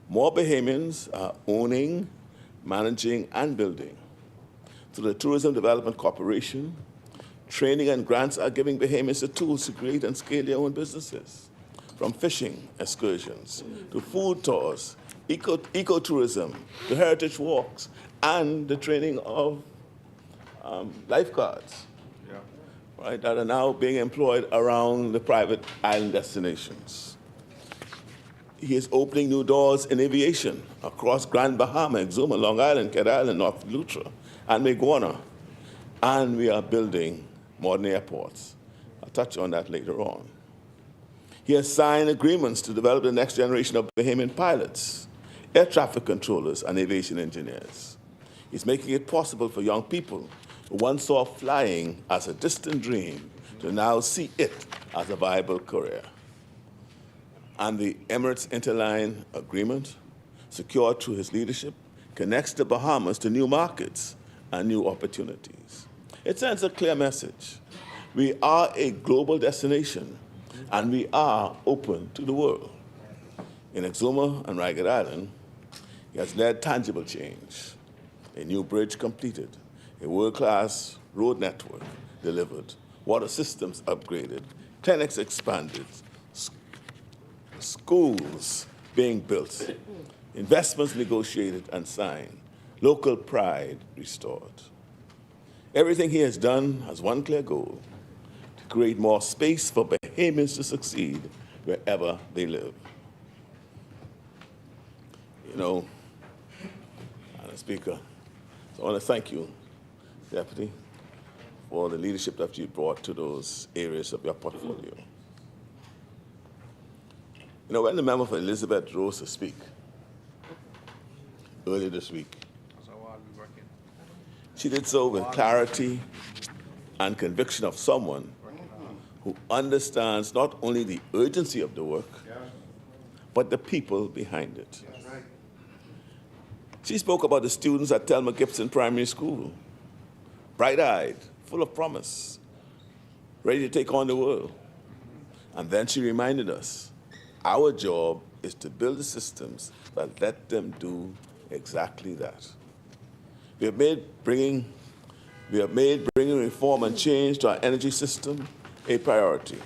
More Bahamians are owning, managing, and building. Through the Tourism Development Corporation, training and grants are giving Bahamians the tools to create and scale their own businesses, from fishing excursions to food tours, ecotourism, to heritage walks, and the training of lifeguards. Right, that are now being employed around the private island destinations. He is opening new doors in aviation across Grand Bahama, Exuma, Long Island, Cat Island, North Eleuthera, and Maguana. And we are building modern airports. I'll touch on that later on. He has signed agreements to develop the next generation of Bahamian pilots, air traffic controllers, and aviation engineers. He's making it possible for young people who once saw flying as a distant dream to now see it as a viable career. and the Emirates Interline Agreement, secured through his leadership, connects the Bahamas to new markets and new opportunities. It sends a clear message. We are a global destination, and we are open to the world. In Exuma and Ragged Island, he has led tangible change. A new bridge completed, a world-class road network delivered, water systems upgraded, clinics expanded, schools being built, investments negotiated and signed, local pride restored. Everything he has done has one clear goal: to create more space for Bahamians to succeed wherever they live. You know, Madam Speaker, so I want to thank you, Deputy, for the leadership that you brought to those areas of your portfolio. You know, when the member for Elizabeth rose to speak earlier this week, she did so with clarity and conviction of someone who understands not only the urgency of the work, but the people behind it. She spoke about the students at Thelma Gibson Primary School, bright-eyed, full of promise, ready to take on the world. And then she reminded us, our job is to build the systems that let them do exactly that. We have made bringing reform and change to our energy system a priority,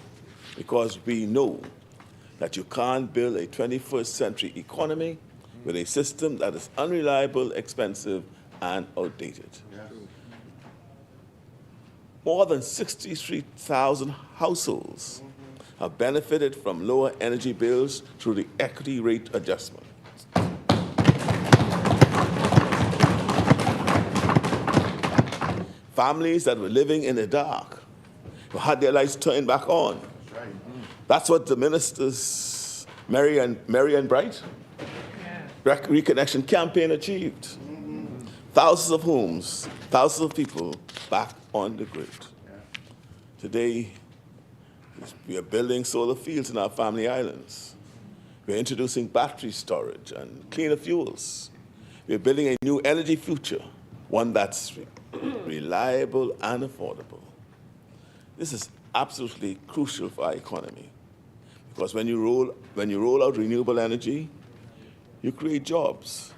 because we know that you can't build a 21st century economy with a system that is unreliable, expensive, and outdated. More than 63,000 households have benefited from lower energy bills through the equity rate adjustment. Families that were living in the dark had their lights turned back on. That's what the ministers, Merry and Bright, Reconnection campaign achieved. Thousands of homes, thousands of people back on the grid. Today, we are building solar fields in our family islands. We're introducing battery storage and cleaner fuels. We're building a new energy future, one that's reliable and affordable. This is absolutely crucial for our economy, because when you roll out renewable energy, you create jobs.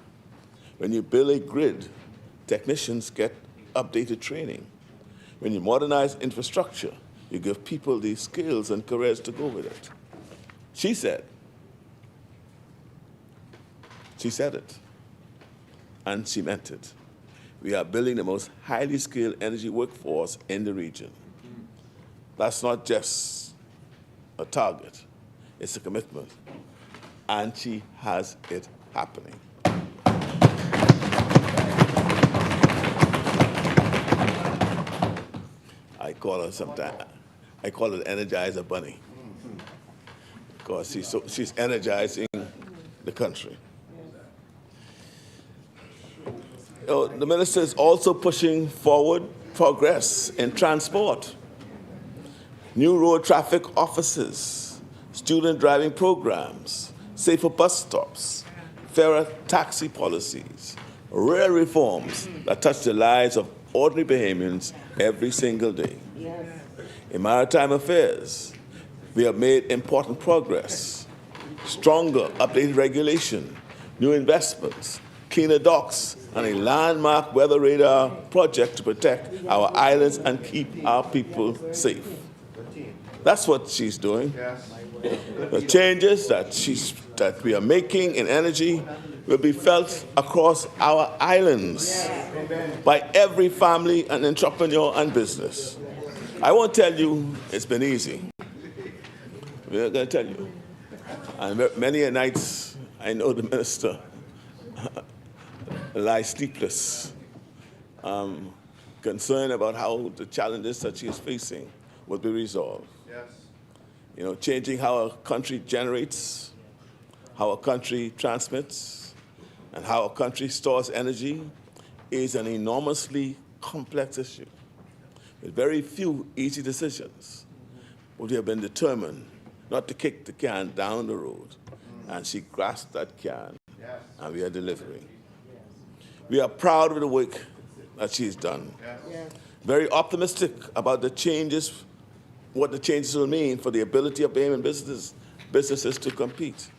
When you build a grid, technicians get updated training. When you modernize infrastructure, you give people the skills and careers to go with it. She said it, and she meant it. We are building the most highly skilled energy workforce in the region. That's not just a target, it's a commitment. And she has it happening. I call her the Energizer Bunny, because she's energizing the country. You know, the minister is also pushing forward progress in transport. New road traffic officers, student driving programs, safer bus stops, fairer taxi policies, real reforms that touch the lives of ordinary Bahamians every single day. Yes. In maritime affairs, we have made important progress. Stronger, updated regulation, new investments, cleaner docks, and a landmark weather radar project to protect our islands and keep our people safe. That's what she's doing. The changes that we are making in energy will be felt across our islands by every family and entrepreneur and business. I won't tell you it's been easy. We're going to tell you. And many a nights, I know the minister lies sleepless, concerned about how the challenges that she is facing will be resolved. You know, changing how a country generates, how a country transmits, and how a country stores energy is an enormously complex issue with very few easy decisions. But we have been determined not to kick the can down the road. And she grasped that can, and we are delivering. We are proud of the work that she's done. Very optimistic about the changes, what the changes will mean for the ability of Bahamian businesses to compete.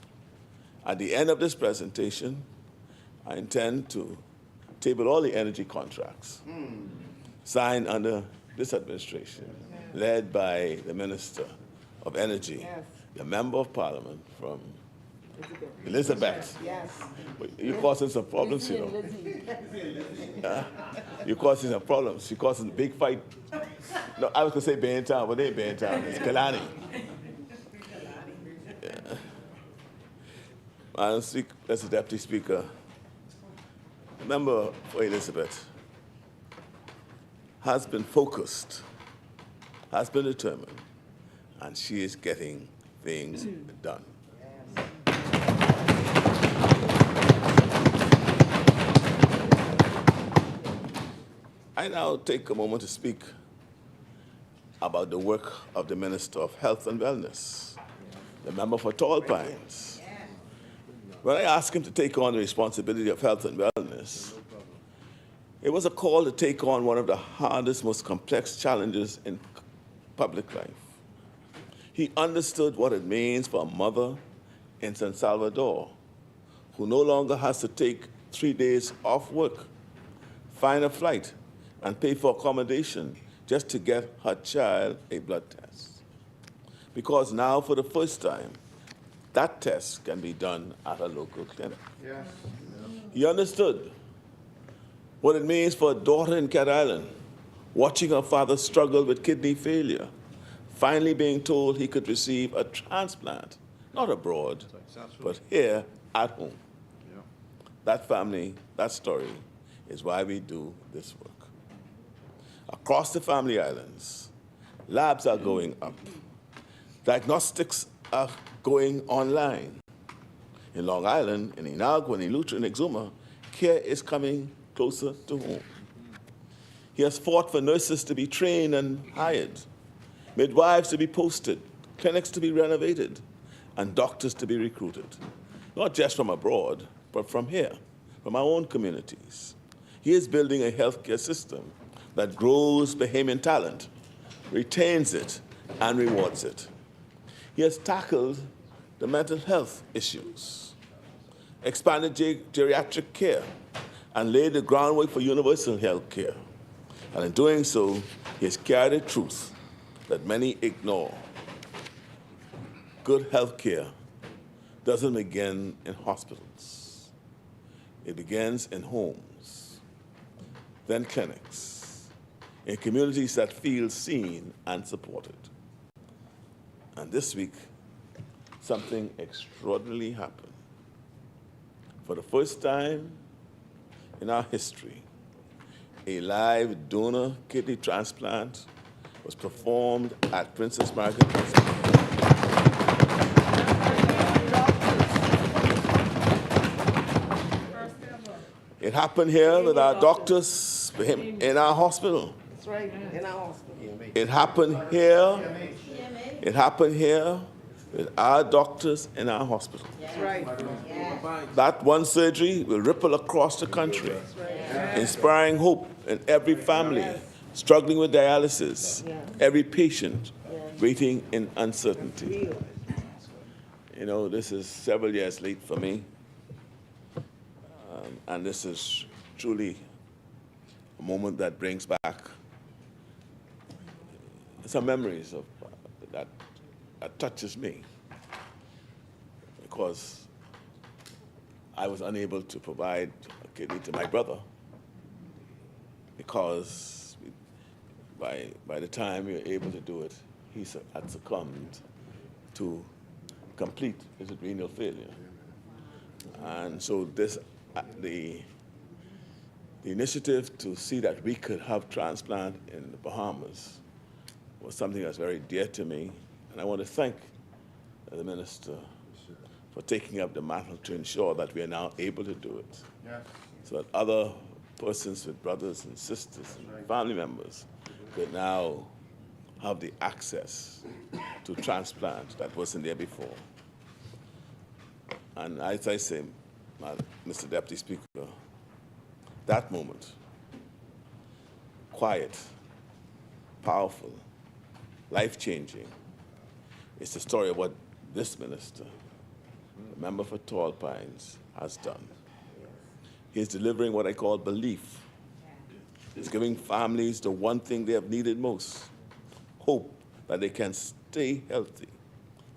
At the end of this presentation, I intend to table all the energy contracts signed under this administration, led by the Minister of Energy, the Member of Parliament from Elizabeth. You're causing some problems, you know. You're causing some problems. You're causing a big fight. No, I was going to say Baintown, but they ain't Baintown. It's Kalani. Madam Speaker, Mr. Deputy Speaker, Member for Elizabeth has been focused, has been determined, and she is getting things done. I now take a moment to speak about the work of the Minister of Health and Wellness, the member for Tall Pines. When I asked him to take on the responsibility of health and wellness, it was a call to take on one of the hardest, most complex challenges in public life. He understood what it means for a mother in San Salvador who no longer has to take 3 days off work, find a flight, and pay for accommodation just to get her child a blood test. Because now, for the first time, that test can be done at a local clinic. He understood what it means for a daughter in Cat Island, watching her father struggle with kidney failure, finally being told he could receive a transplant, not abroad, but here at home. That family, that story, is why we do this work. Across the family islands, labs are going up. Diagnostics are going online. In Long Island, in Inagua, in Eleuthera, in Exuma, care is coming closer to home. He has fought for nurses to be trained and hired, midwives to be posted, clinics to be renovated, and doctors to be recruited, not just from abroad, but from here, from our own communities. He is building a healthcare system that grows Bahamian talent, retains it, and rewards it. He has tackled the mental health issues, expanded geriatric care, and laid the groundwork for universal health care. And in doing so, he has carried a truth that many ignore. Good health care doesn't begin in hospitals. It begins in homes, then clinics, in communities that feel seen and supported. And this week, something extraordinary happened. For the first time in our history, a live donor kidney transplant was performed at Princess Margaret Hospital. It happened here with our doctors in our hospital. That's right, in our hospital. It happened here. It happened here with our doctors in our hospital. That's right. That one surgery will ripple across the country, inspiring hope in every family struggling with dialysis, every patient waiting in uncertainty. You know, this is several years late for me, and this is truly a moment that brings back some memories of that touches me, because I was unable to provide a kidney to my brother, because by the time we were able to do it, he had succumbed to complete renal failure. And so this, the initiative to see that we could have transplant in the Bahamas was something that's very dear to me. And I want to thank the minister for taking up the mantle to ensure that we are now able to do it, so that other persons with brothers and sisters and family members could now have the access to transplant that wasn't there before. And as I say, Mr. Deputy Speaker, that moment, quiet, powerful, life-changing, it's the story of what this minister, the member for Tall Pines, has done. He's delivering what I call belief. He's giving families the one thing they have needed most, hope that they can stay healthy,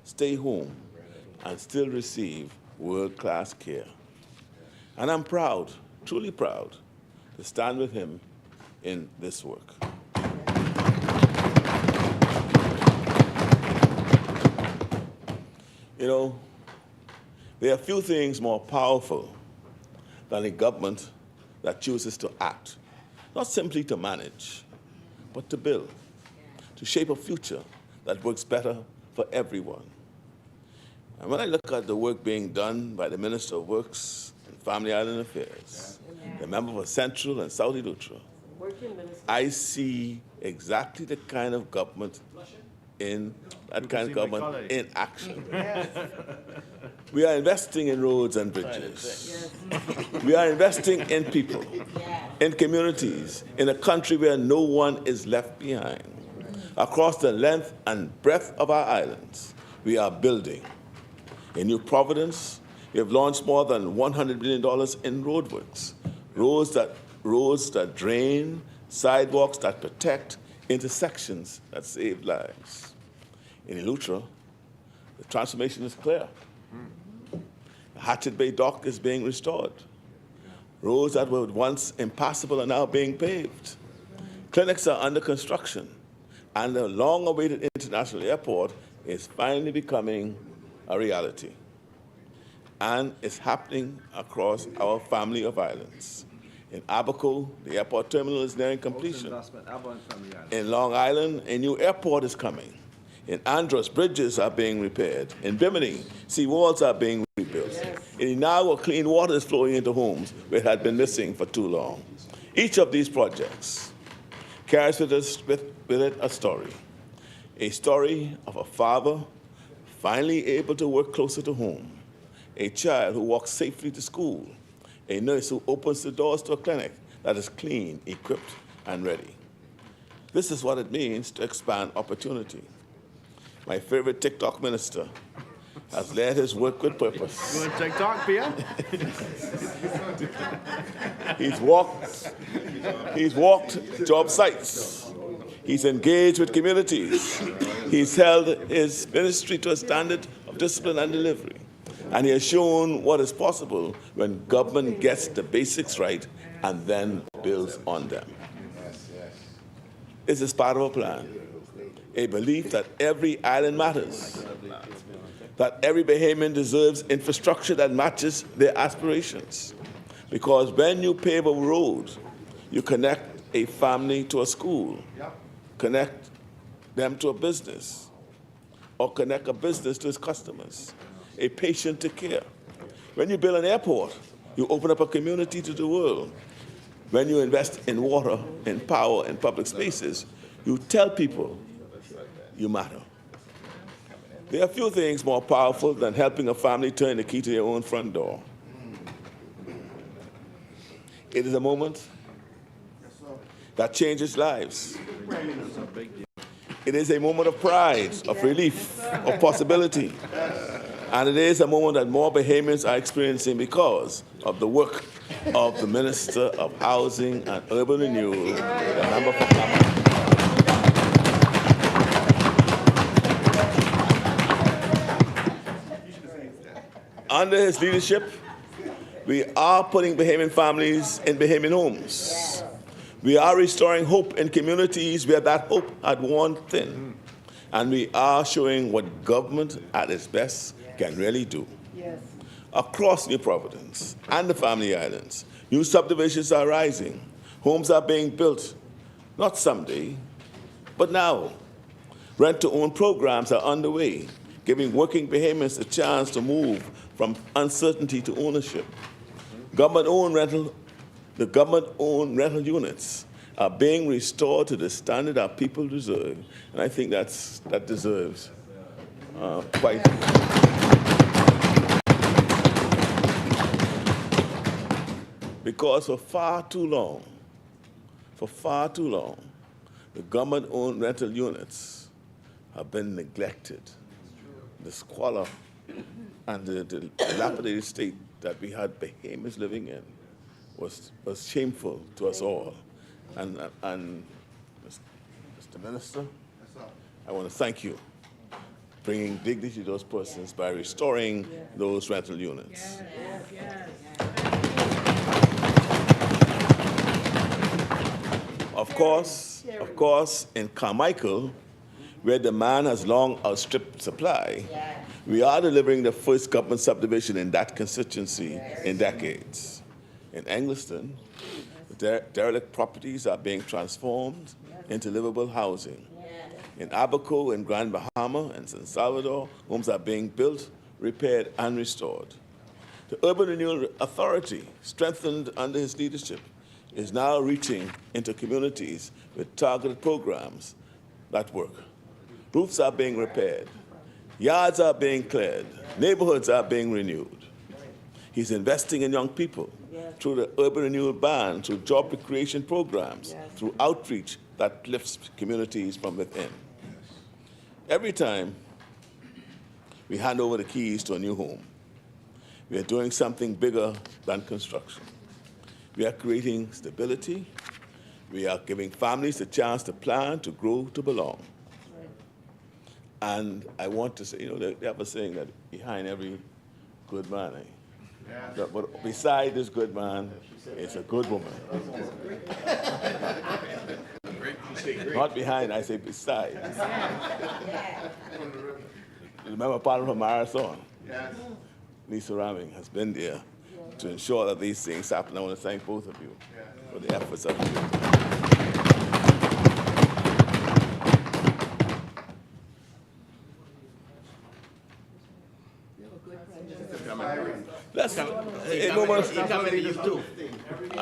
stay home, and still receive world-class care. And I'm proud, truly proud, to stand with him in this work. You know, there are few things more powerful than a government that chooses to act, not simply to manage, but to build, to shape a future that works better for everyone. And when I look at the work being done by the Minister of Works and Family Island Affairs, the member for Central and South Eleuthera, I see exactly the kind of government in action. We are investing in roads and bridges. We are investing in people, in communities, in a country where no one is left behind. Across the length and breadth of our islands, we are building. In New Providence, we have launched more than $100 million in roadworks, roads that drain, sidewalks that protect, intersections that save lives. In Eleuthera, the transformation is clear. The Hatchet Bay Dock is being restored. Roads that were once impassable are now being paved. Clinics are under construction, and the long-awaited international airport is finally becoming a reality. And it's happening across our family of islands. In Abaco, the airport terminal is nearing completion. In Long Island, a new airport is coming. In Andros, bridges are being repaired. In Bimini, seawalls are being rebuilt. In Inagua, clean water is flowing into homes where it had been missing for too long. Each of these projects carries with it a story of a father finally able to work closer to home, a child who walks safely to school, a nurse who opens the doors to a clinic that is clean, equipped, and ready. This is what it means to expand opportunity. My favorite TikTok minister has led his work with purpose. You want TikTok, Pia? He's walked job sites. He's engaged with communities. He's held his ministry to a standard of discipline and delivery. And he has shown what is possible when government gets the basics right and then builds on them. This is part of a plan, a belief that every island matters, that every Bahamian deserves infrastructure that matches their aspirations. Because when you pave a road, you connect a family to a school, connect them to a business, or connect a business to its customers, a patient to care. When you build an airport, you open up a community to the world. When you invest in water, in power, in public spaces, you tell people you matter. There are few things more powerful than helping a family turn the key to their own front door. It is a moment that changes lives. It is a moment of pride, of relief, of possibility. And it is a moment that more Bahamians are experiencing because of the work of the Minister of Housing and Urban Renewal, the member for Parliamentary. Under his leadership, we are putting Bahamian families in Bahamian homes. We are restoring hope in communities where that hope had worn thin. And we are showing what government at its best can really do. Across New Providence and the Family Islands, new subdivisions are rising. Homes are being built, not someday, but now. Rent-to-own programs are underway, giving working Bahamians a chance to move from uncertainty to ownership. The government-owned rental units are being restored to the standard our people deserve. And I think that deserves quite. Because for far too long, the government-owned rental units have been neglected. The squalor and the dilapidated state that we had behemoths living in was shameful to us all. And Mr. Minister, I want to thank you for bringing dignity to those persons by restoring those rental units. Of course, in Carmichael, where demand has long outstripped supply, we are delivering the first government subdivision in that constituency in decades. In Engliston, derelict properties are being transformed into livable housing. In Abaco, in Grand Bahama, and San Salvador, homes are being built, repaired, and restored. The Urban Renewal Authority, strengthened under his leadership, is now reaching into communities with targeted programs that work. Roofs are being repaired, yards are being cleared, neighborhoods are being renewed. He's investing in young people through the Urban Renewal Band, through job creation programs, through outreach that lifts communities from within. Every time we hand over the keys to a new home, we are doing something bigger than construction. We are creating stability. We are giving families a chance to plan, to grow, to belong. And I want to say, they have a saying that behind every good man, but beside this good man is a good woman. Not behind, I say beside. Remember Parliamentary Marathon? Lisa Ramming has been there to ensure that these things happen. I want to thank both of you for the efforts of you. Let's, I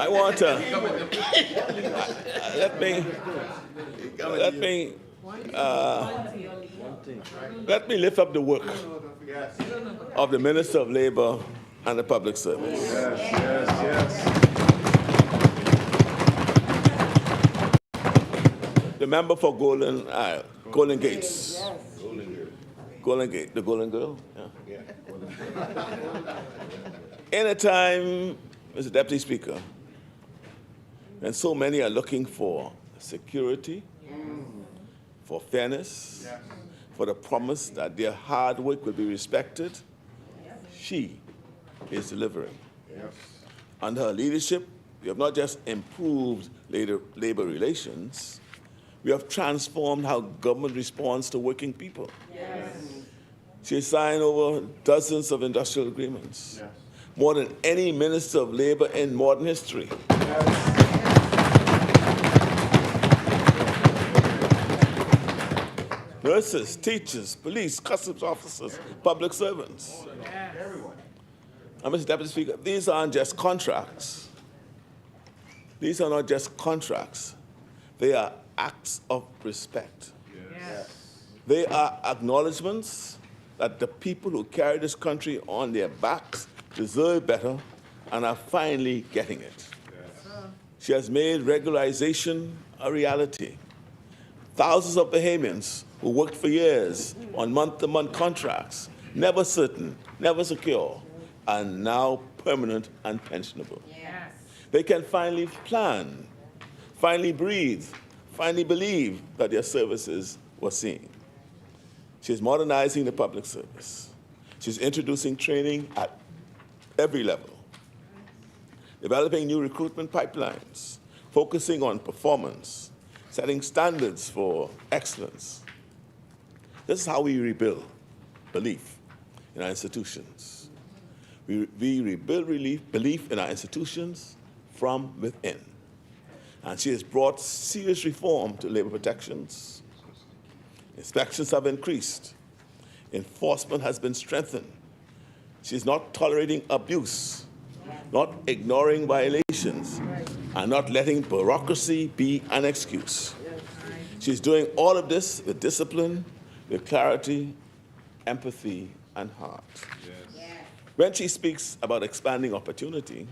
want to, let me lift up the work of the Minister of Labor and the Public Service. The member for Golden Gates. Golden Gate, the Golden Girl? Yeah. In a time, Mr. Deputy Speaker, when so many are looking for security, for fairness, for the promise that their hard work will be respected, she is delivering. Under her leadership, we have not just improved labor relations, we have transformed how government responds to working people. She has signed over dozens of industrial agreements, more than any Minister of Labor in modern history. Nurses, teachers, police, customs officers, public servants. And Mr. Deputy Speaker, these aren't just contracts. These are not just contracts. They are acts of respect. They are acknowledgements that the people who carry this country on their backs deserve better and are finally getting it. She has made regularization a reality. Thousands of Bahamians who worked for years on month-to-month contracts, never certain, never secure, are now permanent and pensionable. They can finally plan, finally breathe, finally believe that their services were seen. She's modernizing the public service. She's introducing training at every level, developing new recruitment pipelines, focusing on performance, setting standards for excellence. This is how we rebuild belief in our institutions. We rebuild belief in our institutions from within. And she has brought serious reform to labor protections. Inspections have increased. Enforcement has been strengthened. She's not tolerating abuse, not ignoring violations, and not letting bureaucracy be an excuse. She's doing all of this with discipline, with clarity, empathy, and heart. When she speaks about expanding opportunity,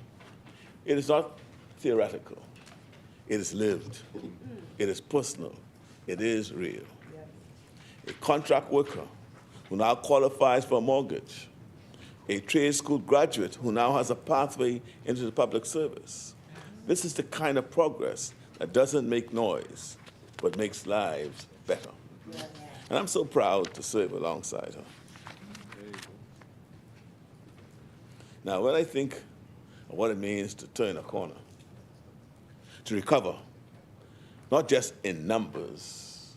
it is not theoretical. It is lived. It is personal. It is real. A contract worker who now qualifies for a mortgage, a trade school graduate who now has a pathway into the public service. This is the kind of progress that doesn't make noise, but makes lives better. And I'm so proud to serve alongside her. Now, when I think of what it means to turn a corner, to recover, not just in numbers,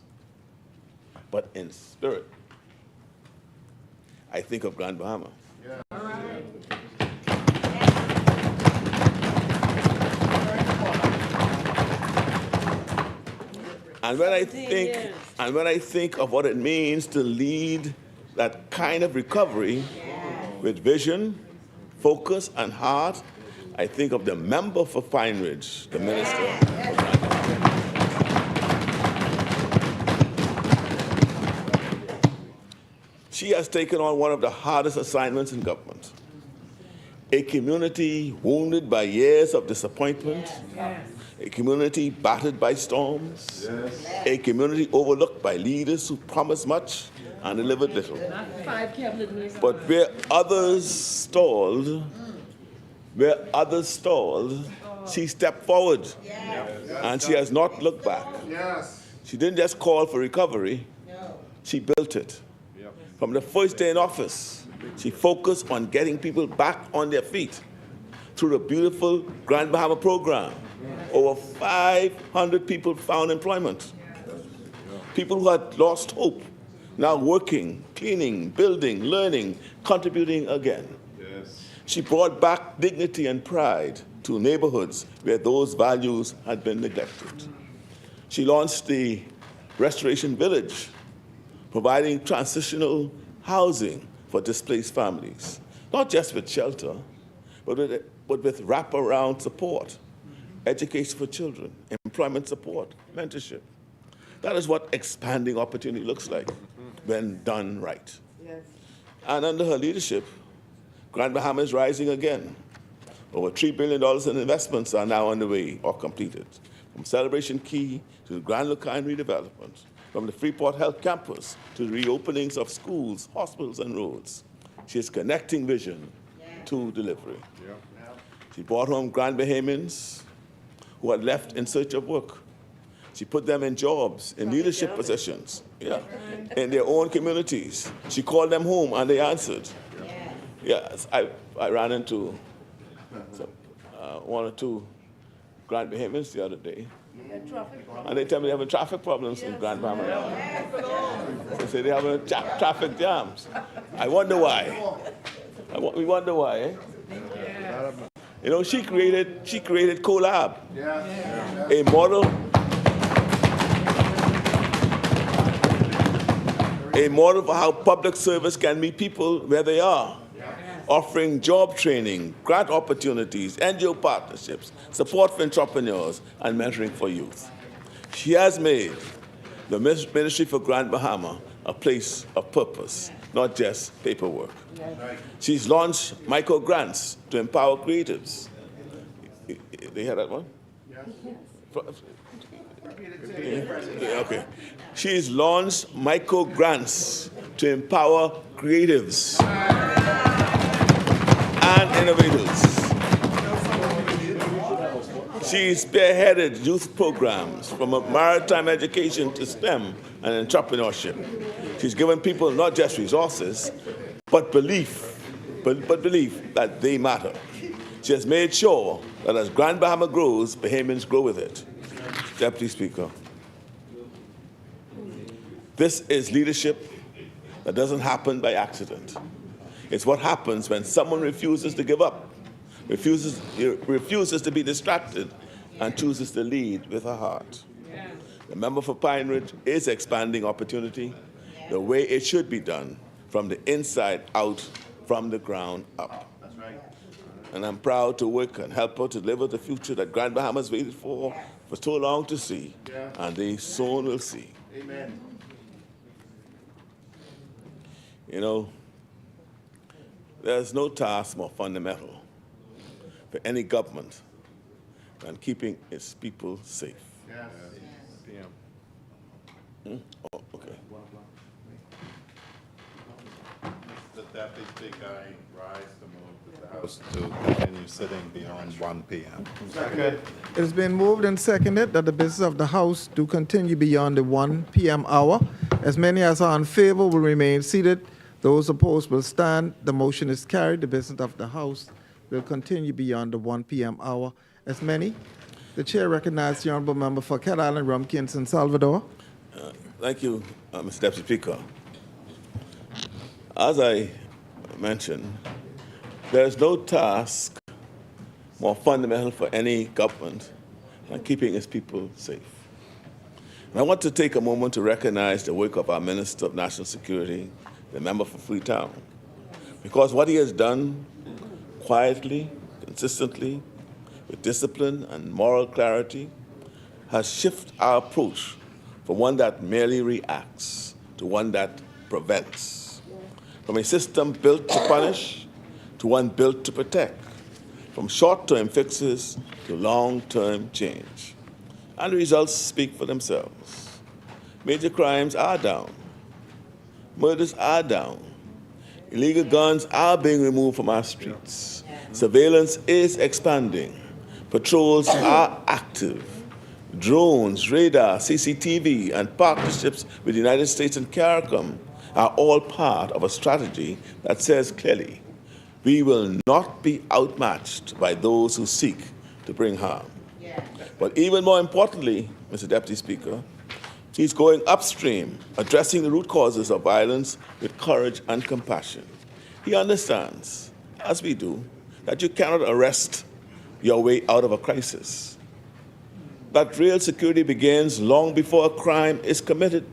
but in spirit, I think of Grand Bahama. And when I think of what it means to lead that kind of recovery with vision, focus, and heart, I think of the member for Pine Ridge, the minister. She has taken on one of the hardest assignments in government. A community wounded by years of disappointment, a community battered by storms, a community overlooked by leaders who promised much and delivered little. But where others stalled, she stepped forward, and she has not looked back. She didn't just call for recovery, she built it. From the first day in office, she focused on getting people back on their feet through the beautiful Grand Bahama program. Over 500 people found employment. People who had lost hope, now working, cleaning, building, learning, contributing again. She brought back dignity and pride to neighborhoods where those values had been neglected. She launched the Restoration Village, providing transitional housing for displaced families, not just with shelter, but with wraparound support, education for children, employment support, mentorship. That is what expanding opportunity looks like when done right. And under her leadership, Grand Bahama is rising again. Over $3 billion in investments are now underway or completed, from Celebration Key to the Grand Lucane redevelopment, from the Freeport Health Campus to the reopenings of schools, hospitals, and roads. She is connecting vision to delivery. She brought home Grand Bahamians who had left in search of work. She put them in jobs, in leadership positions, in their own communities. She called them home, and they answered. Yes, I ran into one or two Grand Bahamians the other day, and they tell me they're having traffic problems in Grand Bahama. They say they're having traffic jams. I wonder why. We wonder why, eh? You know, she created CoLab, a model for how public service can meet people where they are, offering job training, grant opportunities, NGO partnerships, support for entrepreneurs, and mentoring for youth. She has made the Ministry for Grand Bahama a place of purpose, not just paperwork. She's launched micro grants to empower creatives. They hear that one? Okay. She's launched micro grants to empower creatives and innovators. She spearheaded youth programs from maritime education to STEM and entrepreneurship. She's given people not just resources, but belief that they matter. She has made sure that as Grand Bahama grows, Bahamians grow with it. Deputy Speaker, this is leadership that doesn't happen by accident. It's what happens when someone refuses to give up, refuses to be distracted, and chooses to lead with her heart. The member for Pine Ridge is expanding opportunity the way it should be done, from the inside out, from the ground up. And I'm proud to work and help her to deliver the future that Grand Bahamas waited for so long to see, and they soon will see. Amen. You know, there's no task more fundamental for any government than keeping its people safe. Yes. Oh, okay. The Deputy Speaker, I rise to move that the House to continue sitting beyond 1 p.m. Second. It has been moved and seconded that the business of the House do continue beyond the 1 p.m. hour. As many as are in favor will remain seated. Those opposed will stand. The motion is carried. The business of the House will continue beyond the 1 p.m. hour. As many, the chair recognizes the honorable member for Cat Island, Rumkins, and Salvador. Thank you, Mr. Deputy Speaker. As I mentioned, there is no task more fundamental for any government than keeping its people safe. And I want to take a moment to recognize the work of our Minister of National Security, the member for Freetown, because what he has done quietly, consistently, with discipline and moral clarity, has shifted our approach from one that merely reacts to one that prevents, from a system built to punish to one built to protect, from short-term fixes to long-term change. And the results speak for themselves. Major crimes are down. Murders are down. Illegal guns are being removed from our streets. Surveillance is expanding. Patrols are active. Drones, radar, CCTV, and partnerships with the United States and CARICOM are all part of a strategy that says clearly, we will not be outmatched by those who seek to bring harm. But even more importantly, Mr. Deputy Speaker, he's going upstream, addressing the root causes of violence with courage and compassion. He understands, as we do, that you cannot arrest your way out of a crisis. That real security begins long before a crime is committed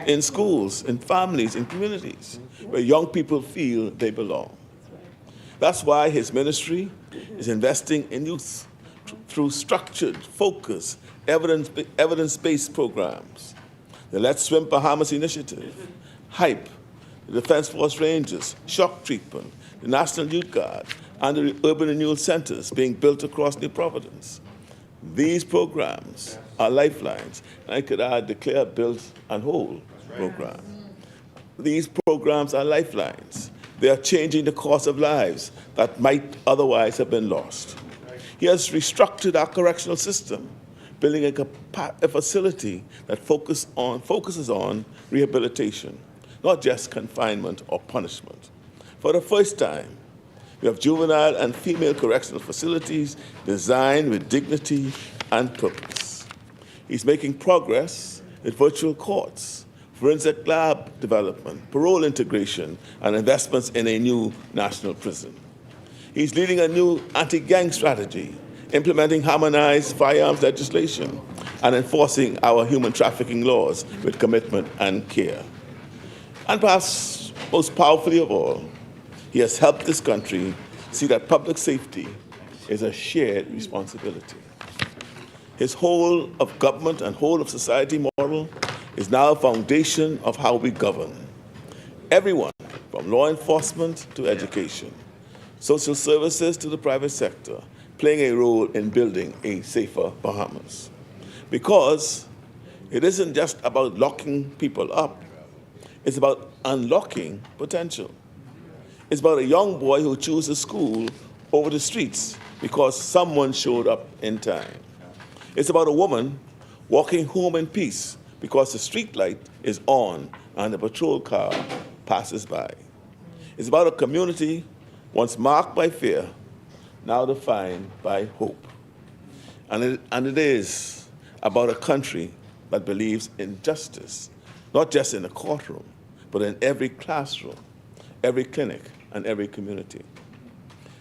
in schools, in families, in communities, where young people feel they belong. That's why his ministry is investing in youth through structured, focused, evidence-based programs. The Let's Swim Bahamas initiative, HYPE, the Defense Force Rangers, shock treatment, the National Youth Guard, and the urban renewal centers being built across New Providence. These programs are lifelines, and I could add the Clear, Build, and Hold program. These programs are lifelines. They are changing the course of lives that might otherwise have been lost. He has restructured our correctional system, building a facility that focuses on rehabilitation, not just confinement or punishment. For the first time, we have juvenile and female correctional facilities designed with dignity and purpose. He's making progress with virtual courts, forensic lab development, parole integration, and investments in a new national prison. He's leading a new anti-gang strategy, implementing harmonized firearms legislation, and enforcing our human trafficking laws with commitment and care. And perhaps most powerfully of all, he has helped this country see that public safety is a shared responsibility. His whole of government and whole of society model is now a foundation of how we govern. Everyone, from law enforcement to education, social services to the private sector, playing a role in building a safer Bahamas. Because it isn't just about locking people up, it's about unlocking potential. It's about a young boy who chooses school over the streets because someone showed up in time. It's about a woman walking home in peace because the street light is on and the patrol car passes by. It's about a community once marked by fear, now defined by hope. And it is about a country that believes in justice, not just in the courtroom, but in every classroom, every clinic, and every community.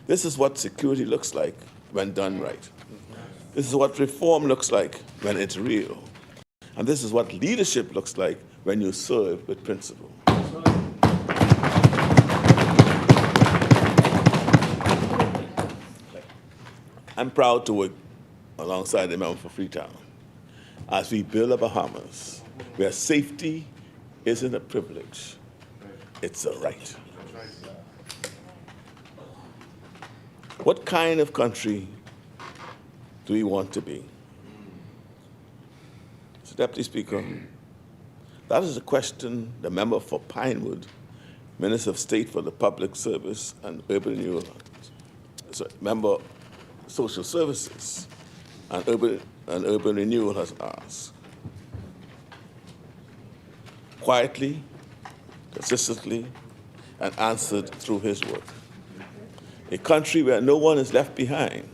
This is what security looks like when done right. This is what reform looks like when it's real. And this is what leadership looks like when you serve with principle. I'm proud to work alongside the member for Freetown as we build a Bahamas where safety isn't a privilege, it's a right. What kind of country do we want to be? Mr. Deputy Speaker, that is a question the member for Pinewood, Minister of State for the Public Service and Urban Renewal, member Social Services and Urban Renewal has asked. Quietly, consistently, and answered through his work. A country where no one is left behind,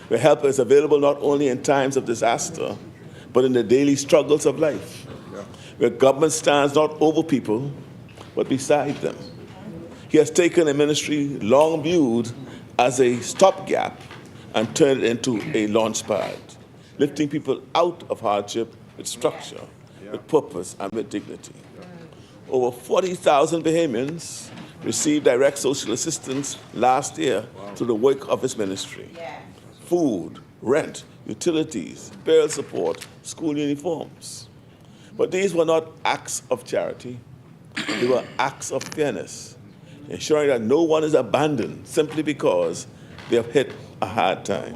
where help is available not only in times of disaster, but in the daily struggles of life, where government stands not over people, but beside them. He has taken a ministry long viewed as a stopgap and turned it into a launch pad, lifting people out of hardship with structure, with purpose, and with dignity. Over 40,000 Bahamians received direct social assistance last year through the work of his ministry. Food, rent, utilities, burial support, school uniforms. But these were not acts of charity. They were acts of fairness, ensuring that no one is abandoned simply because they have hit a hard time.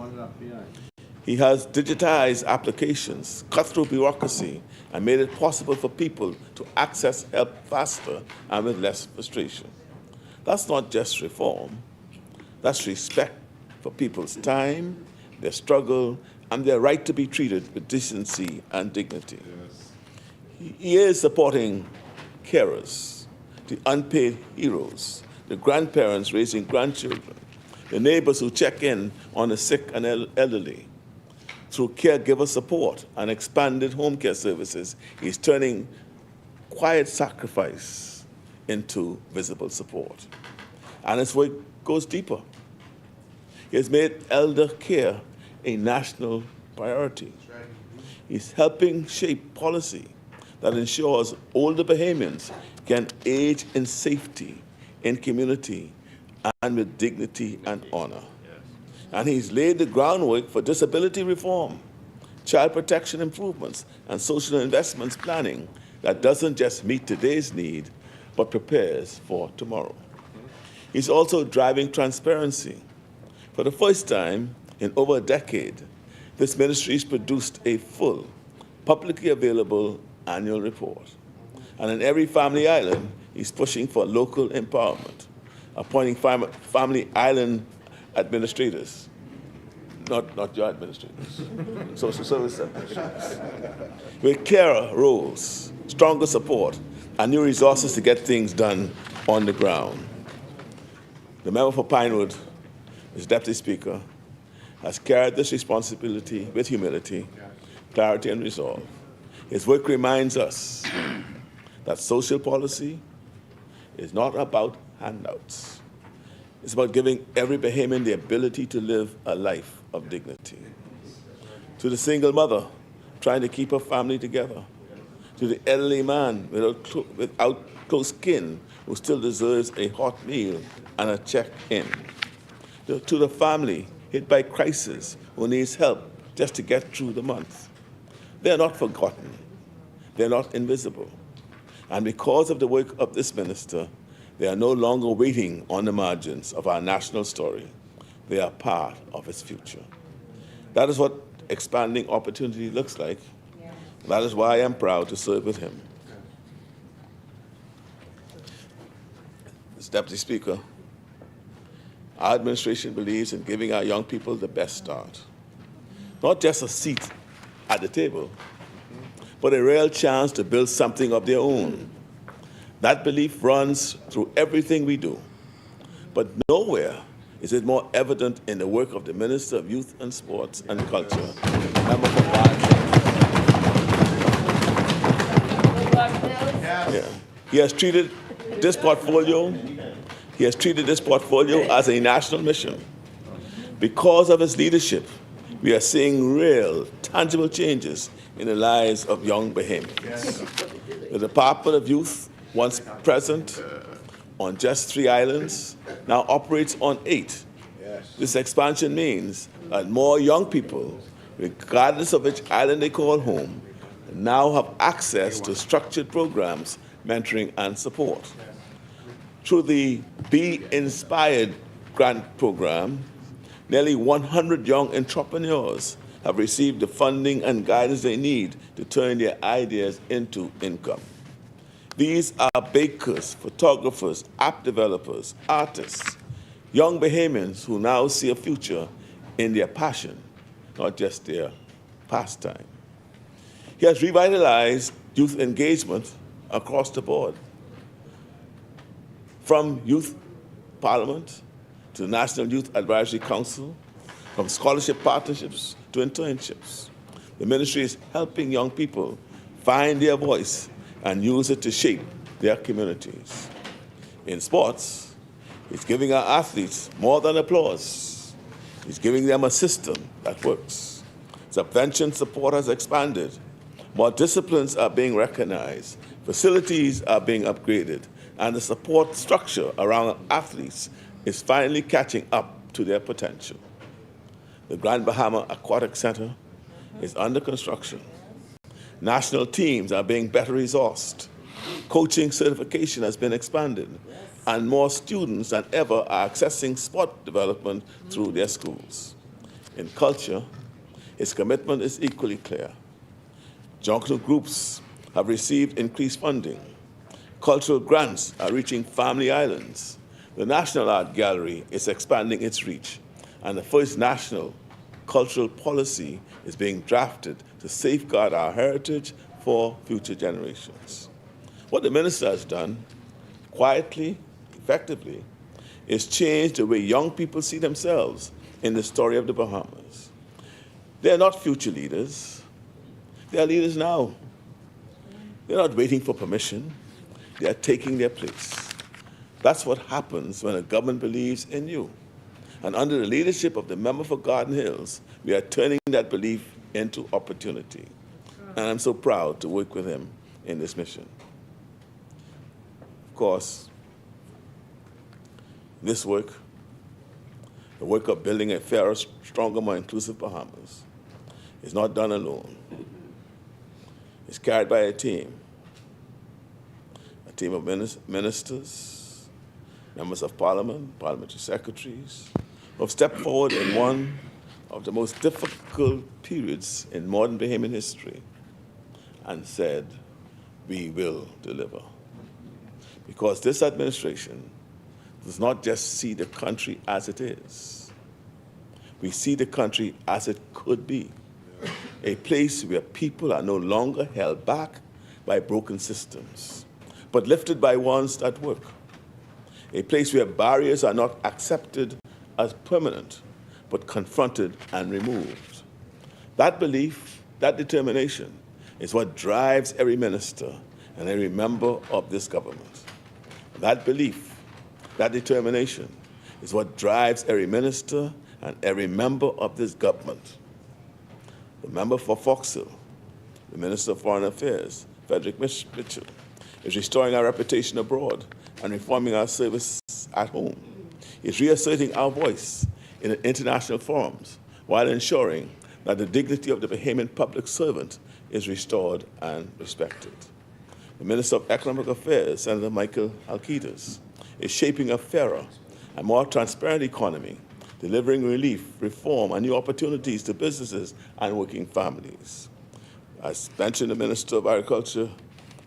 He has digitized applications, cut through bureaucracy, and made it possible for people to access help faster and with less frustration. That's not just reform. That's respect for people's time, their struggle, and their right to be treated with decency and dignity. He is supporting carers, the unpaid heroes, the grandparents raising grandchildren, the neighbors who check in on the sick and elderly. Through caregiver support and expanded home care services, he's turning quiet sacrifice into visible support. And his work goes deeper. He has made elder care a national priority. He's helping shape policy that ensures older Bahamians can age in safety, in community, and with dignity and honor. And he's laid the groundwork for disability reform, child protection improvements, and social investments planning that doesn't just meet today's need, but prepares for tomorrow. He's also driving transparency. For the first time in over a decade, this ministry has produced a full, publicly available annual report. And in every family island, he's pushing for local empowerment, appointing family island administrators, not your administrators, social service administrators, with clearer roles, stronger support, and new resources to get things done on the ground. The member for Pinewood, as Deputy Speaker, has carried this responsibility with humility, clarity, and resolve. His work reminds us that social policy is not about handouts. It's about giving every Bahamian the ability to live a life of dignity. To the single mother trying to keep her family together, to the elderly man without close kin who still deserves a hot meal and a check-in, to the family hit by crisis who needs help just to get through the month. They're not forgotten. They're not invisible. And because of the work of this minister, they are no longer waiting on the margins of our national story. They are part of its future. That is what expanding opportunity looks like. That is why I am proud to serve with him. Mr. Deputy Speaker, our administration believes in giving our young people the best start. Not just a seat at the table, but a real chance to build something of their own. That belief runs through everything we do. But nowhere is it more evident in the work of the Minister of Youth and Sports and Culture, Member for Parliamentary. He has treated this portfolio as a national mission. Because of his leadership, we are seeing real, tangible changes in the lives of young Bahamians. The Department of Youth, once present on just 3 islands, now operates on 8, This expansion means that more young people, regardless of which island they call home, now have access to structured programs, mentoring, and support. Through the Be Inspired grant program, nearly 100 young entrepreneurs have received the funding and guidance they need to turn their ideas into income. These are bakers, photographers, app developers, artists, young Bahamians who now see a future in their passion, not just their pastime. He has revitalized youth engagement across the board, from Youth Parliament to the National Youth Advisory Council, from scholarship partnerships to internships. The ministry is helping young people find their voice and use it to shape their communities. In sports, it's giving our athletes more than applause. It's giving them a system that works. Subvention support has expanded. More disciplines are being recognized. Facilities are being upgraded. And the support structure around athletes is finally catching up to their potential. The Grand Bahama Aquatic Center is under construction. National teams are being better resourced. Coaching certification has been expanded, and more students than ever are accessing sport development through their schools. In culture, its commitment is equally clear. Junction groups have received increased funding. Cultural grants are reaching family islands. The National Art Gallery is expanding its reach, and the first national cultural policy is being drafted to safeguard our heritage for future generations. What the minister has done, quietly, effectively, is change the way young people see themselves in the story of the Bahamas. They are not future leaders. They are leaders now. They're not waiting for permission. They are taking their place. That's what happens when a government believes in you. And under the leadership of the member for Garden Hills, we are turning that belief into opportunity. And I'm so proud to work with him in this mission. Of course, this work, the work of building a fairer, stronger, more inclusive Bahamas, is not done alone. It's carried by a team of ministers, members of parliament, parliamentary secretaries, who have stepped forward in one of the most difficult periods in modern Bahamian history and said, we will deliver. Because this administration does not just see the country as it is. We see the country as it could be, a place where people are no longer held back by broken systems, but lifted by ones that work. A place where barriers are not accepted as permanent, but confronted and removed. That belief, that determination, is what drives every minister and every member of this government. That belief, that determination, is what drives every minister and every member of this government. The member for Foxhill, the Minister of Foreign Affairs, Frederick Mitchell, is restoring our reputation abroad and reforming our service at home. It's reasserting our voice in international forums while ensuring that the dignity of the Bahamian public servant is restored and respected. The Minister of Economic Affairs, Senator Michael Alquitas, is shaping a fairer and more transparent economy, delivering relief, reform, and new opportunities to businesses and working families. As mentioned, the Minister of Agriculture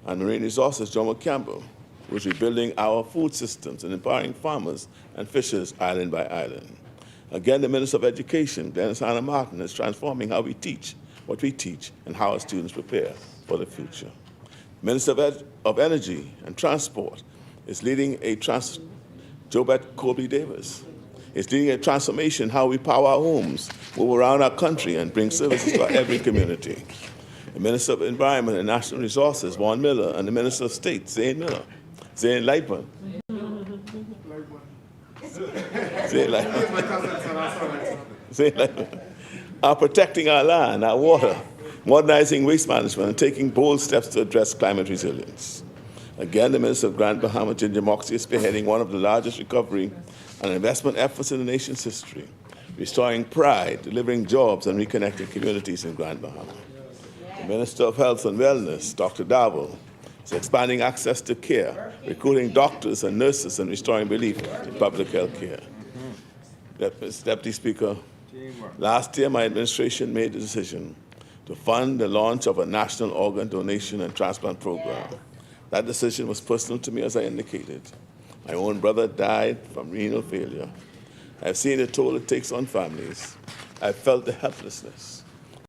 and Marine Resources, John Campbell, who is rebuilding our food systems and empowering farmers and fishers island by island. Again, the Minister of Education, Dennis Hannah Martin, is transforming how we teach, what we teach, and how our students prepare for the future. The Minister of Energy and Transport is leading a Jobet Colby-Davis is leading a transformation how we power our homes, move around our country, and bring services to every community. The Minister of Environment and National Resources, Vaughn Miller, and the Minister of State, Zane Lightman. Are protecting our land, our water, modernizing waste management, and taking bold steps to address climate resilience. Again, the Minister of Grand Bahama, Ginger Moxie, is spearheading one of the largest recovery and investment efforts in the nation's history, restoring pride, delivering jobs, and reconnecting communities in Grand Bahama. The Minister of Health and Wellness, Dr. Darwell, is expanding access to care, recruiting doctors and nurses, and restoring belief in public health care. Mr. Deputy Speaker, last year my administration made the decision to fund the launch of a national organ donation and transplant program. That decision was personal to me, as I indicated. My own brother died from renal failure. I've seen the toll it takes on families. I've felt the helplessness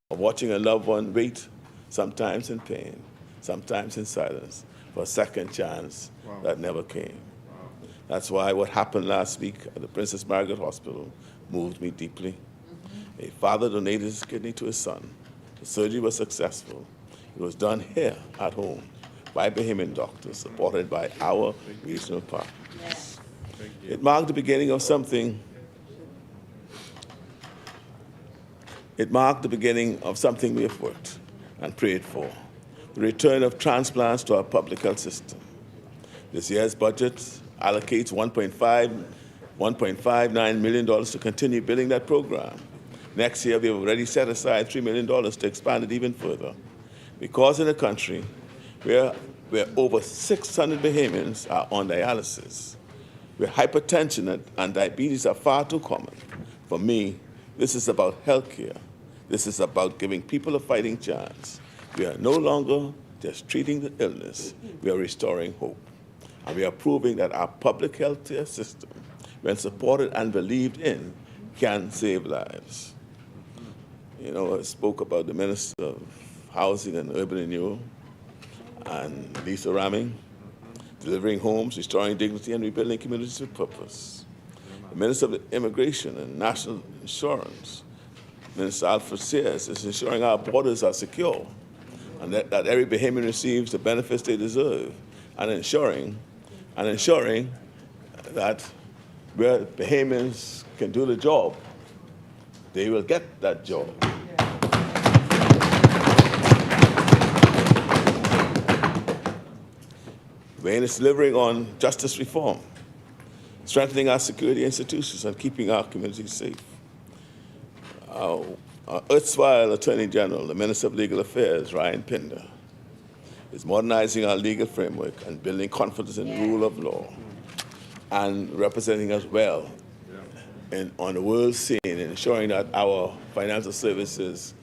of watching a loved one wait, sometimes in pain, sometimes in silence, for a second chance that never came. That's why what happened last week at the Princess Margaret Hospital moved me deeply. A father donated his kidney to his son. The surgery was successful. It was done here at home by Bahamian doctors, supported by our regional partners. It marked the beginning of something. It marked the beginning of something we have worked and prayed for, the return of transplants to our public health system. This year's budget allocates $1.59 million to continue building that program. Next year, we have already set aside $3 million to expand it even further. Because in a country where over 600 Bahamians are on dialysis, where hypertension and diabetes are far too common, for me, this is about health care. This is about giving people a fighting chance. We are no longer just treating the illness, we are restoring hope. And we are proving that our public health care system, when supported and believed in, can save lives. You know, I spoke about the Minister of Housing and Urban Renewal and Lisa Ramming, delivering homes, restoring dignity, and rebuilding communities with purpose. The Minister of Immigration and National Insurance, Minister Alfred Sears, is ensuring our borders are secure and that every Bahamian receives the benefits they deserve, and ensuring that where Bahamians can do the job, they will get that job. Wayne is delivering on justice reform, strengthening our security institutions and keeping our communities safe. Our erstwhile Attorney General, the Minister of Legal Affairs, Ryan Pinder, is modernizing our legal framework and building confidence in the rule of law and representing us well on the world scene and ensuring that our financial services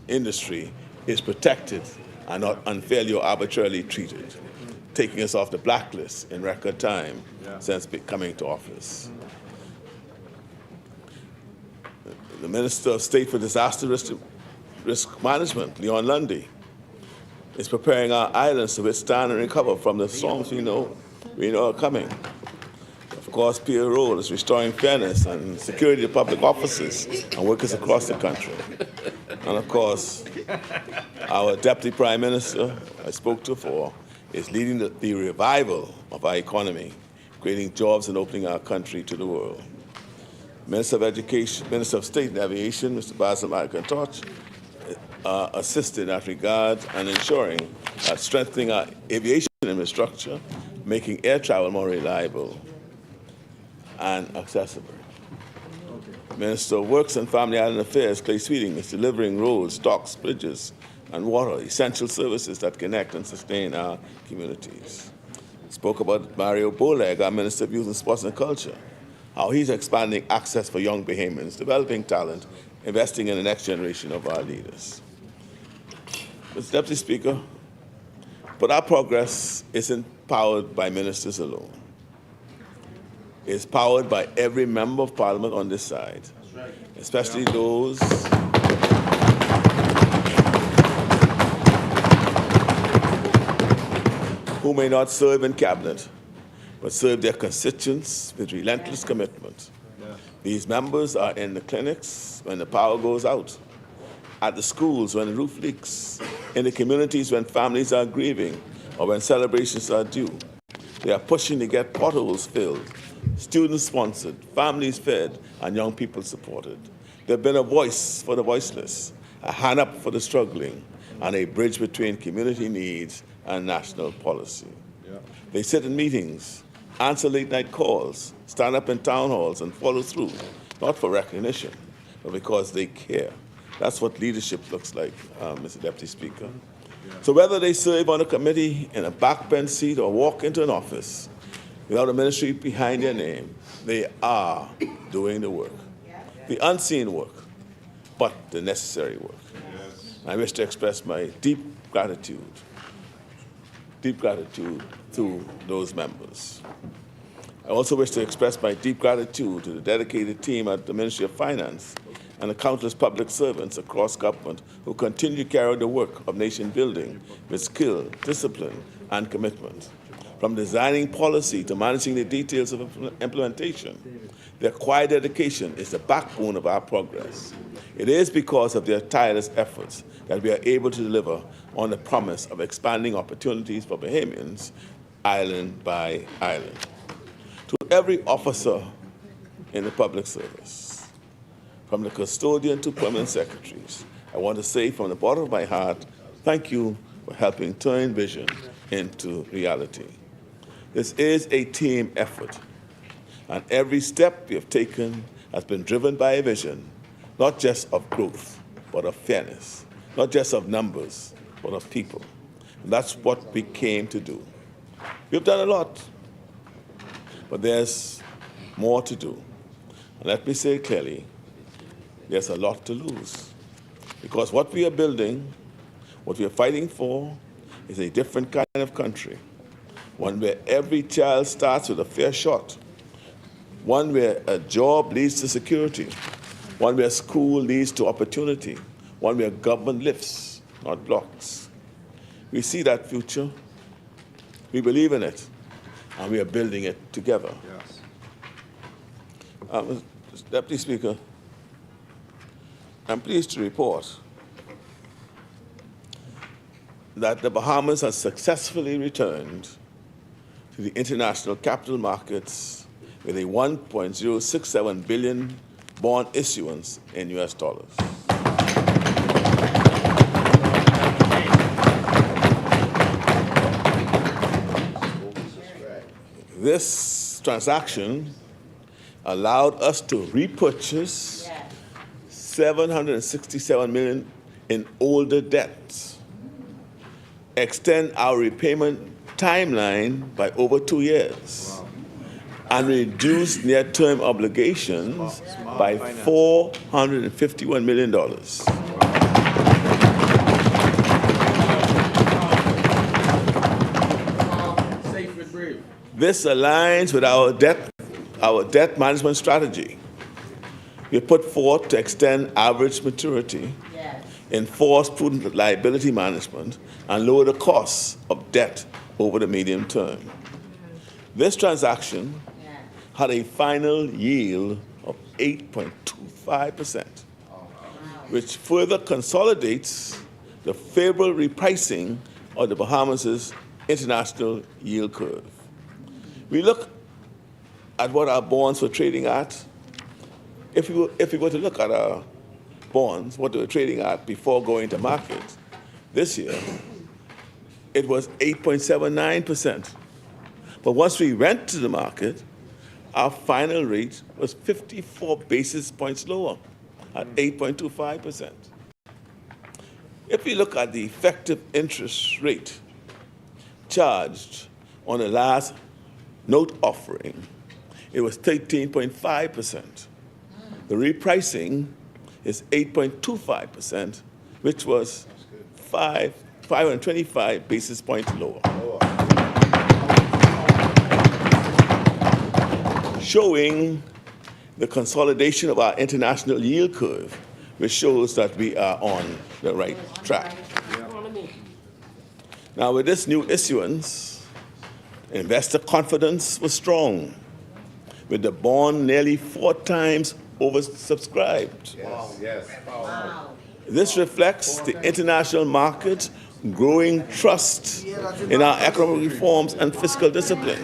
industry is protected and not unfairly or arbitrarily treated, taking us off the blacklist in record time since coming to office. The Minister of State for Disaster Risk Management, Leon Lundy, is preparing our islands to withstand and recover from the storms we know are coming. Of course, Pierre Roll is restoring fairness and security to public offices and workers across the country. And of course, our Deputy Prime Minister, I spoke to before, is leading the revival of our economy, creating jobs and opening our country to the world. Minister of Education, Minister of State and Aviation, Mr. Basil McIntosh, assist in that regard and ensuring that strengthening our aviation infrastructure, making air travel more reliable and accessible. Minister of Works and Family Island Affairs, Clay Sweeting, is delivering roads, docks, bridges, and water, essential services that connect and sustain our communities. Spoke about Mario Boleg, our Minister of Youth and Sports and Culture, how he's expanding access for young Bahamians, developing talent, investing in the next generation of our leaders. Mr. Deputy Speaker, but our progress isn't powered by ministers alone. It's powered by every member of Parliament on this side, especially those who may not serve in cabinet, but serve their constituents with relentless commitment. These members are in the clinics when the power goes out, at the schools when the roof leaks, in the communities when families are grieving or when celebrations are due. They are pushing to get potholes filled, students sponsored, families fed, and young people supported. They've been a voice for the voiceless, a hand up for the struggling, and a bridge between community needs and national policy. They sit in meetings answer late-night calls, stand up in town halls, and follow through, not for recognition, but because they care. That's what leadership looks like, Mr. Deputy Speaker. So whether they serve on a committee, in a backbench seat, or walk into an office without a ministry behind their name, they are doing the work. The unseen work, but the necessary work. I wish to express my deep gratitude to those members. I also wish to express my deep gratitude to the dedicated team at the Ministry of Finance and the countless public servants across government who continue to carry out the work of nation building with skill, discipline, and commitment. From designing policy to managing the details of implementation, their quiet dedication is the backbone of our progress. It is because of their tireless efforts that we are able to deliver on the promise of expanding opportunities for Bahamians, island by island. To every officer in the public service, from the custodian to permanent secretaries, I want to say from the bottom of my heart, thank you for helping turn vision into reality. This is a team effort, and every step we have taken has been driven by a vision, not just of growth, but of fairness, not just of numbers, but of people. And that's what we came to do. We've done a lot, but there's more to do. And let me say clearly, there's a lot to lose. Because what we are building, what we are fighting for, is a different kind of country. One where every child starts with a fair shot. One where a job leads to security. One where school leads to opportunity. One where government lifts, not blocks. We see that future. We believe in it. And we are building it together. Yes. Deputy Speaker, I'm pleased to report that the Bahamas has successfully returned to the international capital markets with a $1.067 billion bond issuance in US dollars. This transaction allowed us to repurchase $767 million in older debts, extend our repayment timeline by over 2 years, and reduce near-term obligations by $451 million. This aligns with our debt management strategy. We put forth to extend average maturity, enforce prudent liability management, and lower the costs of debt over the medium term. This transaction had a final yield of 8.25%, which further consolidates the favorable repricing of the Bahamas' international yield curve. We look at what our bonds were trading at. If we were to look at our bonds, what they were trading at before going to market this year, it was 8.79%. But once we went to the market, our final rate was 54 basis points lower at 8.25%. If we look at the effective interest rate charged on the last note offering, it was 13.5%. The repricing is 8.25%, which was 525 basis points lower. Showing the consolidation of our international yield curve, which shows that we are on the right track. Now, with this new issuance, investor confidence was strong, with the bond nearly 4 times oversubscribed. Wow. This reflects the international market growing trust in our economic reforms and fiscal discipline.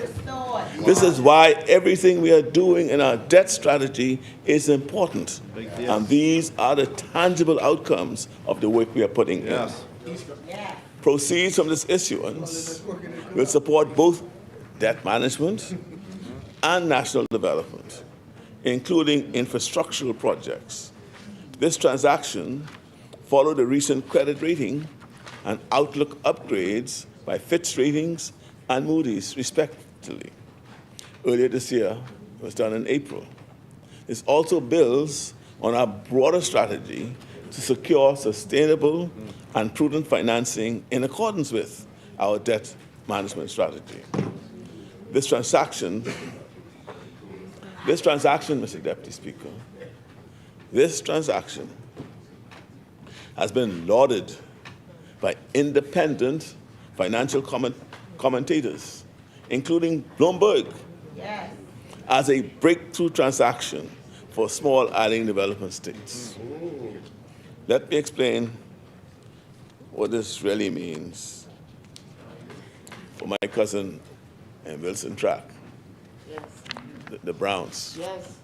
This is why everything we are doing in our debt strategy is important. And these are the tangible outcomes of the work we are putting in. Proceeds from this issuance will support both debt management and national development, including infrastructural projects. This transaction followed the recent credit rating and outlook upgrades by Fitch Ratings and Moody's, respectively. Earlier this year, it was done in April. This also builds on our broader strategy to secure sustainable and prudent financing in accordance with our debt management strategy. This transaction, Mr. Deputy Speaker, this transaction has been lauded by independent financial commentators, including Bloomberg, as a breakthrough transaction for small island development states. Let me explain what this really means for my cousin and Wilson Track, the Browns. Yes.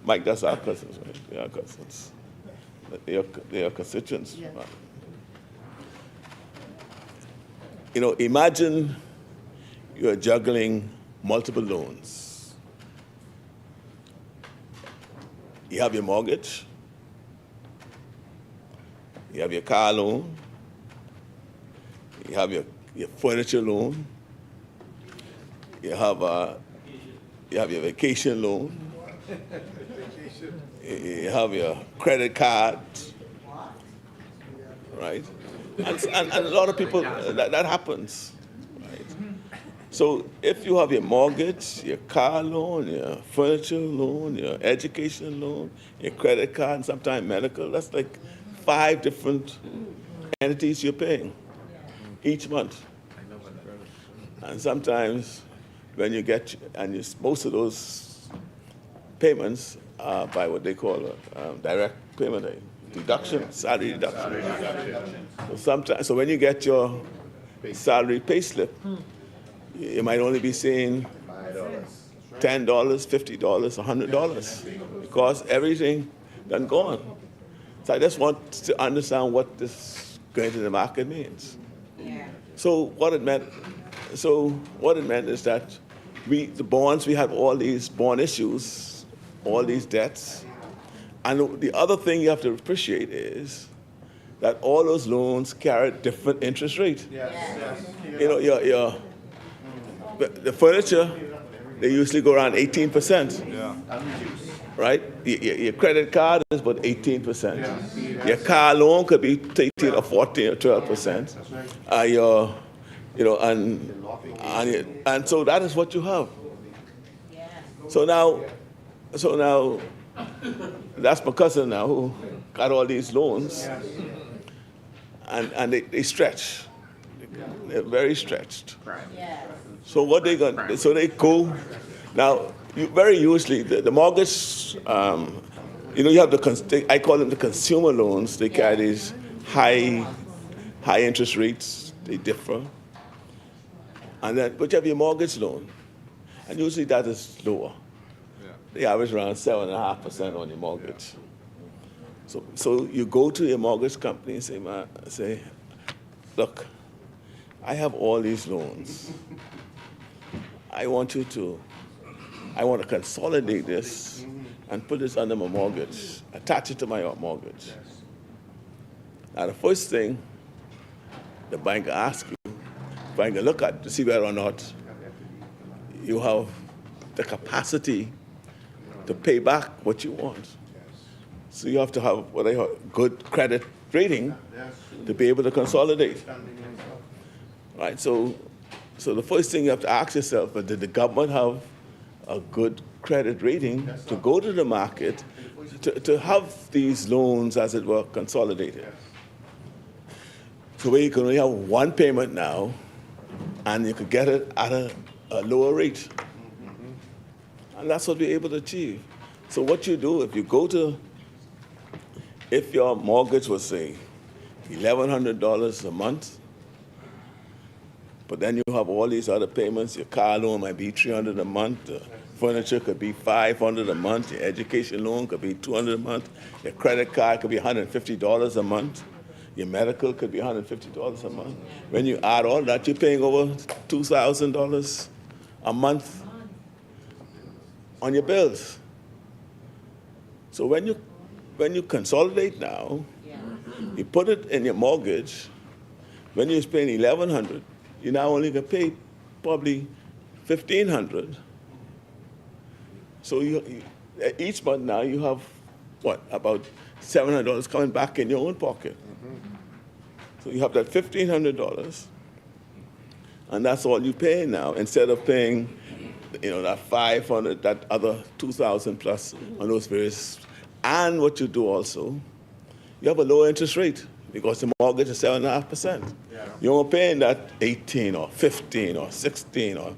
Mike, that's our cousins, right? They are cousins. They are constituents. Yes. You know, imagine you're juggling multiple loans. You have your mortgage, you have your car loan, you have your furniture loan, you have your vacation loan, you have your credit card, right? And a lot of people, that happens, right? So if you have your mortgage, your car loan, your furniture loan, your education loan, your credit card, and sometimes medical, that's like 5 different entities you're paying each month. And sometimes when you get, most of those payments are by what they call a direct payment, deduction, salary deduction. So when you get your salary payslip, you might only be seeing $10, $50, $100, because everything done gone. So I just want to understand what this going to the market means. So what it meant is that the bonds, we have all these bond issues, all these debts. And the other thing you have to appreciate is that all those loans carry different interest rates. You know, the furniture, they usually go around 18%. Right? Your credit card is about 18%. Your car loan could be 13 or 14 or 12%. And so that is what you have. So now, that's my cousin now who got all these loans, and they stretch. They're very stretched. So what they gonna? So they go now. Very usually the mortgage. You have I call them the consumer loans. They carry these high interest rates. They differ. And then, but you have your mortgage loan, and usually that is lower. They average around 7.5% on your mortgage. So you go to your mortgage company and say, look, I have all these loans. I want to consolidate this and put this under my mortgage, attach it to my mortgage. Now the first thing the bank asks you, the bank will look at to see whether or not you have the capacity to pay back what you want. So you have to have what I call good credit rating to be able to consolidate. Right? So the first thing you have to ask yourself is, did the government have a good credit rating to go to the market to have these loans, as it were, consolidated? So where you can only have one payment now, and you could get it at a lower rate. And that's what we're able to achieve. So what you do, if your mortgage was, say, $1,100 a month, but then you have all these other payments, your car loan might be $300 a month, furniture could be $500 a month, your education loan could be $200 a month, your credit card could be $150 a month, your medical could be $150 a month. When you add all that, you're paying over $2,000 a month on your bills. So when you consolidate now, you put it in your mortgage. When you're paying $1,100, you now only can pay probably $1,500. So each month now you have what, about $700 coming back in your own pocket. So you have that $1,500, and that's all you pay now instead of paying, that $500, that other $2,000 plus on those various. And what you do also, you have a low interest rate because the mortgage is 7.5%. You're not paying that 18 or 15 or 16 or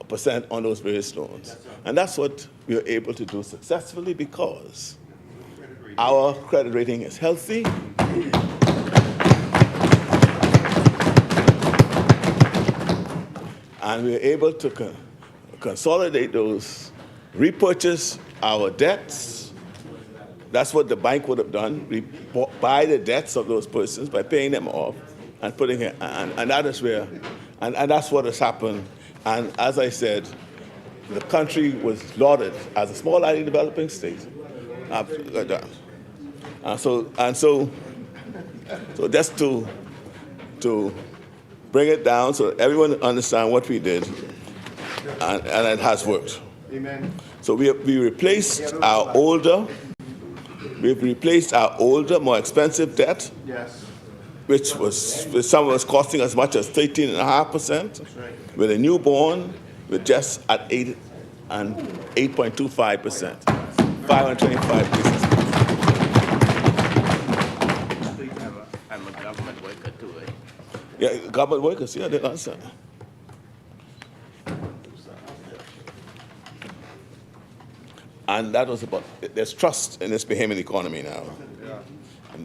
percent on those various loans. And that's what we are able to do successfully because our credit rating is healthy. And we're able to consolidate those, repurchase our debts. That's what the bank would have done. We buy the debts of those persons by paying them off and putting it, and that is where, and that's what has happened. And as I said, the country was lauded as a small island developing state. And so just to bring it down so everyone understands what we did, and it has worked. Amen. So we've replaced our older, more expensive debt, Yes. which some was costing as much as 13.5%, with a newborn with just at 8.25%, 525 basis points. I'm a government worker too, eh? Yeah, government workers, yeah, they understand. And that was about, there's trust in this Bahamian economy now.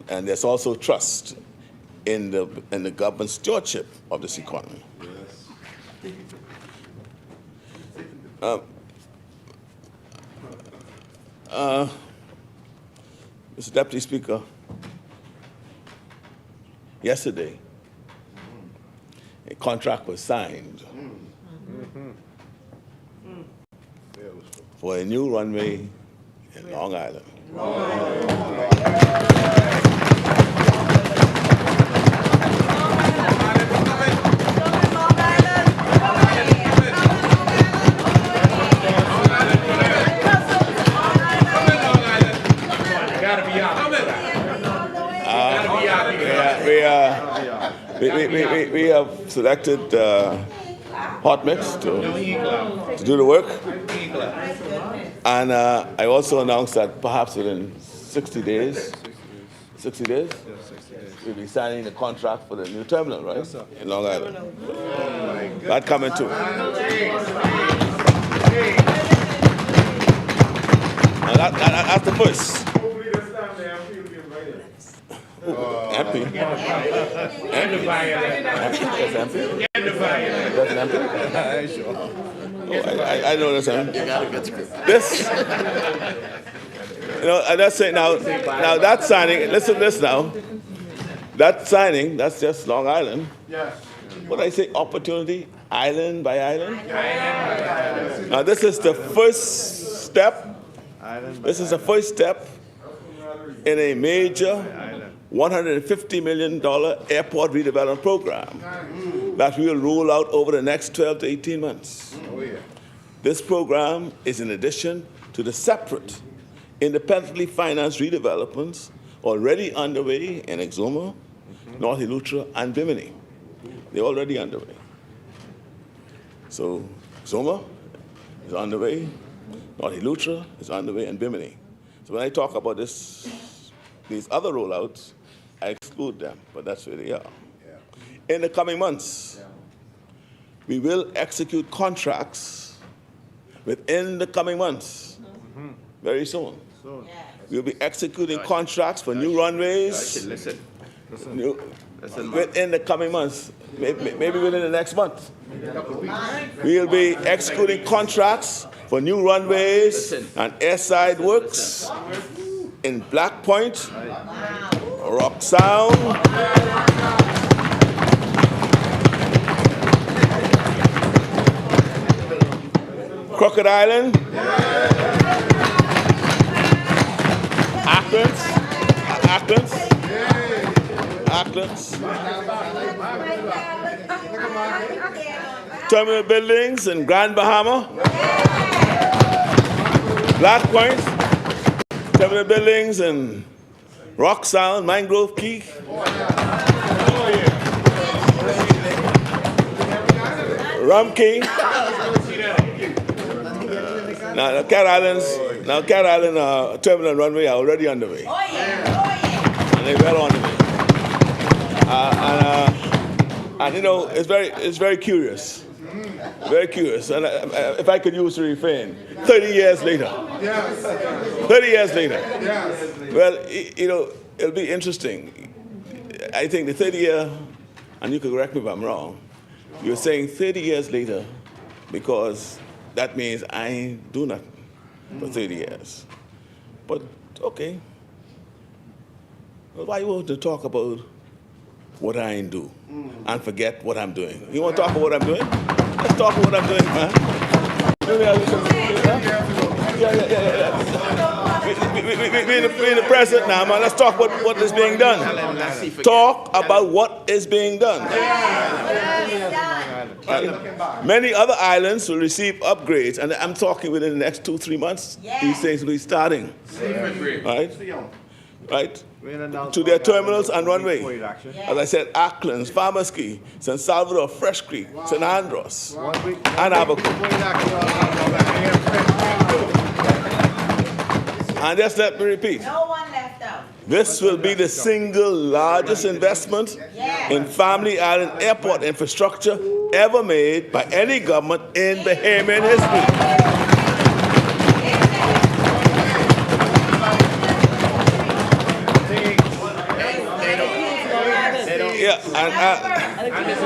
And there's also trust in the government stewardship of this economy. Mr. Deputy Speaker, yesterday, a contract was signed for a new runway in Long Island. We have selected Hot Mix to do the work. And I also announced that perhaps within 60 days, we'll be signing the contract for the new terminal, right? Yes, in Long Island. That coming too. Now that's the first. Empty. Empty? That's empty? That's empty? I know that's empty. This, and that's it now that signing, listen to this now. That signing, that's just Long Island. Yes. What I say, opportunity, island by island? Now this is the first step. This is the first step in a major $150 million airport redevelopment program that we will roll out over the next 12 to 18 months. This program is in addition to the separate, independently financed redevelopments already underway in Exuma, North Eleuthera, and Bimini. They're already underway. So Exuma is underway, North Eleuthera is underway, and Bimini. So when I talk about these other rollouts, I exclude them, but that's where they are. Yeah. In the coming months, we will execute contracts within the coming months, very soon. We'll be executing contracts for new runways. Listen. Within the coming months, maybe within the next month. We'll be executing contracts for new runways and airside works in Black Point, Rock Sound, Crooked Island, Acklands. Acklands. Terminal buildings in Grand Bahama. Black Point. Terminal buildings in Rock Sound, Mangrove Key. Rum Key. Now, Cat Island terminal and runway are already underway. And they're well on the way. And you know, it's very curious. Very curious. And if I could use the refrain, 30 years later. 30 years later. Well, you know, it'll be interesting. I think the 30-year, and you can correct me if I'm wrong, you're saying 30 years later because that means I ain't do nothing for 30 years. But, okay. Well, why you want to talk about what I ain't do and forget what I'm doing? You want to talk about what I'm doing? Let's talk about what I'm doing, man. We're in the present now, man. Let's talk about what is being done. Talk about what is being done. Many other islands will receive upgrades, and I'm talking within the next 2-3 months. These things will be starting. Right? To their terminals and runway. As I said, Acklands, Farmers Key, San Salvador, Fresh Creek, St. Andros, and Abaco. And just let me repeat. No one left out. This will be the single largest investment in Family Island airport infrastructure ever made by any government in Bahamian history.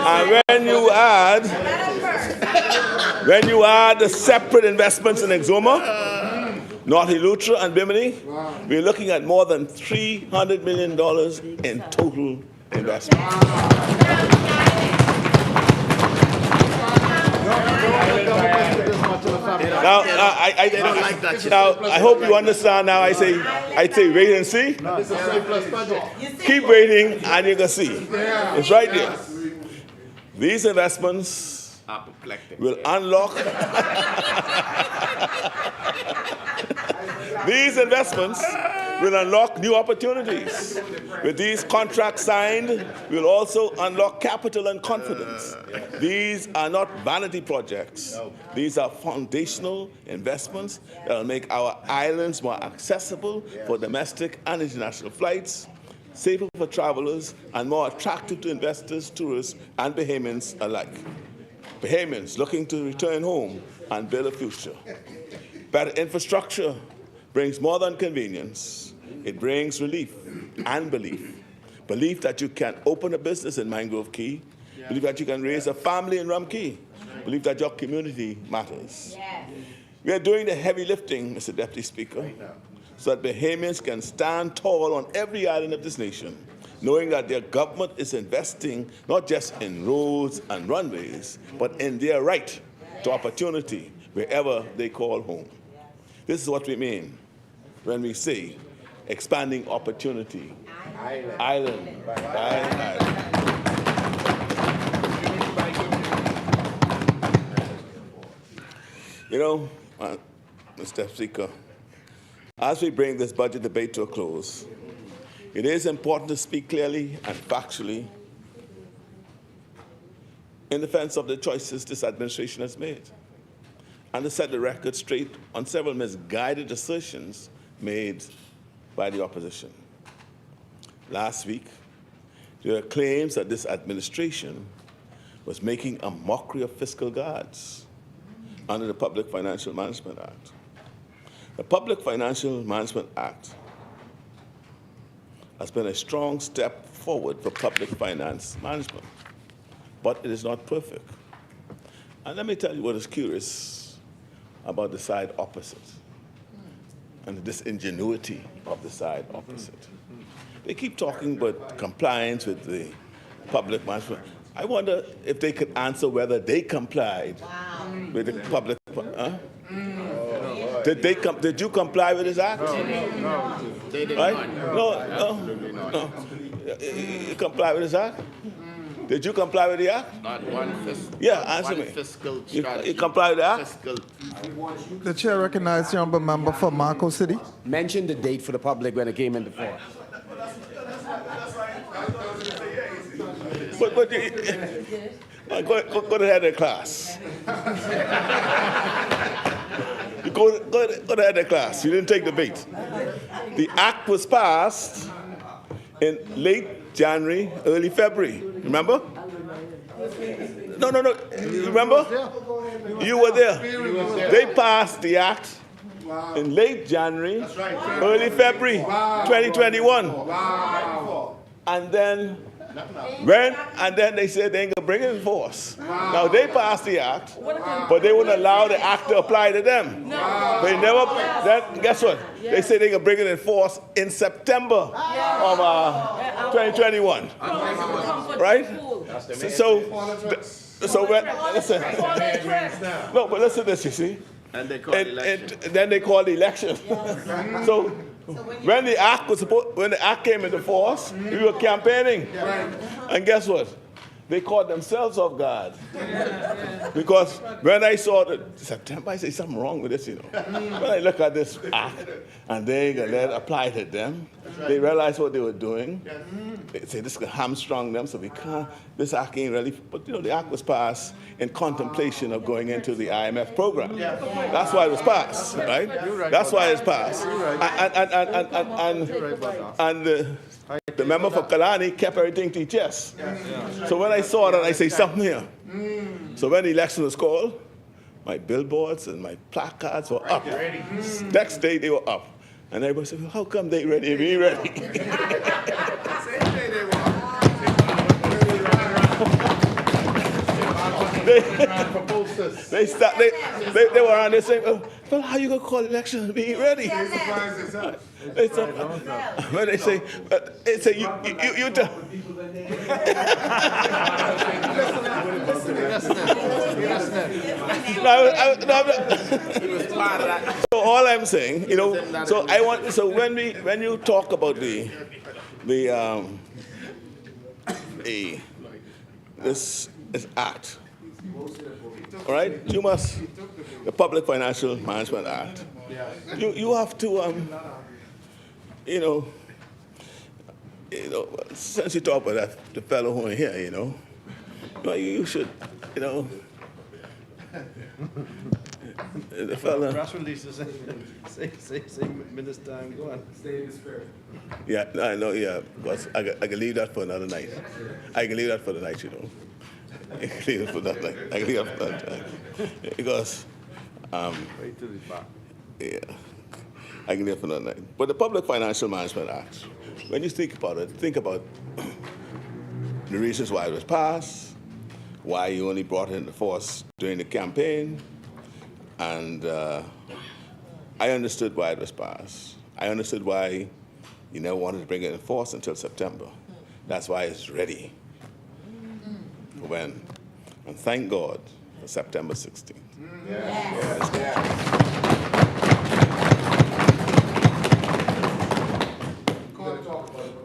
And when you add the separate investments in Exuma, North Eleuthera, and Bimini, we're looking at more than $300 million in total investment. Now, I hope you understand now. I say wait and see. Keep waiting and you can see. It's right there. These investments will unlock. These investments will unlock new opportunities. With these contracts signed, we'll also unlock capital and confidence. These are not vanity projects. These are foundational investments that will make our islands more accessible for domestic and international flights, safer for travelers, and more attractive to investors, tourists, and Bahamians alike. Bahamians looking to return home and build a future. Better infrastructure brings more than convenience. It brings relief and belief. Belief that you can open a business in Mangrove Key. Believe that you can raise a family in Rum Key. Believe that your community matters. We are doing the heavy lifting, Mr. Deputy Speaker, so that Bahamians can stand tall on every island of this nation, knowing that their government is investing not just in roads and runways, but in their right to opportunity wherever they call home. This is what we mean when we say expanding opportunity, island by island. You know, Mr. Speaker, as we bring this budget debate to a close, it is important to speak clearly and factually in defense of the choices this administration has made, and to set the record straight on several misguided assertions made by the opposition. Last week, there were claims that this administration was making a mockery of fiscal guards under the Public Financial Management Act. The Public Financial Management Act has been a strong step forward for public finance management, but it is not perfect. And let me tell you what is curious about the side opposite and the disingenuity of the side opposite. They keep talking about compliance with the public management. I wonder if they could answer whether they complied with the public. Did you comply with this act? No, they did Right? not. No. You comply with this act? Did you comply with the act? Not one fiscal. Yeah, answer me. Fiscal You strategy. comply with the act? Fiscal. The chair recognizes the honourable member for Marco City. Mention the date for the public when it came into force. But go to the head of the class. You go to the head of the class. You didn't take the bait. The act was passed in late January, early February. Remember? No. Remember? You were there. They passed the act in late January, early February 2021. And then they said they ain't gonna bring it in force. Now they passed the act, but they wouldn't allow the act to apply to them. They never. Then guess what? They said they gonna bring it in force in September of 2021. Right? So when, listen. No, but listen to this. You see. And they call election. Then they called the election. So when the act came into force, we were campaigning, and guess what? They caught themselves off guard. Because when I saw September, I said something wrong with this, you know. When I look at this act and they let it apply to them, they realized what they were doing. They say this could hamstrung them, so we can't. This act ain't really. But you know, the act was passed in contemplation of going into the IMF program. That's why it was passed, right? That's why it's passed. And the member for Kalani kept everything to his chest. So when I saw that, I say something here. So when the election was called, my billboards and my placards were up. Next day they were up. And everybody said, well, how come they ready? We ain't ready. They were on there saying, well, how you going to call election? We ain't ready. When they say, you So all I'm saying, you know, so when you talk about this act, all right, you must, the Public Financial Management Act, you have to, you know, since you talk about the fellow who is here, you you should, the fellow. Press releases say Minister, I'm going. Stay in the spirit. Yeah, I know, yeah, but I can leave that for another night. I can leave that for the night, you know. I can leave it for that night. I can leave that for that night. Because, Wait till he's back. yeah, I can leave it for another night. But the Public Financial Management Act, when you think about it, think about the reasons why it was passed, why you only brought it into force during the campaign, and I understood why it was passed. I understood why you never wanted to bring it in force until September. That's why it's ready for when. And thank God for September 16th.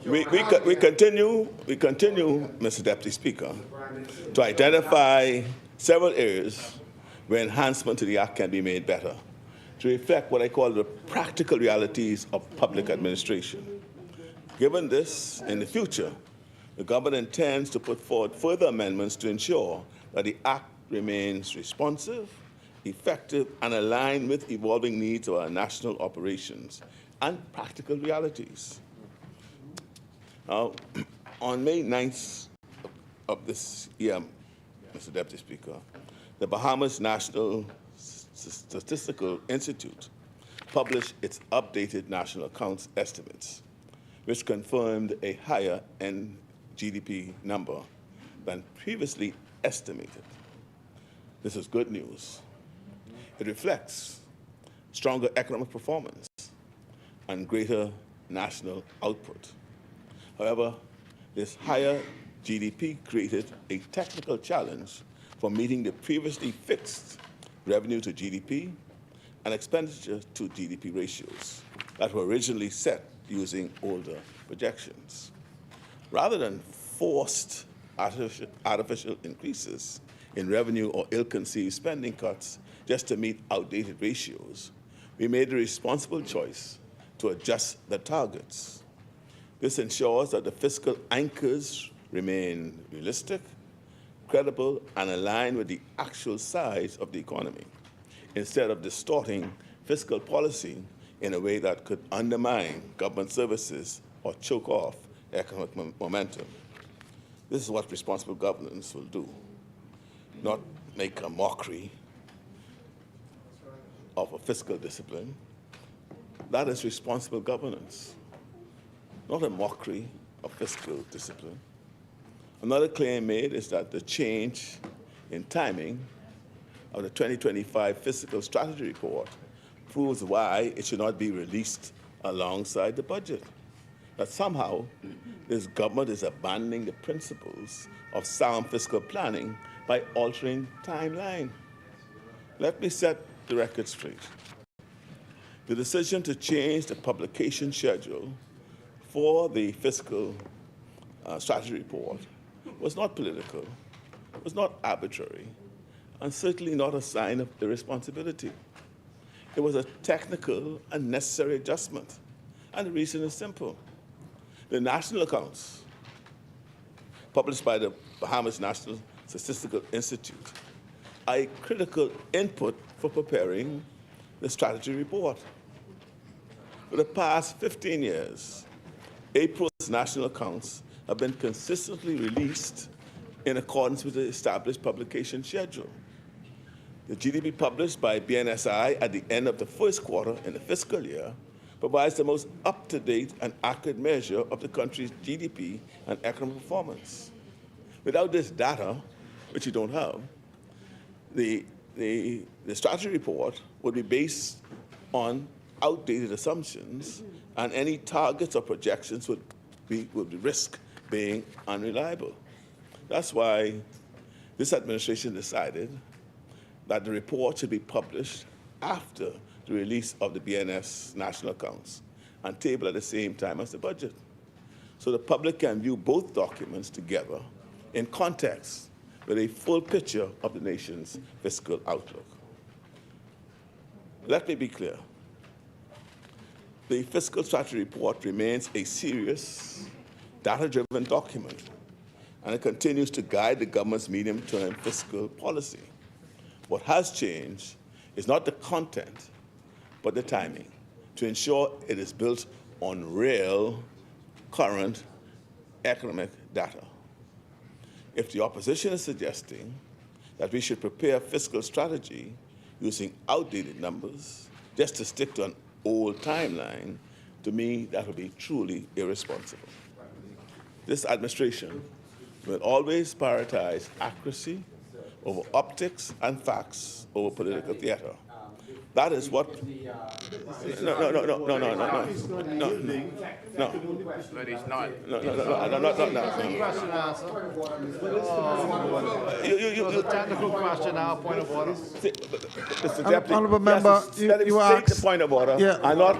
We continue, Mr. Deputy Speaker, to identify several areas where enhancement to the Act can be made better, to reflect what I call the practical realities of public administration. Given this, in the future, the government intends to put forward further amendments to ensure that the Act remains responsive, effective, and aligned with evolving needs of our national operations and practical realities. Now, on May 9th of this year, Mr. Deputy Speaker, the Bahamas National Statistical Institute published its updated national accounts estimates, which confirmed a higher GDP number than previously estimated. This is good news. It reflects stronger economic performance and greater national output. However, this higher GDP created a technical challenge for meeting the previously fixed revenue to GDP and expenditure to GDP ratios that were originally set using older projections. Rather than forced artificial increases in revenue or ill-conceived spending cuts just to meet outdated ratios, we made the responsible choice to adjust the targets. This ensures that the fiscal anchors remain realistic, credible, and aligned with the actual size of the economy, instead of distorting fiscal policy in a way that could undermine government services or choke off economic momentum. This is what responsible governance will do, not make a mockery of a fiscal discipline. That is responsible governance, not a mockery of fiscal discipline. Another claim made is that the change in timing of the 2025 Fiscal Strategy Report proves why it should not be released alongside the budget. That somehow this government is abandoning the principles of sound fiscal planning by altering timeline. Let me set the record straight. The decision to change the publication schedule for the Fiscal Strategy Report was not political, was not arbitrary, and certainly not a sign of irresponsibility. It was a technical and necessary adjustment, and the reason is simple. The national accounts, published by the Bahamas National Statistical Institute, are a critical input for preparing the strategy report. For the past 15 years, April's national accounts have been consistently released in accordance with the established publication schedule. The GDP published by BNSI at the end of the first quarter in the fiscal year provides the most up-to-date and accurate measure of the country's GDP and economic performance. Without this data, which you don't have, the strategy report would be based on outdated assumptions, and any targets or projections would risk being unreliable. That's why this administration decided that the report should be published after the release of the BNS national accounts and tabled at the same time as the budget, so the public can view both documents together in context with a full picture of the nation's fiscal outlook. Let me be clear. The Fiscal Strategy Report remains a serious, data-driven document, and it continues to guide the government's medium-term fiscal policy. What has changed is not the content, but the timing, to ensure it is built on real, current economic data. If the opposition is suggesting that we should prepare fiscal strategy using outdated numbers just to stick to an old timeline, to me, that would be truly irresponsible. This administration will always prioritize accuracy over optics and facts over political theater. That is what. No. But he's not. You technical question now, point of order. Mr. Deputy, Honourable Member, you asked. The point of order. Yeah. I'm not.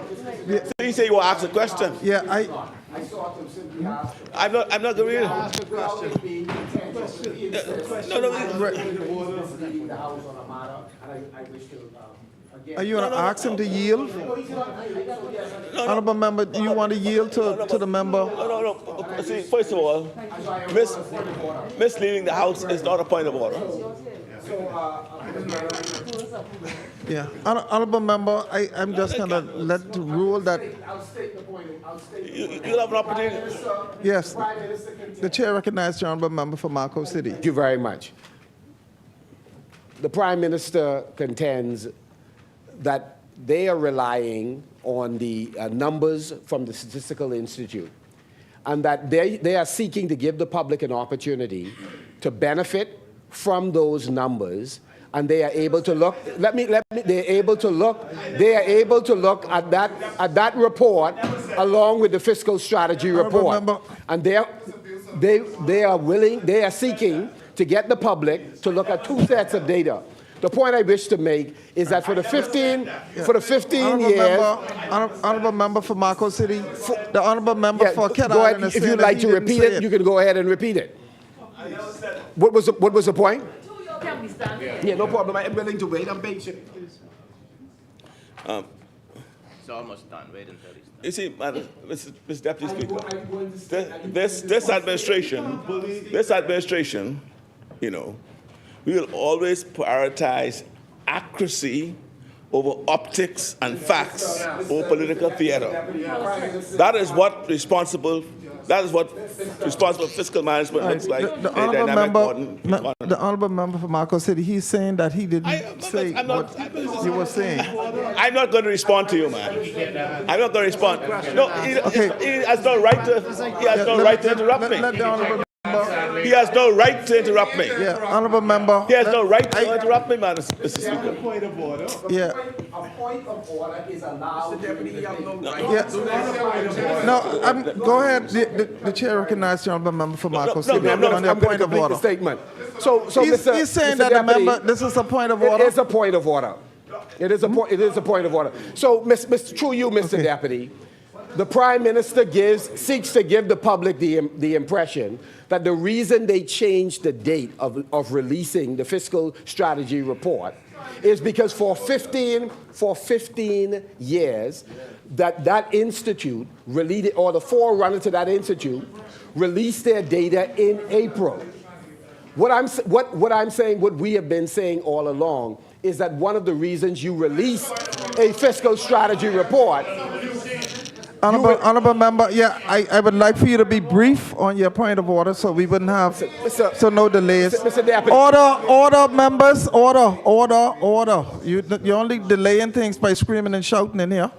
So you say you will ask a question. Yeah, I'm not going to. Ask a question. are you going to ask him to yield? Honourable Member, do you want to yield to the member? No. See, first of all, misleading the House is not a point of order. Yeah, Honourable Member, I'm just going to let the rule that. You'll have an opportunity. Yes, the chair recognizes the Honourable Member for Marco City. Thank you very much. The Prime Minister contends that they are relying on the numbers from the Statistical Institute, and that they are seeking to give the public an opportunity to benefit from those numbers, and they are able to look. They are able to look at that report along with the Fiscal Strategy Report, and they are seeking to get the public to look at two sets of data. The point I wish to make is that for the 15 Honorable years. member, honorable member for Marco City, the honorable member for Cat Go Island ahead. is If saying you'd that like he to didn't repeat say it, you can go ahead and repeat it. What was the point? Yeah, no problem. I'm willing to wait. I'm patient. It's almost done. Wait until he's done. You see, Mr. Deputy Speaker, this administration, you know, we will always prioritize accuracy over optics and facts over political theater. That is what responsible fiscal management looks like. The honorable member for Marco City, he's saying that he didn't say what you were saying. I'm not going to respond to you, man. I'm not going to respond. No, he has no right to. He has no right to interrupt me. He has no right to interrupt me. Yeah, honorable member. He has no right to interrupt me, man, Mr. Speaker. Point of order. Yeah. A point of order is allowed. Mr. Deputy, you have no right. Yeah. Go ahead. The chair recognizes the honorable member for Marco City. I'm going to complete the statement. So he's saying that the member. This is a point of order. It is a point of order. It is a point of order. So, through you, Mr. Deputy, the Prime Minister seeks to give the public the impression that the reason they changed the date of releasing the fiscal strategy report is because for 15 years that institute or the forerunner to that institute released their data in April. What we have been saying all along is that one of the reasons you release a fiscal strategy report. Honorable member, yeah, I would like for you to be brief on your point of order so we wouldn't have so no delays. Order, members, order. You're only delaying things by screaming and shouting in here.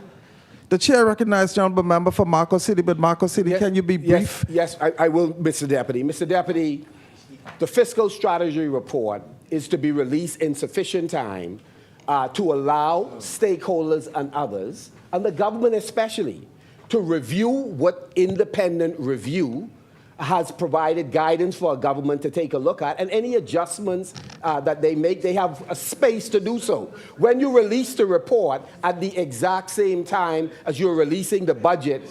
The chair recognizes the honorable member for Marco City, but Marco City, can you be brief? Yes, I will, Mr. Deputy. Mr. Deputy, the fiscal strategy report is to be released in sufficient time to allow stakeholders and others, and the government especially, to review what independent review has provided guidance for a government to take a look at, and any adjustments that they make, they have a space to do so. When you release the report at the exact same time as you're releasing the budget,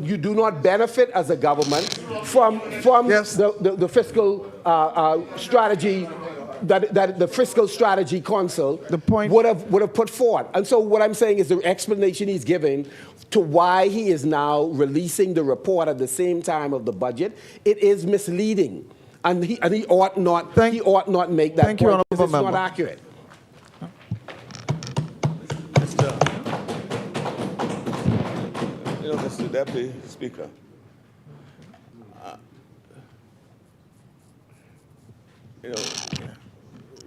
you do not benefit as a government from the fiscal strategy that the Fiscal Strategy Council would have put forward. And so what I'm saying is the explanation he's giving to why he is now releasing the report at the same time of the budget, it is misleading. And he ought not make that point because it's not accurate. Mr. Deputy Speaker,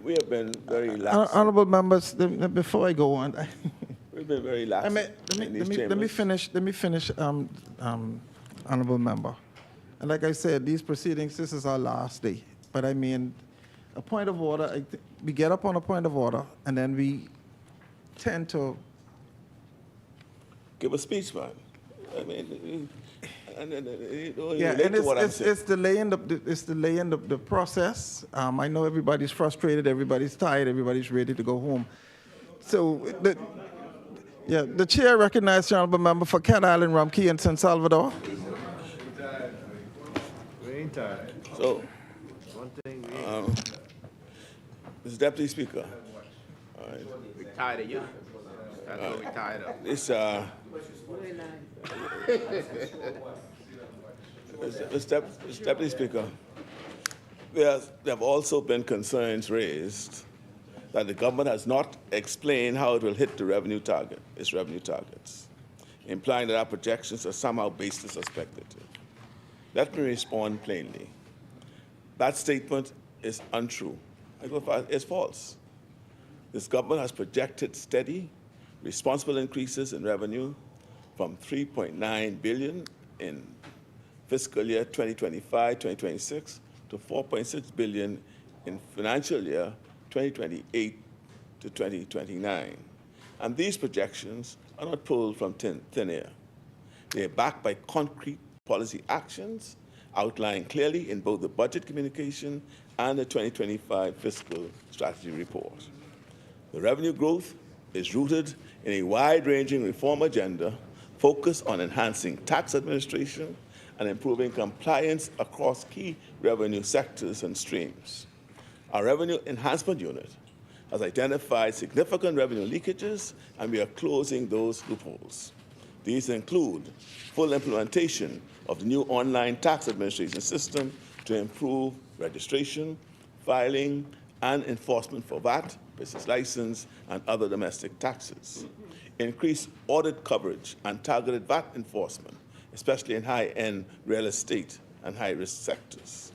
we have been very lax. Honorable members, before I go on, we've been very lax. Let me finish, honorable member. And like I said, these proceedings, this is our last day. But I mean, a point of order, we get up on a point of order, and then we tend to give a speech, man. I mean, it's delaying the process. I know everybody's frustrated, everybody's tired, everybody's ready to go home. So the chair recognizes the honorable member for Cat Island, Rumkey, and San Salvador. We ain't tired. So, One thing Mr. Deputy Speaker, all right. We're tired of you. That's what we're tired of. This, Mr. Deputy Speaker, there have also been concerns raised that the government has not explained how it will hit its revenue targets, implying that our projections are somehow baseless or speculative. Let me respond plainly. That statement is untrue. It's false. This government has projected steady, responsible increases in revenue from $3.9 billion in fiscal year 2025-2026 to $4.6 billion in financial year 2028 to 2029. And these projections are not pulled from thin air. They are backed by concrete policy actions outlined clearly in both the budget communication and the 2025 fiscal strategy report. The revenue growth is rooted in a wide-ranging reform agenda focused on enhancing tax administration and improving compliance across key revenue sectors and streams. Our Revenue Enhancement Unit has identified significant revenue leakages, and we are closing those loopholes. These include full implementation of the new online tax administration system to improve registration, filing, and enforcement for VAT, business license, and other domestic taxes. Increased audit coverage and targeted VAT enforcement, especially in high-end real estate and high-risk sectors.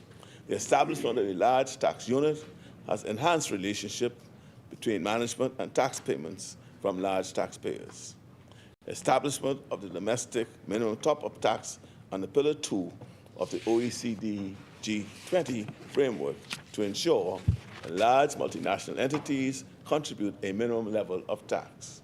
The establishment of a large tax unit has enhanced relationship between management and tax payments from large taxpayers. Establishment of the domestic minimum top-up tax under Pillar 2 of the OECD G20 framework to ensure that large multinational entities contribute a minimum level of tax.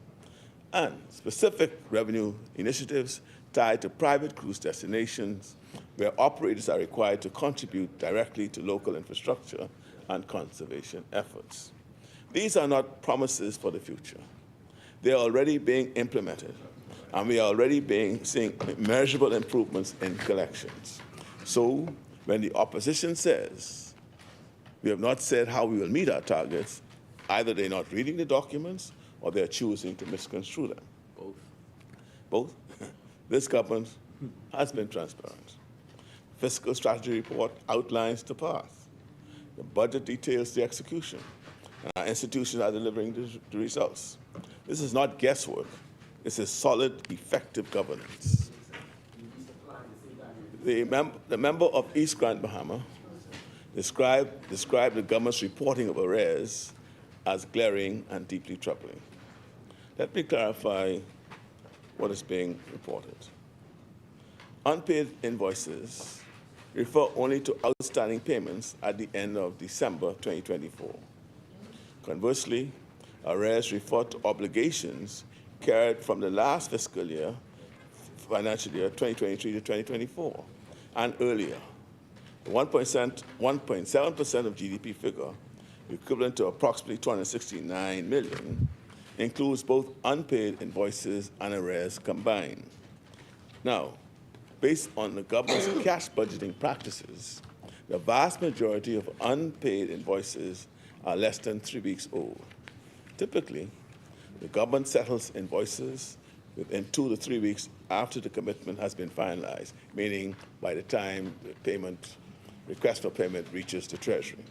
And specific revenue initiatives tied to private cruise destinations where operators are required to contribute directly to local infrastructure and conservation efforts. These are not promises for the future. They are already being implemented, and we are already seeing measurable improvements in collections. So when the opposition says we have not said how we will meet our targets, either they're not reading the documents or they're choosing to misconstrue them. Both. Both? This government has been transparent. Fiscal strategy report outlines the path. The budget details the execution. And our institutions are delivering the results. This is not guesswork. This is solid, effective governance. The member of East Grand Bahama described the government's reporting of arrears as glaring and deeply troubling. Let me clarify what is being reported. Unpaid invoices refer only to outstanding payments at the end of December 2024. Conversely, arrears refer to obligations carried from the last fiscal year, financial year 2023 to 2024, and earlier. The 1.7% of GDP figure, equivalent to approximately 269 million, includes both unpaid invoices and arrears combined. Now, based on the government's cash budgeting practices, the vast majority of unpaid invoices are less than 3 weeks old. Typically, the government settles invoices within 2 to 3 weeks after the commitment has been finalized, meaning by the time the request for payment reaches the Treasury.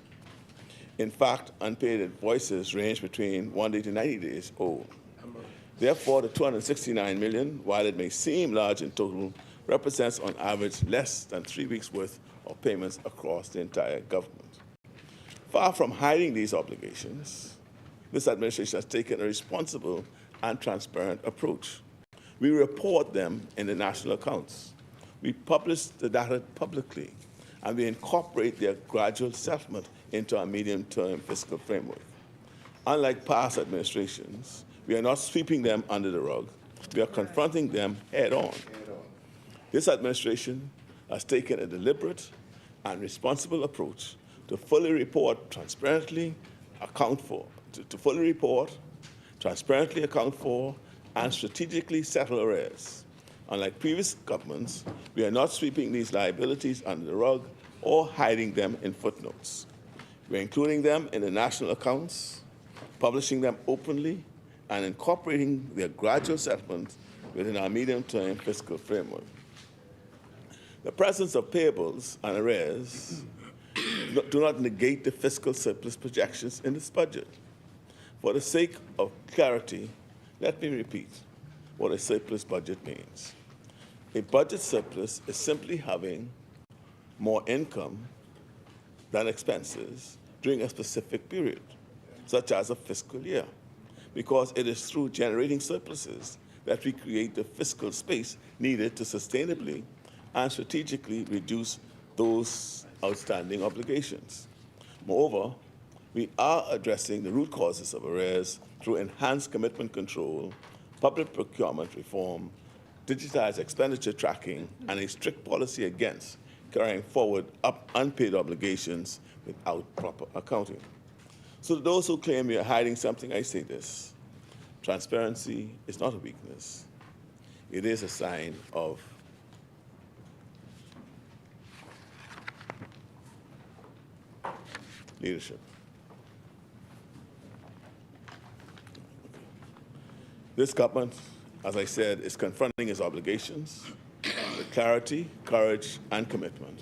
In fact, unpaid invoices range between 1 day to 90 days old. Therefore, the 269 million, while it may seem large in total, represents on average less than 3 weeks' worth of payments across the entire government. Far from hiding these obligations, this administration has taken a responsible and transparent approach. We report them in the national accounts. We publish the data publicly, and we incorporate their gradual settlement into our medium-term fiscal framework. Unlike past administrations, we are not sweeping them under the rug. We are confronting them head-on. This administration has taken a deliberate and responsible approach to fully report, transparently account for, and strategically settle arrears. Unlike previous governments, we are not sweeping these liabilities under the rug or hiding them in footnotes. We're including them in the national accounts, publishing them openly, and incorporating their gradual settlement within our medium-term fiscal framework. The presence of payables and arrears do not negate the fiscal surplus projections in this budget. For the sake of clarity, let me repeat what a surplus budget means. A budget surplus is simply having more income than expenses during a specific period, such as a fiscal year, because it is through generating surpluses that we create the fiscal space needed to sustainably and strategically reduce those outstanding obligations. Moreover, we are addressing the root causes of arrears through enhanced commitment control, public procurement reform, digitized expenditure tracking, and a strict policy against carrying forward unpaid obligations without proper accounting. So to those who claim we are hiding something, I say this. Transparency is not a weakness. It is a sign of leadership. This government, as I said, is confronting its obligations with clarity, courage, and commitment.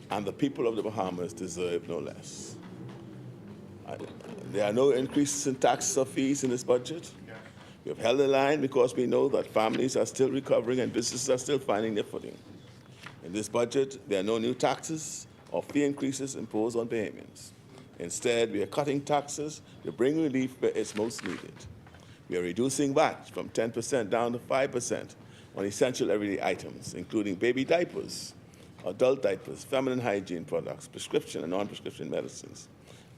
And the people of the Bahamas deserve no less. There are no increases in taxes or fees in this budget. We have held the line because we know that families are still recovering and businesses are still finding their footing. In this budget, there are no new taxes or fee increases imposed on Bahamians. Instead, we are cutting taxes to bring relief where it's most needed. We are reducing VAT from 10% down to 5% on essential everyday items, including baby diapers, adult diapers, feminine hygiene products, prescription and non-prescription medicines,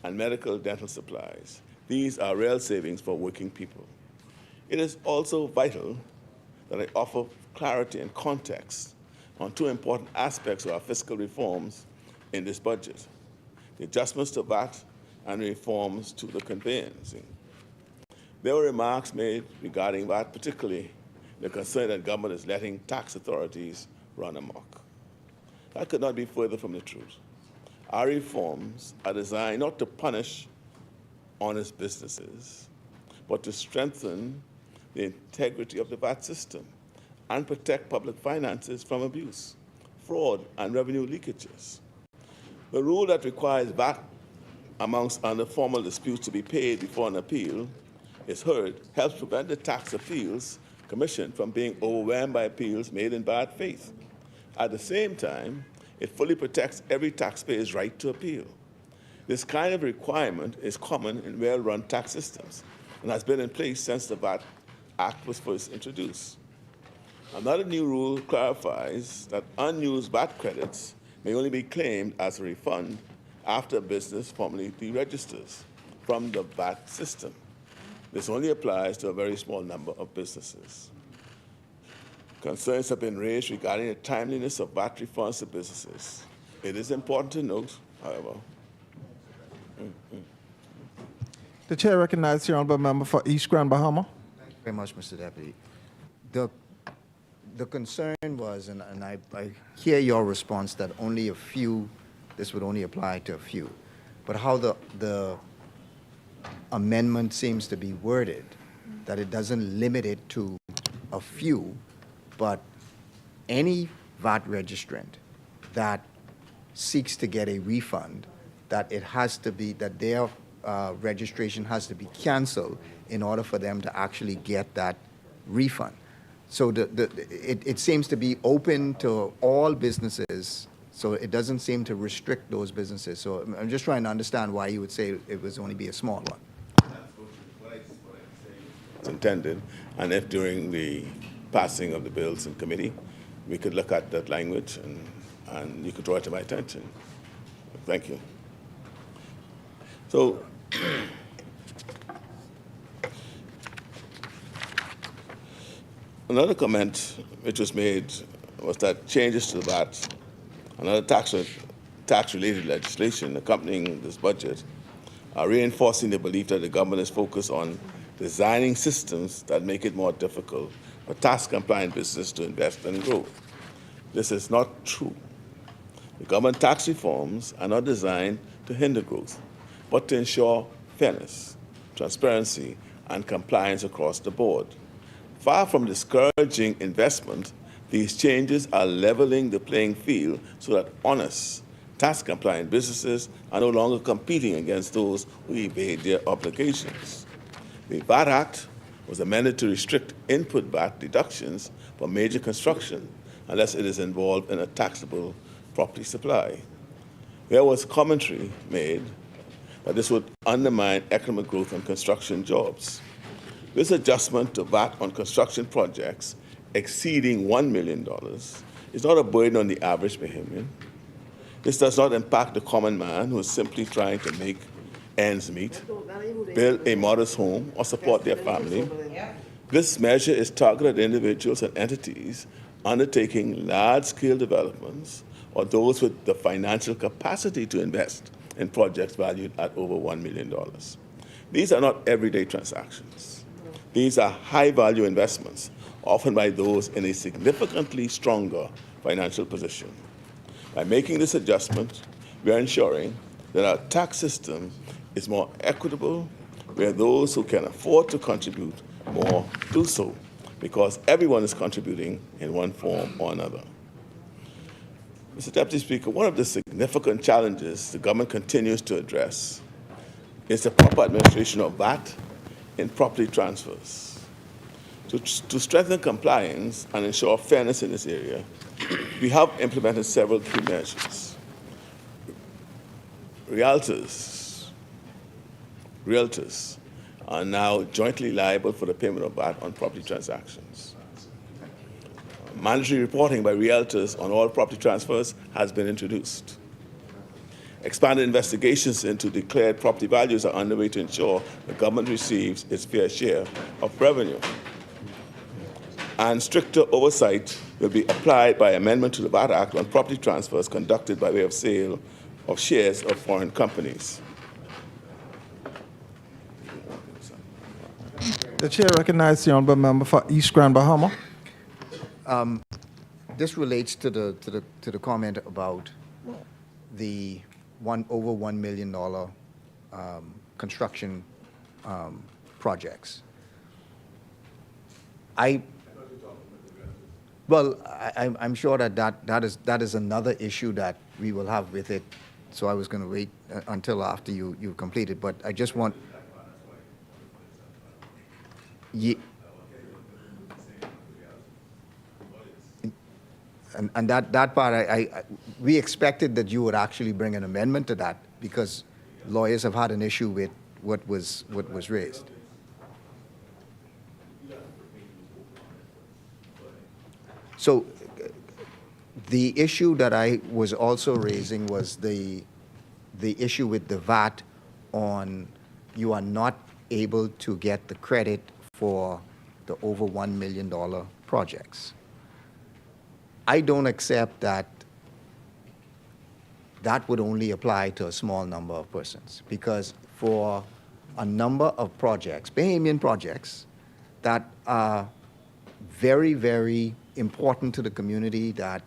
and medical dental supplies. These are real savings for working people. It is also vital that I offer clarity and context on two important aspects of our fiscal reforms in this budget: the adjustments to VAT and reforms to the conveyancing. There were remarks made regarding VAT, particularly the concern that government is letting tax authorities run amok. That could not be further from the truth. Our reforms are designed not to punish honest businesses, but to strengthen the integrity of the VAT system and protect public finances from abuse, fraud, and revenue leakages. The rule that requires VAT amongst under formal disputes to be paid before an appeal is heard helps prevent the tax appeals commission from being overwhelmed by appeals made in bad faith. At the same time, it fully protects every taxpayer's right to appeal. This kind of requirement is common in well-run tax systems and has been in place since the VAT Act was first introduced. Another new rule clarifies that unused VAT credits may only be claimed as a refund after a business formally deregisters from the VAT system. This only applies to a very small number of businesses. Concerns have been raised regarding the timeliness of VAT refunds to businesses. It is important to note, however. The chair recognizes the honourable member for East Grand Bahama. Thank you very much, Mr. Deputy. The concern was, and I hear your response that only a few, this would only apply to a few, but how the amendment seems to be worded, that it doesn't limit it to a few, but any VAT registrant that seeks to get a refund, that it has to be, that their registration has to be canceled in order for them to actually get that refund. So it seems to be open to all businesses, so it doesn't seem to restrict those businesses. So I'm just trying to understand why you would say it would only be a small one. It's intended, and if during the passing of the bills in committee, we could look at that language and you could draw it to my attention. Thank you. So, another comment which was made was that changes to the VAT and other tax-related legislation accompanying this budget are reinforcing the belief that the government is focused on designing systems that make it more difficult for tax-compliant businesses to invest and grow. This is not true. The government tax reforms are not designed to hinder growth, but to ensure fairness, transparency, and compliance across the board. Far from discouraging investment, these changes are leveling the playing field so that honest, tax-compliant businesses are no longer competing against those who evade their obligations. The VAT Act was amended to restrict input VAT deductions for major construction unless it is involved in a taxable property supply. There was commentary made that this would undermine economic growth and construction jobs. This adjustment to VAT on construction projects exceeding $1 million is not a burden on the average Bahamian. This does not impact the common man who is simply trying to make ends meet, build a modest home, or support their family. This measure is targeted at individuals and entities undertaking large-scale developments or those with the financial capacity to invest in projects valued at over $1 million. These are not everyday transactions. These are high-value investments, often by those in a significantly stronger financial position. By making this adjustment, we are ensuring that our tax system is more equitable, where those who can afford to contribute more do so, because everyone is contributing in one form or another. Mr. Deputy Speaker, one of the significant challenges the government continues to address is the proper administration of VAT in property transfers. To strengthen compliance and ensure fairness in this area, we have implemented several key measures. Realtors are now jointly liable for the payment of VAT on property transactions. Mandatory reporting by realtors on all property transfers has been introduced. Expanded investigations into declared property values are underway to ensure the government receives its fair share of revenue. And stricter oversight will be applied by amendment to the VAT Act on property transfers conducted by way of sale of shares of foreign companies. The chair recognizes the honourable member for East Grand Bahama. This relates to the comment about the over $1 million construction projects. I'm sure that is another issue that we will have with it. So I was going to wait until after you complete it, but I just want. And that part, we expected that you would actually bring an amendment to that because lawyers have had an issue with what was raised. So the issue that I was also raising was the issue with the VAT on you are not able to get the credit for the over $1 million projects. I don't accept that that would only apply to a small number of persons because for a number of projects, Bahamian projects, that are very, very important to the community, that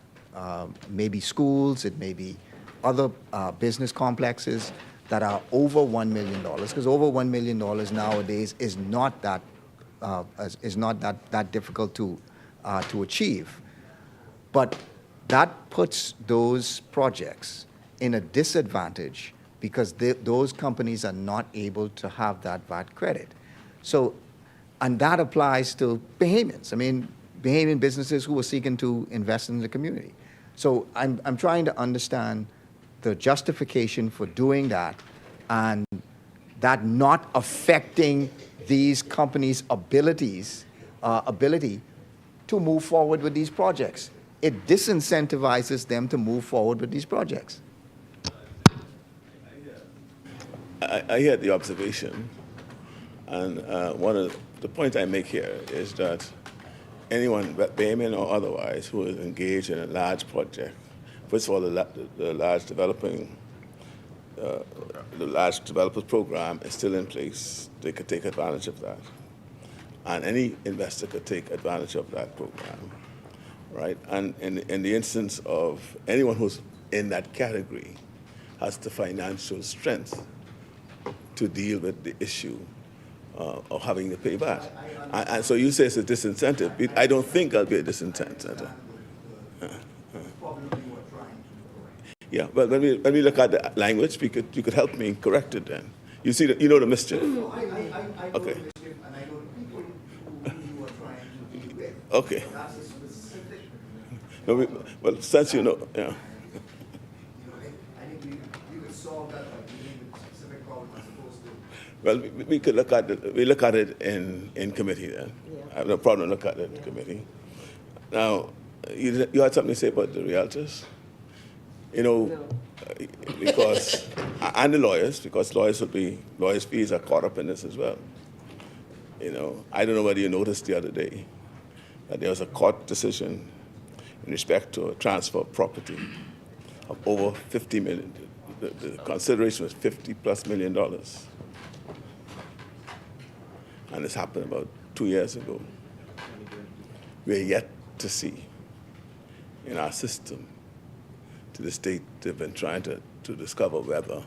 may be schools, it may be other business complexes that are over $1 million, because over $1 million nowadays is not that difficult to achieve. But that puts those projects in a disadvantage because those companies are not able to have that VAT credit. So, and that applies to Bahamians. I mean, Bahamian businesses who are seeking to invest in the community. So I'm trying to understand the justification for doing that and that not affecting these companies' ability to move forward with these projects. It disincentivizes them to move forward with these projects. I hear the observation, and one of the points I make here is that anyone, Bahamian or otherwise, who is engaged in a large project, first of all, the large developers program is still in place. They could take advantage of that, and any investor could take advantage of that program. Right, and in the instance of anyone who's in that category has the financial strength to deal with the issue of having to pay VAT. And so you say it's a disincentive. I don't think there'll be a disincentive. Yeah, but when we look at the language, you could help me correct it then. You see, you know the mischief. Okay. Okay. No, well, since you know, yeah. I think we could solve that by dealing with specific problems as opposed to. Well, we could look at it. We look at it in committee then. Yeah. I have no problem looking at it in committee. Now, you had something to say about the realtors, because and the lawyers, because lawyers fees are caught up in this as well. I don't know whether you noticed the other day that there was a court decision in respect to a transfer of property of over $50 million. the consideration was $50+ million. And this happened about 2 years ago. We're yet to see in our system, to the state, they've been trying to discover whether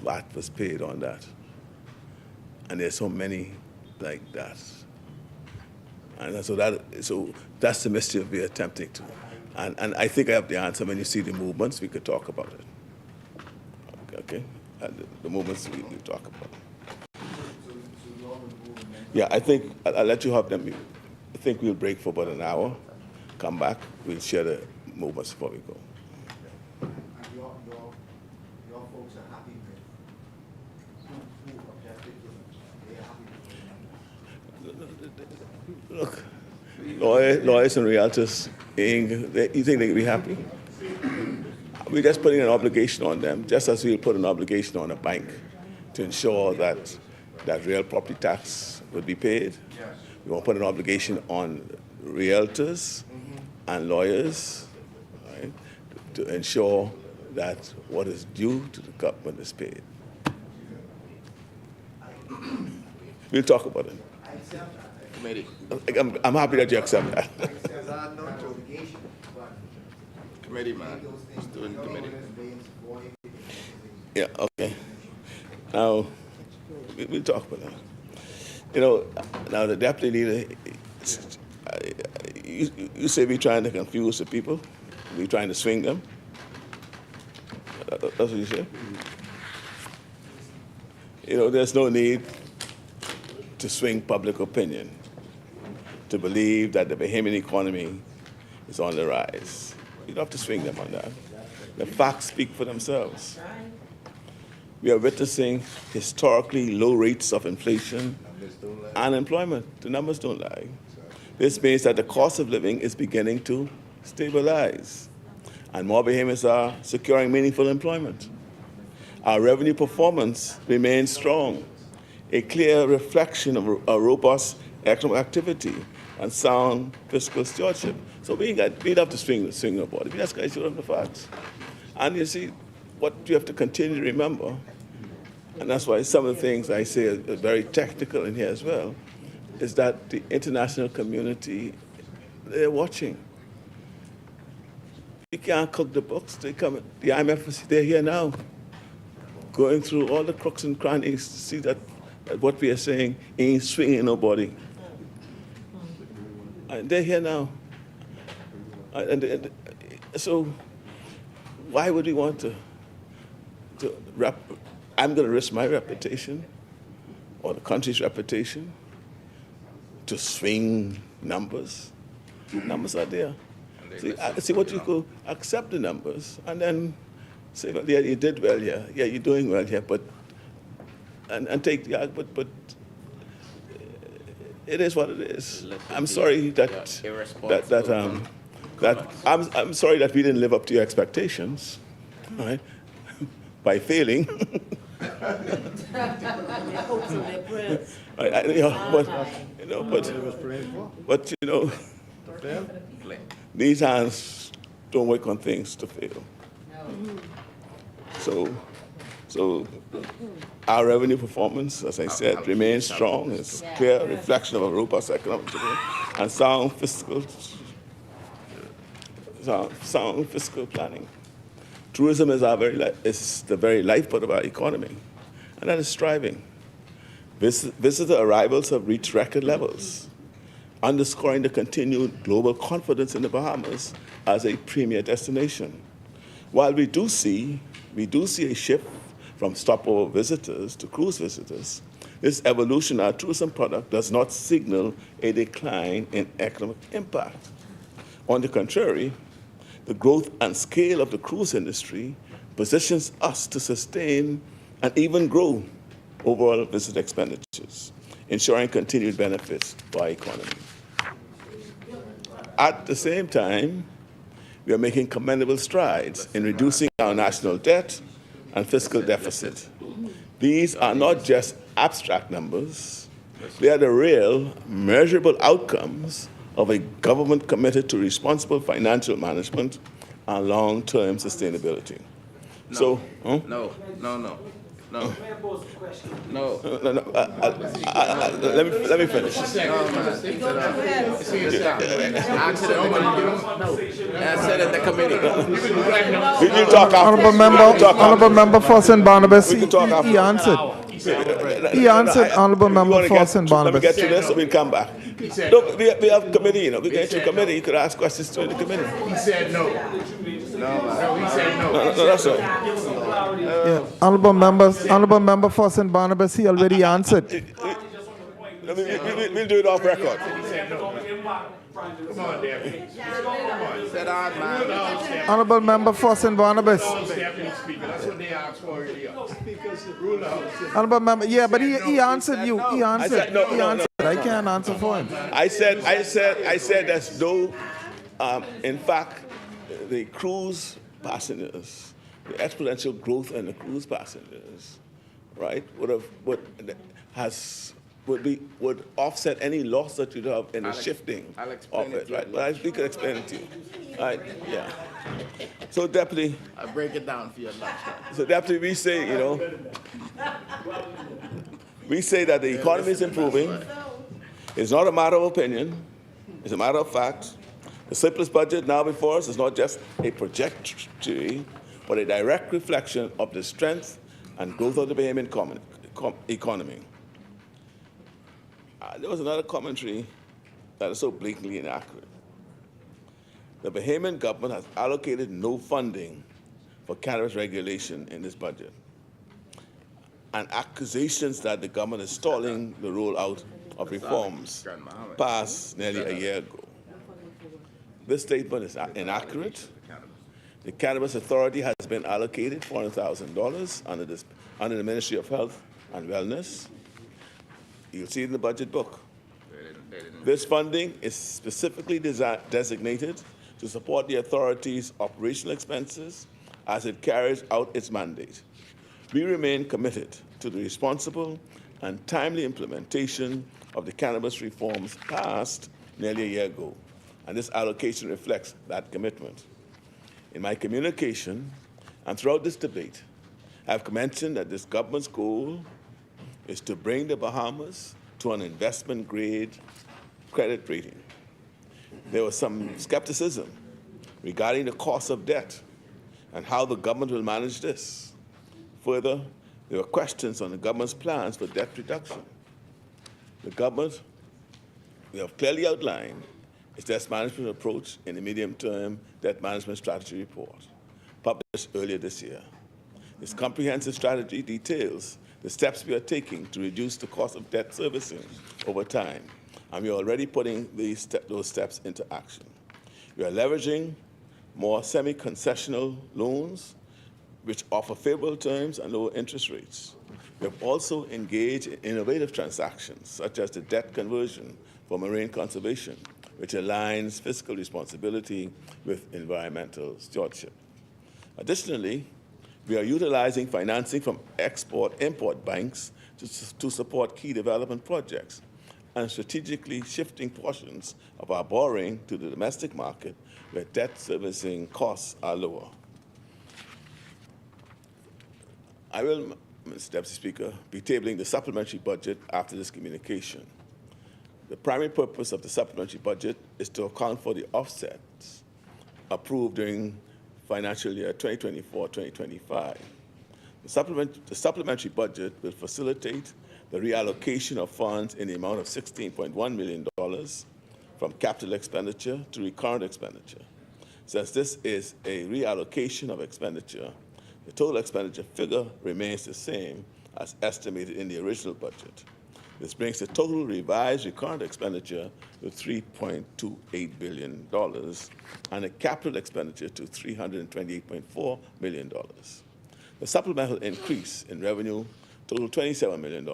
VAT was paid on that. And there's so many like that. And so that's the mystery we're attempting to. And I think I have the answer. When you see the movements, we could talk about it. Okay? And the movements we talk about. Yeah, I think I'll let you have them. I think we'll break for about an hour, come back, we'll share the movements before we go. And your folks are happy with who objected to it? They're happy. Look, lawyers and realtors, you think they'd be happy? We're just putting an obligation on them, just as we'll put an obligation on a bank to ensure that real property tax would be paid. We want to put an obligation on realtors and lawyers, right, to ensure that what is due to the government is paid. We'll talk about it. Committee. I'm happy that you accept that. Committee, man. Student committee. Yeah, okay. Now, we'll talk about that. You know, now the deputy leader, you say we're trying to confuse the people? We're trying to swing them? That's what you say? You know, there's no need to swing public opinion, to believe that the Bahamian economy is on the rise. You don't have to swing them on that. The facts speak for themselves. We are witnessing historically low rates of inflation and unemployment. The numbers don't lie. This means that the cost of living is beginning to stabilize, and more Bahamians are securing meaningful employment. Our revenue performance remains strong, a clear reflection of a robust economic activity and sound fiscal stewardship. So we'd have to swing the body. We just got to show them the facts. And you see, what you have to continue to remember, and that's why some of the things I say are very technical in here as well, is that the international community, they're watching. You can't cook the books. They come. The IMF, they're here now, going through all the crooks and crannies to see that what we are saying ain't swinging nobody. And they're here now. And so why would we want to I'm going to risk my reputation or the country's reputation to swing numbers? Numbers are there. See what you could accept the numbers and then say, well, yeah, you did well here. Yeah, you're doing well here, but take the argument, but it is what it is. I'm sorry I'm sorry that we didn't live up to your expectations, right? By failing. But these hands don't work on things to fail. So our revenue performance, as I said, remains strong. It's a clear reflection of a robust economic and sound fiscal planning. Tourism is the very lifeblood of our economy, and that is thriving. Visitor arrivals have reached record levels, underscoring the continued global confidence in the Bahamas as a premier destination. While we do see a shift from stopover visitors to cruise visitors, this evolution of our tourism product does not signal a decline in economic impact. On the contrary, the growth and scale of the cruise industry positions us to sustain and even grow overall visit expenditures, ensuring continued benefits for our economy. At the same time, we are making commendable strides in reducing our national debt and fiscal deficit. These are not just abstract numbers, they are the real, measurable outcomes of a government committed to responsible financial management and long-term sustainability. So, huh? No. No. Let me finish. Said at the committee. We can talk after. Honorable member Forsen Barnabas, We can talk after. he answered. He answered, Honorable Member Forsen Let me get Barnabas. to this, so we'll come back. No, we have committee, you know. We get to committee. You could ask questions to the committee. He said no. No, he said no. No, that's all. Yeah. Honorable Member Forsen Barnabas, he already answered. We'll do it off record. Come on, Deputy. Said on, man. Honorable Member Forsen Barnabas. Deputy Speaker, that's what they asked for earlier. Rule out. Honorable Member, yeah, but he answered you. He answered. said no, He no, answered. I can't answer for him. I said there's no, in fact, the cruise passengers, the exponential growth in the cruise passengers, right, would offset any loss that you'd have in the shifting I'll explain of it it, to you. right? But we can explain it to you, right? Yeah. So, Deputy, I'll break it down for you at lunchtime. Deputy, we say, you know, we say that the economy is improving. It's not a matter of opinion. It's a matter of fact. The simplest budget now before us is not just a trajectory, but a direct reflection of the strength and growth of the Bahamian economy. There was another commentary that is so blatantly inaccurate. The Bahamian government has allocated no funding for cannabis regulation in this budget, and accusations that the government is stalling the rollout of reforms passed nearly a year ago. This statement is inaccurate. The Cannabis Authority has been allocated $400,000 under the Ministry of Health and Wellness. You'll see it in the budget book. This funding is specifically designated to support the authority's operational expenses as it carries out its mandate. We remain committed to the responsible and timely implementation of the cannabis reforms passed nearly a year ago, and this allocation reflects that commitment. In my communication and throughout this debate, I have mentioned that this government's goal is to bring the Bahamas to an investment-grade credit rating. There was some skepticism regarding the cost of debt and how the government will manage this. Further, there were questions on the government's plans for debt reduction. The government, we have clearly outlined its debt management approach in the medium-term debt management strategy report, published earlier this year. This comprehensive strategy details the steps we are taking to reduce the cost of debt servicing over time, and we are already putting those steps into action. We are leveraging more semi-concessional loans, which offer favorable terms and lower interest rates. We have also engaged in innovative transactions, such as the debt conversion for marine conservation, which aligns fiscal responsibility with environmental stewardship. Additionally, we are utilizing financing from export-import banks to support key development projects and strategically shifting portions of our borrowing to the domestic market where debt servicing costs are lower. I will, Mr. Deputy Speaker, be tabling the supplementary budget after this communication. The primary purpose of the supplementary budget is to account for the offsets approved during financial year 2024-2025. The supplementary budget will facilitate the reallocation of funds in the amount of $16.1 million from capital expenditure to recurrent expenditure. Since this is a reallocation of expenditure, the total expenditure figure remains the same as estimated in the original budget. This brings the total revised recurrent expenditure to $3.28 billion and the capital expenditure to $328.4 million. The supplemental increase in revenue totaled $27 million,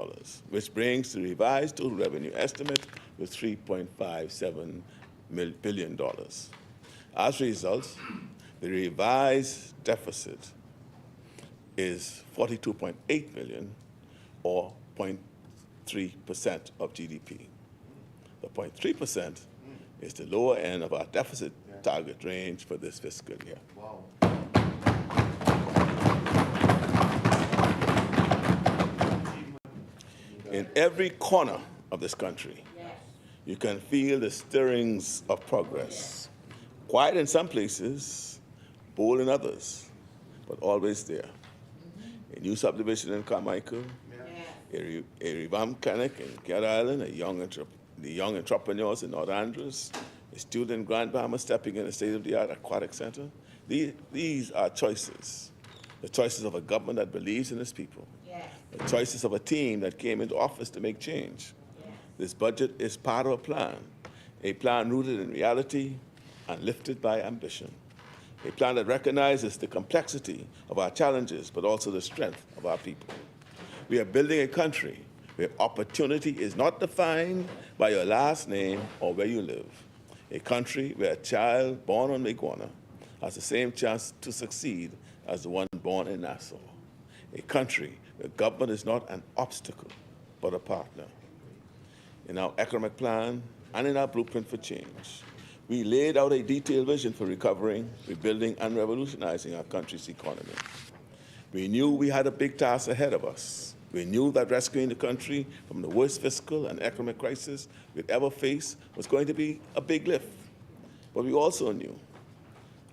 which brings the revised total revenue estimate to $3.57 billion. As a result, the revised deficit is $42.8 million, or 0.3% of GDP. The 0.3% is the lower end of our deficit target range for this fiscal year. Wow. every corner of this country, you can feel the stirrings of progress. Quiet in some places, bold in others, but always there. A new subdivision in Carmichael, a revamped clinic in Cat Island, the young entrepreneurs in North Andrews, a student in Grand Bahama stepping in a state-of-the-art aquatic center. These are choices. The choices of a government that believes in its people. The choices of a team that came into office to make change. This budget is part of a plan rooted in reality and lifted by ambition. A plan that recognizes the complexity of our challenges, but also the strength of our people. We are building a country where opportunity is not defined by your last name or where you live. A country where a child born on Maguana has the same chance to succeed as the one born in Nassau. A country where government is not an obstacle, but a partner. In our economic plan and in our blueprint for change, we laid out a detailed vision for recovering, rebuilding, and revolutionizing our country's economy. We knew we had a big task ahead of us. We knew that rescuing the country from the worst fiscal and economic crisis we'd ever face was going to be a big lift. But we also knew,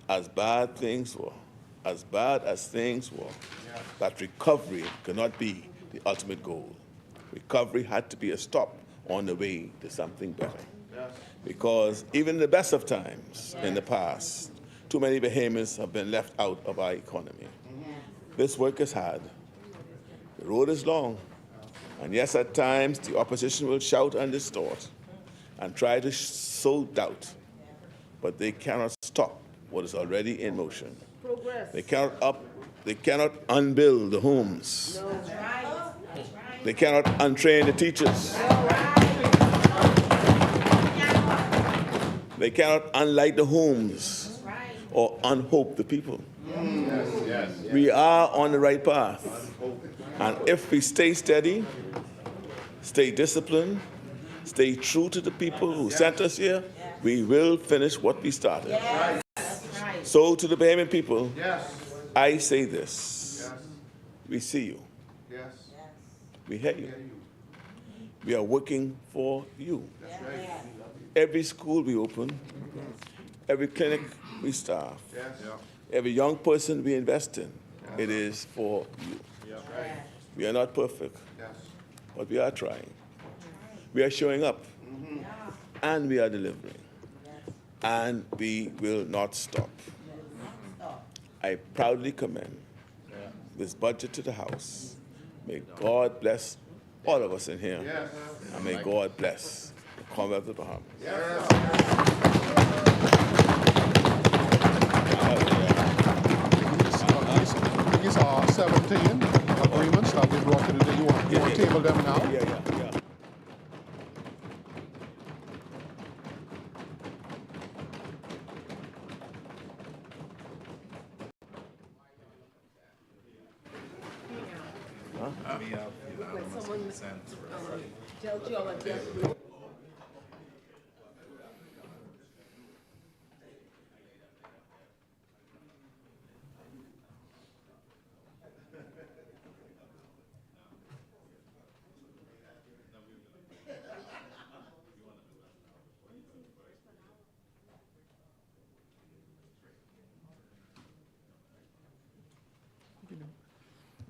as bad as things were, that recovery could not be the ultimate goal. Recovery had to be a stop on the way to something better. Because even in the best of times in the past, too many behemoths have been left out of our economy. This work is hard. The road is long. And yes, at times, the opposition will shout and distort and try to sow doubt. But they cannot stop what is already in motion. Progress. They cannot unbuild the homes. No. That's right. That's right. They cannot untrain the teachers. They cannot unlight the homes or unhope the people. We are on the right path. And if we stay steady, stay disciplined, stay true to the people who sent us here, we will finish what we started. So to the Bahamian people, I say this. We see you. We hear you. We are working for you. Every school we open, every clinic we staff, every young person we invest in, it is for you. We are not perfect, but we are trying. We are showing up, and we are delivering, and we will not stop. I proudly commend this budget to the House. May God bless all of us in here, and may God bless the Commonwealth of the Bahamas. These are 17 agreements that we brought to the day. You want to table them now? Yeah.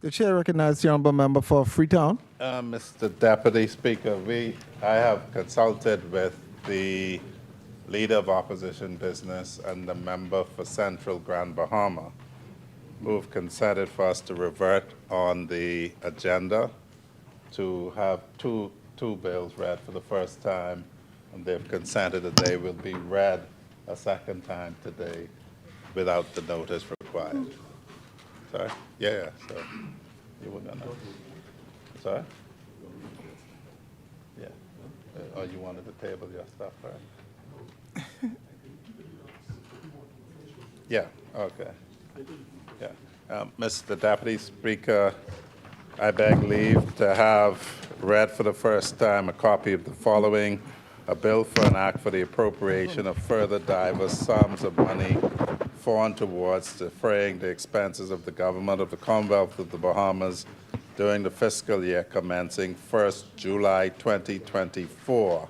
The chair recognizes the honourable member for Freetown. Mr. Deputy Speaker, I have consulted with the Leader of Opposition Business and the member for Central Grand Bahama, who have consented for us to revert on the agenda to have two bills read for the first time, and they've consented that they will be read a second time today without the notice required. Sorry? Yeah, so you were gonna, sorry? Yeah, or you wanted to table your stuff, right? Yeah, okay. Yeah, Mr. Deputy Speaker, I beg leave to have read for the first time a copy of the following: a bill for an act for the appropriation of further diverse sums of money for and towards defraying the expenses of the government of the Commonwealth of the Bahamas during the fiscal year commencing 1st July 2024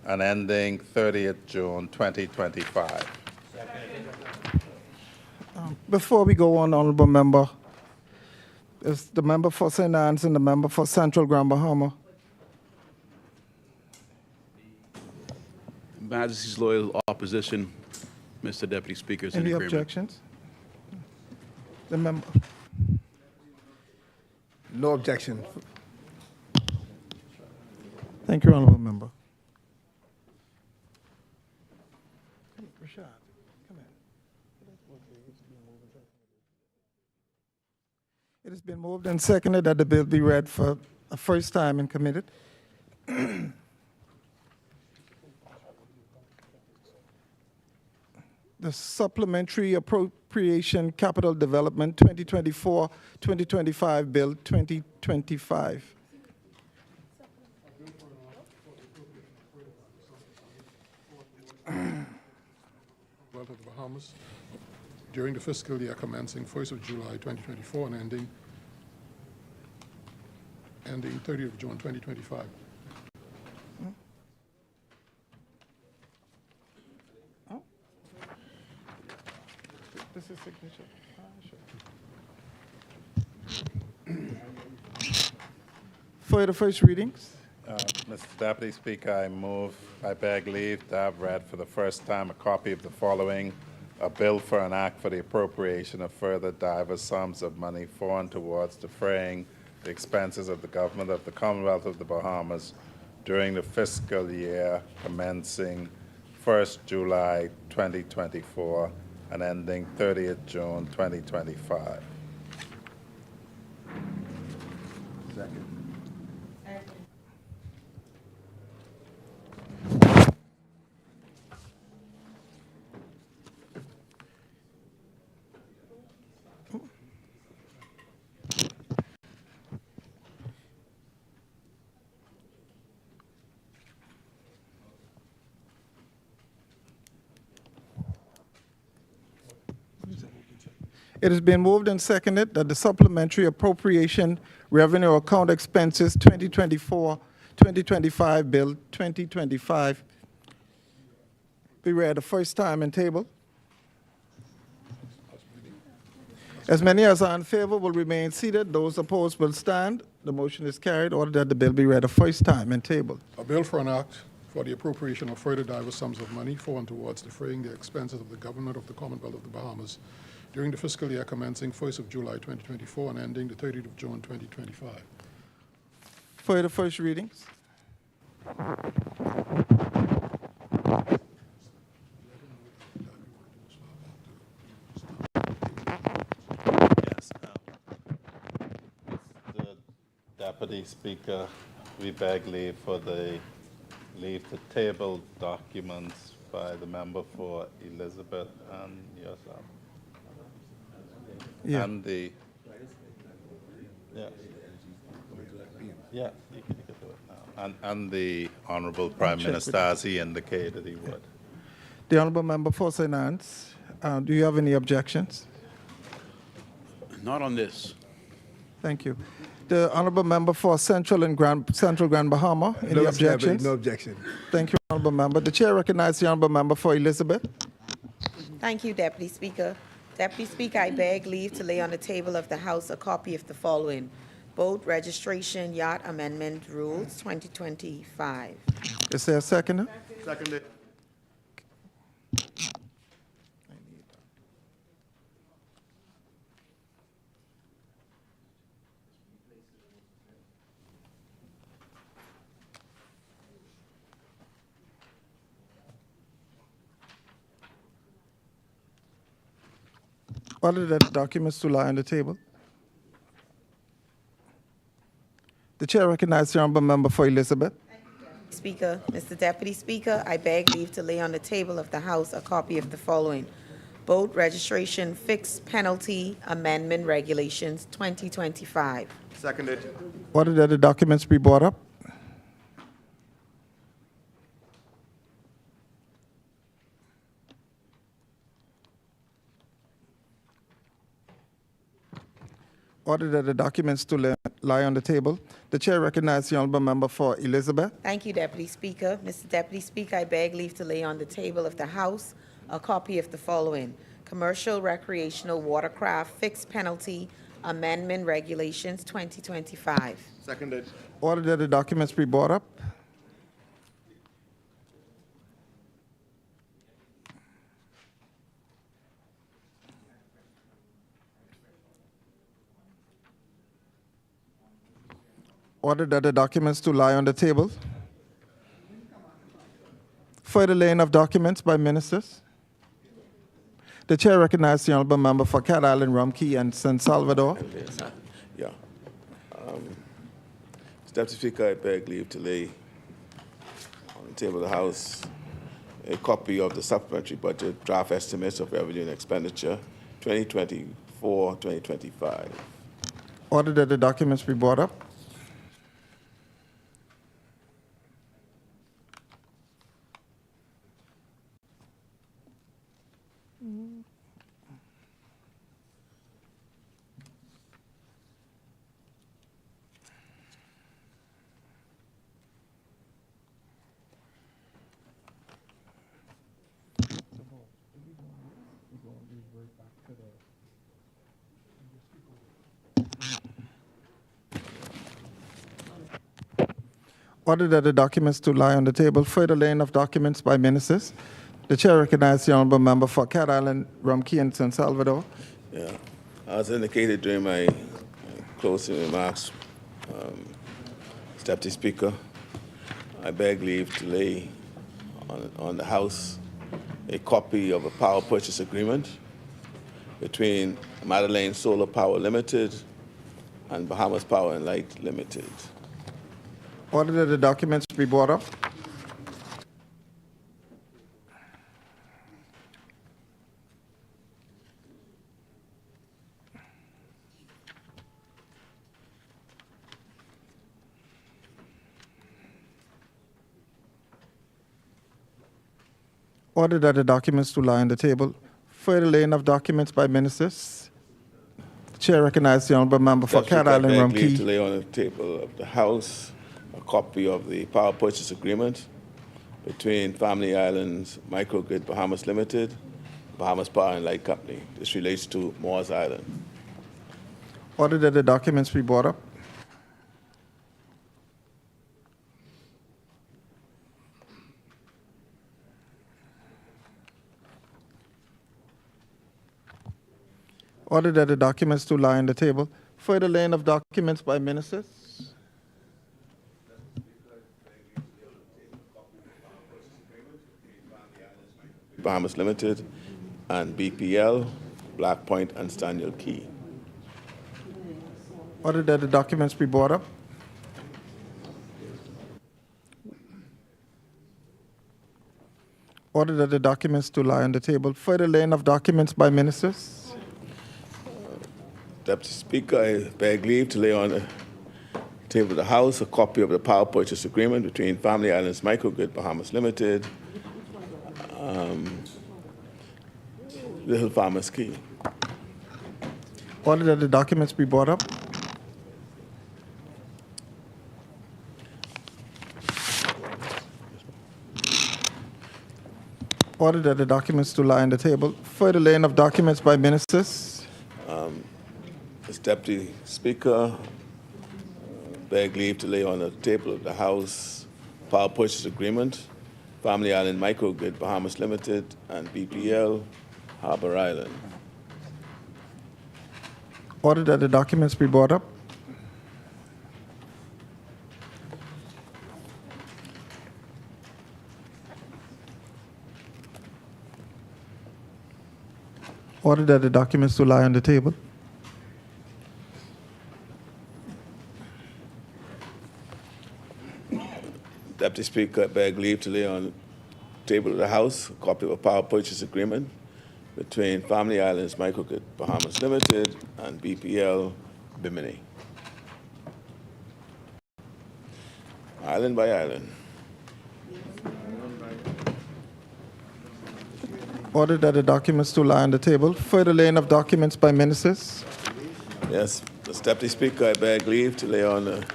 and ending 30th June 2025. Before we go on, honorable member, is the member for St. Anne's and the member for Central Grand Bahama. Majesty's loyal opposition, Mr. Deputy Speaker, is in Any agreement. objections? The member. No objection. Thank you, honorable member. It has been moved and seconded that the bill be read for a first time and committed. The Supplementary Appropriation Capital Development 2024-2025 Bill 2025. Wealth of the Bahamas during the fiscal year commencing 1st of July 2024 and ending 30th of June 2025. This is signature. For the first readings. Mr. Deputy Speaker, I beg leave to have read for the first time a copy of the following: a bill for an act for the appropriation of further diverse sums of money for and towards defraying the expenses of the government of the Commonwealth of the Bahamas during the fiscal year commencing 1st July 2024 and ending 30th June 2025. Second. It has been moved and seconded that the Supplementary Appropriation Revenue Account Expenses 2024-2025 Bill 2025 be read the first time and table. As many as are in favor will remain seated. Those opposed will stand. The motion is carried. Order that the bill be read the first time and tabled. A bill for an act for the appropriation of further diverse sums of money for and towards defraying the expenses of the government of the Commonwealth of the Bahamas during the fiscal year commencing 1st of July 2024 and ending the 30th of June 2025. For the first readings. Yes. Mr. Deputy Speaker, we beg leave to table documents by the member for Elizabeth and yourself. Yeah. And the, yeah. Yeah, you can do it now. And the Honorable Prime Minister, as he indicated he would. The honourable member for St. Anne's, do you have any objections? Not on this. Thank you. The honourable member for Central Grand Bahama, any No, objections? No objection. Thank you, honourable member. The chair recognizes the honourable member for Elizabeth. Thank you, Deputy Speaker. Deputy Speaker, I beg leave to lay on the table of the House a copy of the following: Boat Registration Yacht Amendment Rules 2025. Is there a seconder? Seconded. Order that the documents to lie on the table. The chair recognizes the honourable member for Elizabeth. Speaker, Mr. Deputy Speaker, I beg leave to lay on the table of the House a copy of the following: Boat Registration Fixed Penalty Amendment Regulations 2025. Seconded. Order that the documents be brought up. Order that the documents to lie on the table. The chair recognizes the honorable member for Elizabeth. Thank you, Deputy Speaker. Mr. Deputy Speaker, I beg leave to lay on the table of the House a copy of the following: Commercial Recreational Watercraft Fixed Penalty Amendment Regulations 2025. Seconded. Order that the documents be brought up. Order that the documents to lie on the table. Further laying of documents by ministers. The chair recognizes the honorable member for Cat Island, Rumkey, and San Salvador. Yeah. Mr. Deputy Speaker, I beg leave to lay on the table of the House a copy of the supplementary budget draft estimates of revenue and expenditure 2024-2025. Order that the documents be brought up. Order that the documents to lie on the table. Further laying of documents by ministers. The chair recognizes the honorable member for Cat Island, Rumkey, and San Salvador. Yeah. As indicated during my closing remarks, Mr. Deputy Speaker, I beg leave to lay on the House a copy of a power purchase agreement between Madeleine Solar Power Limited and Bahamas Power and Light Limited. Order that the documents be brought up. Order that the documents to lie on the table. Further laying of documents by ministers. The chair recognizes the honorable member for Cat Island, I beg leave to Rumkey. lay on the table of the House a copy of the power purchase agreement between Family Islands Microgrid Bahamas Limited, Bahamas Power and Light Company. This relates to Moores Island. Order that the documents be brought up. Order that the documents to lie on the table. Further laying of documents by ministers. Bahamas Limited and BPL, Black Point and Staniel Key. Order that the documents be brought up. Order that the documents to lie on the table. Further laying of documents by ministers. Deputy Speaker, I beg leave to lay on the table of the House a copy of the power purchase agreement between Family Islands Microgrid Bahamas Limited, Little Farmers Key. Order that the documents be brought up. Order that the documents to lie on the table. Further laying of documents by ministers. Mr. Deputy Speaker, beg leave to lay on the table of the House power purchase agreement, Family Island Microgrid Bahamas Limited and BPL, Harbor Island. Order that the documents be brought up. Order that the documents to lie on the table. Deputy Speaker, I beg leave to lay on the table of the House a copy of a power purchase agreement between Family Islands Microgrid Bahamas Limited and BPL Bimini. Island by island. Order that the documents to lie on the table. Further laying of documents by ministers. Yes, Mr. Deputy Speaker, I beg leave to lay on the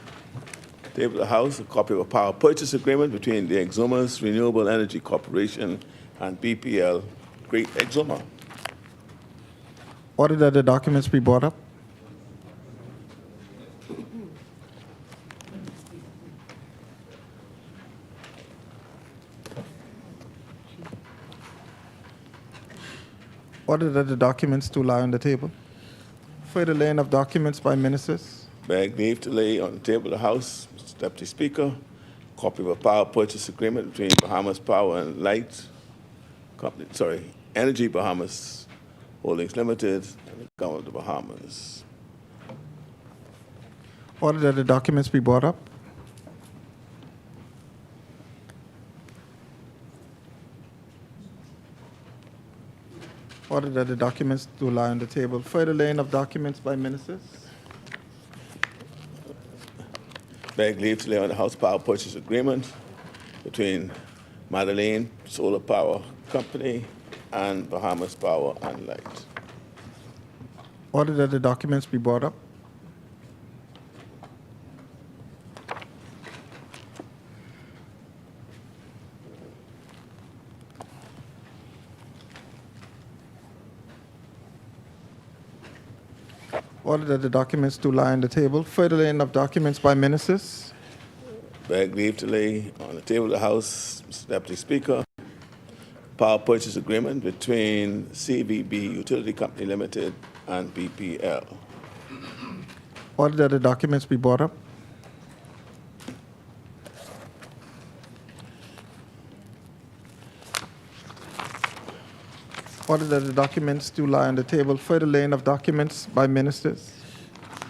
table of the House a copy of a power purchase agreement between the Exumas Renewable Energy Corporation and BPL Great Exuma. Order that the documents be brought up. Order that the documents to lie on the table. Further laying of documents by ministers. Beg leave to lay on the table of the House, Mr. Deputy Speaker, a copy of a power purchase agreement between Bahamas Power and Light Company, Energy Bahamas Holdings Limited and the Government of the Bahamas. Order that the documents be brought up. Order that the documents to lie on the table. Further laying of documents by ministers. Beg leave to lay on the House power purchase agreement between Madeleine Solar Power Company and Bahamas Power and Light. Order that the documents be brought up. Order that the documents to lie on the table. Further laying of documents by ministers. Beg leave to lay on the table of the House, Mr. Deputy Speaker, power purchase agreement between CVB Utility Company Limited and BPL. Order that the documents be brought up. Order that the documents to lie on the table. Further laying of documents by ministers.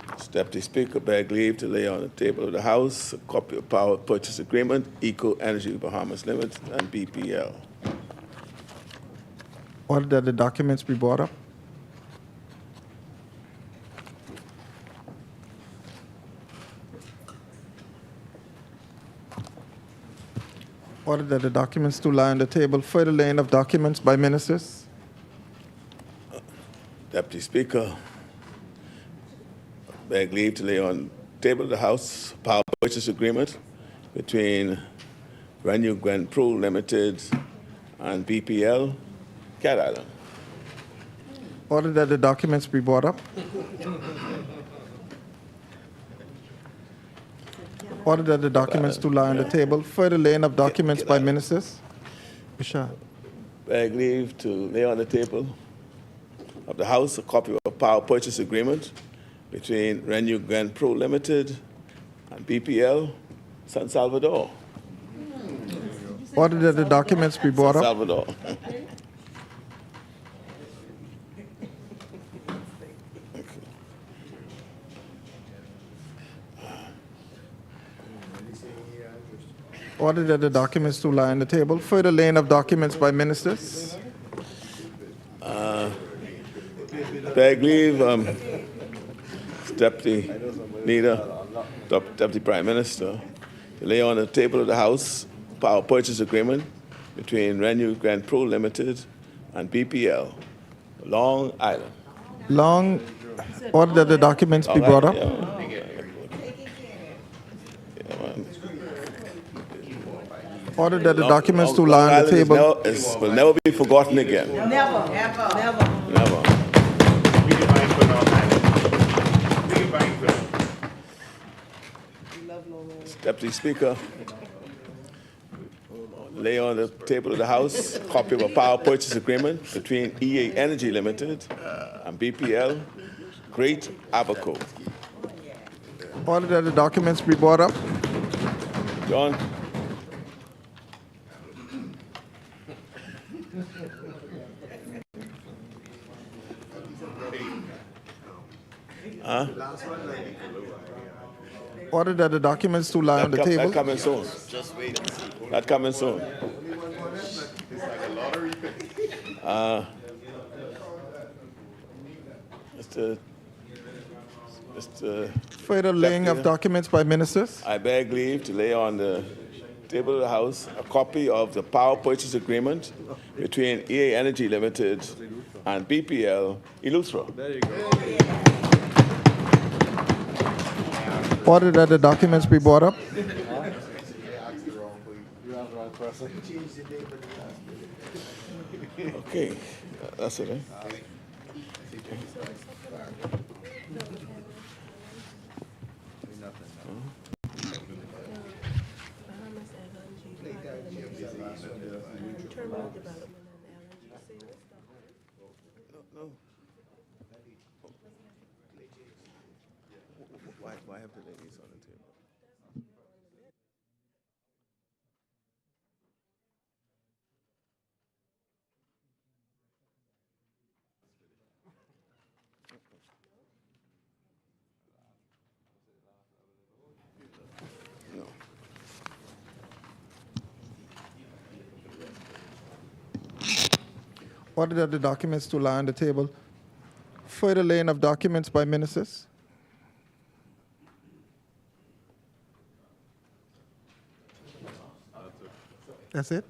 Mr. Deputy Speaker, beg leave to lay on the table of the House a copy of power purchase agreement, Eco Energy Bahamas Limited and BPL. Order that the documents be brought up. Order that the documents to lie on the table. Further laying of documents by ministers. Deputy Speaker, beg leave to lay on the table of the House power purchase agreement between Renew Gwen Pro Limited and BPL, Cat Island. Order that the documents be brought up. Order that the documents to lie on the table. Further laying of documents by ministers. Bishop. Beg leave to lay on the table of the House a copy of a power purchase agreement between Renew Gwen Pro Limited and BPL, San Salvador. Order that the documents be brought San up. Salvador. Order that the documents to lie on the table. Further laying of documents by ministers. Beg leave, Deputy Leader, Deputy Prime Minister, to lay on the table of the House power purchase agreement between Renew Grand Pro Limited and BPL, Long Island. Order that the documents be brought up. Order that the documents to lie on the table. Will never be forgotten again. Never, never, never. Never. Deputy Speaker, lay on the table of the House a copy of a power purchase agreement between EA Energy Limited and BPL, Great Abaco. Order that the documents be brought up. John. Order that the documents to lie on the table. That coming soon. Just wait and see. That coming soon. It's like a lottery pick. Mr. Further laying of documents by ministers. I beg leave to lay on the table of the House a copy of the power purchase agreement between EA Energy Limited and BPL, Illustra. There you go. Order that the documents be brought up. Okay, that's it, eh? No. Why have the ladies on the table? No. Order that the documents to lie on the table. Further laying of documents by ministers. That's it?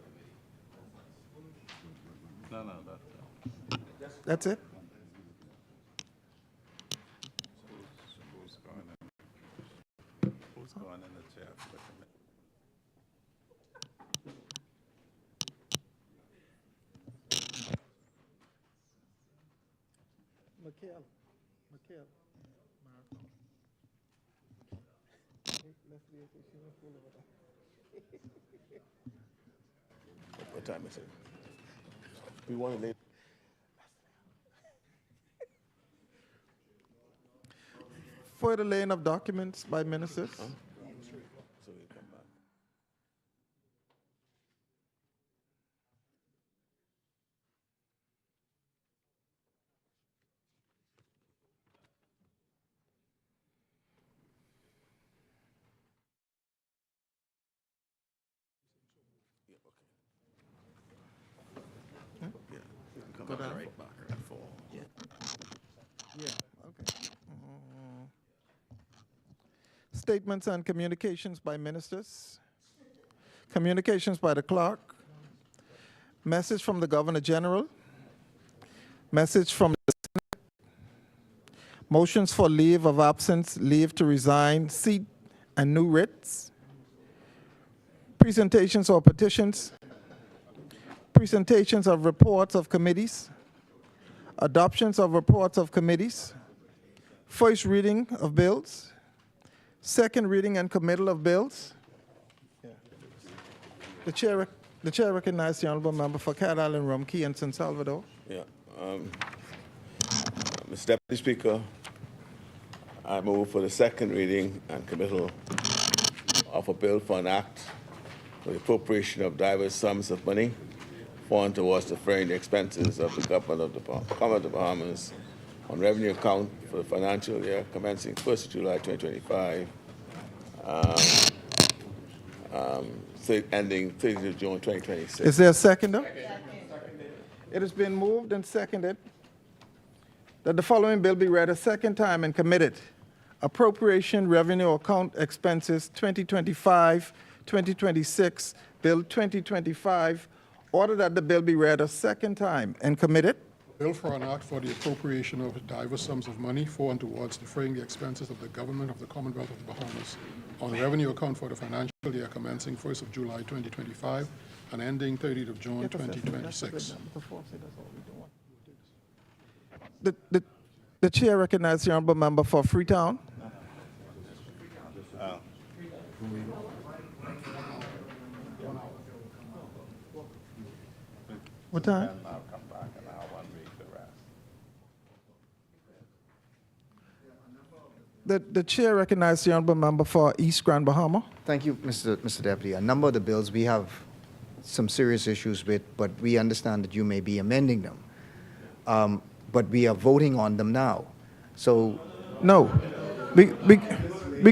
No, That's it? who's going in the chair? Mikhail. What time is it? We want to leave. Further laying of documents by ministers. So we come back. Yeah, okay. Yeah, we can come Go back down. right back at 4. Yeah, okay. Statements and communications by ministers. Communications by the clerk. Message from the Governor General. Message from the Senate. Motions for leave of absence, leave to resign, seat, and new writs. Presentations or petitions. Presentations of reports of committees. Adoptions of reports of committees. First reading of bills. Second reading and committal of bills. The chair recognizes the honorable member for Cat Island, Rumkey, and San Salvador. Yeah. Mr. Deputy Speaker, I move for the second reading and committal of a bill for an act for the appropriation of diverse sums of money foreign towards defraying the expenses of the government of the Commonwealth of the Bahamas on revenue account for the financial year commencing 1st of July 2025, ending 30th of June 2026. Is there a seconder? It has been moved and seconded that the following bill be read a second time and committed. Appropriation Revenue Account Expenses 2025-2026, Bill 2025. Order that the bill be read a second time and committed. Bill for an act for the appropriation of diverse sums of money for and towards defraying the expenses of the government of the Commonwealth of the Bahamas on revenue account for the financial year commencing 1st of July 2025 and ending 30th of June 2026. The chair recognizes the honorable member for Freetown. What time? I'll come back and I'll read the rest. The chair recognizes the honorable member for East Grand Bahama. Thank you, Mr. Deputy. A number of the bills we have some serious issues with, but we understand that you may be amending them. But we are voting on them now. So, no, we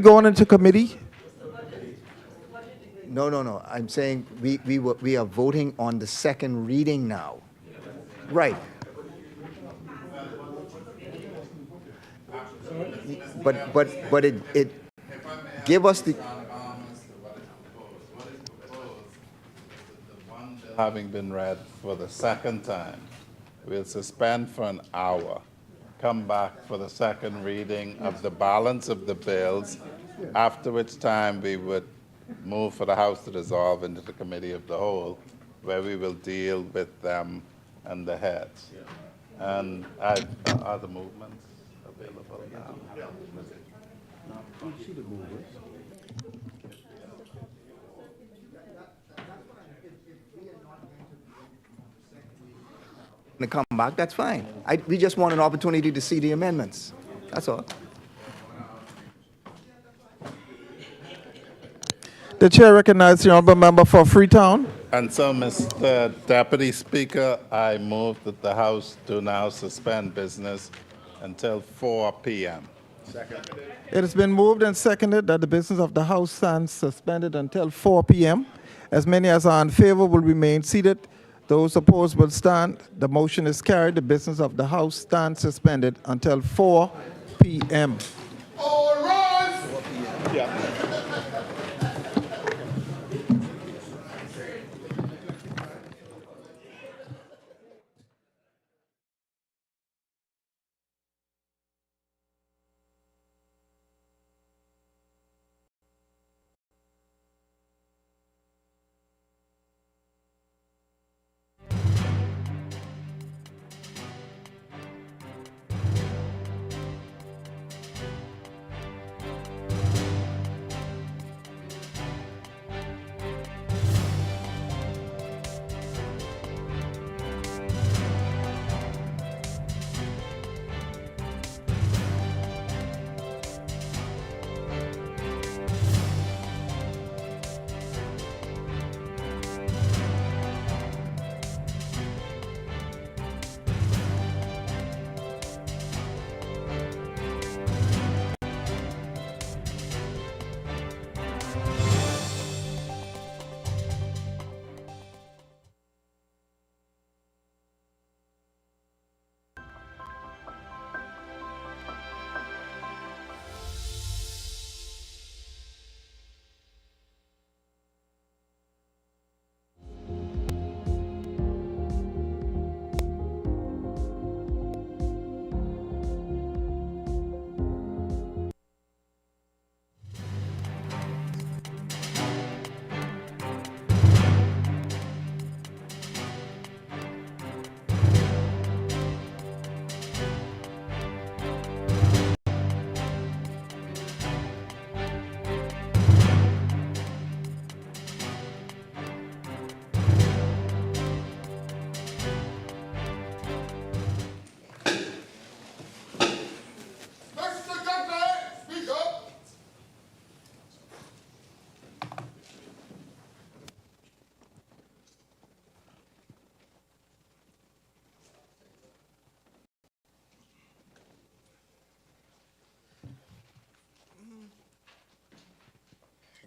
going into committee. no. I'm saying we are voting on the second reading now. Right. But it give us the. Having been read for the second time, we'll suspend for an hour, come back for the second reading of the balance of the bills, after which time we would move for the House to dissolve into the Committee of the Whole, where we will deal with them and the heads. And are the movements available now? To come back, that's fine. We just want an opportunity to see the amendments. That's all. The chair recognizes the honorable member for Freetown. And so, Mr. Deputy Speaker, I move that the House do now suspend business until 4 p.m. It has been moved and seconded that the business of the House stands suspended until 4 p.m. As many as are in favor will remain seated. Those opposed will stand. The motion is carried. The business of the House stands suspended until 4 p.m. All rise!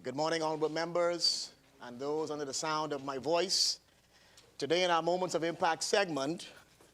Good morning, honorable members and those under the sound of my voice. Today in our Moments of Impact segment,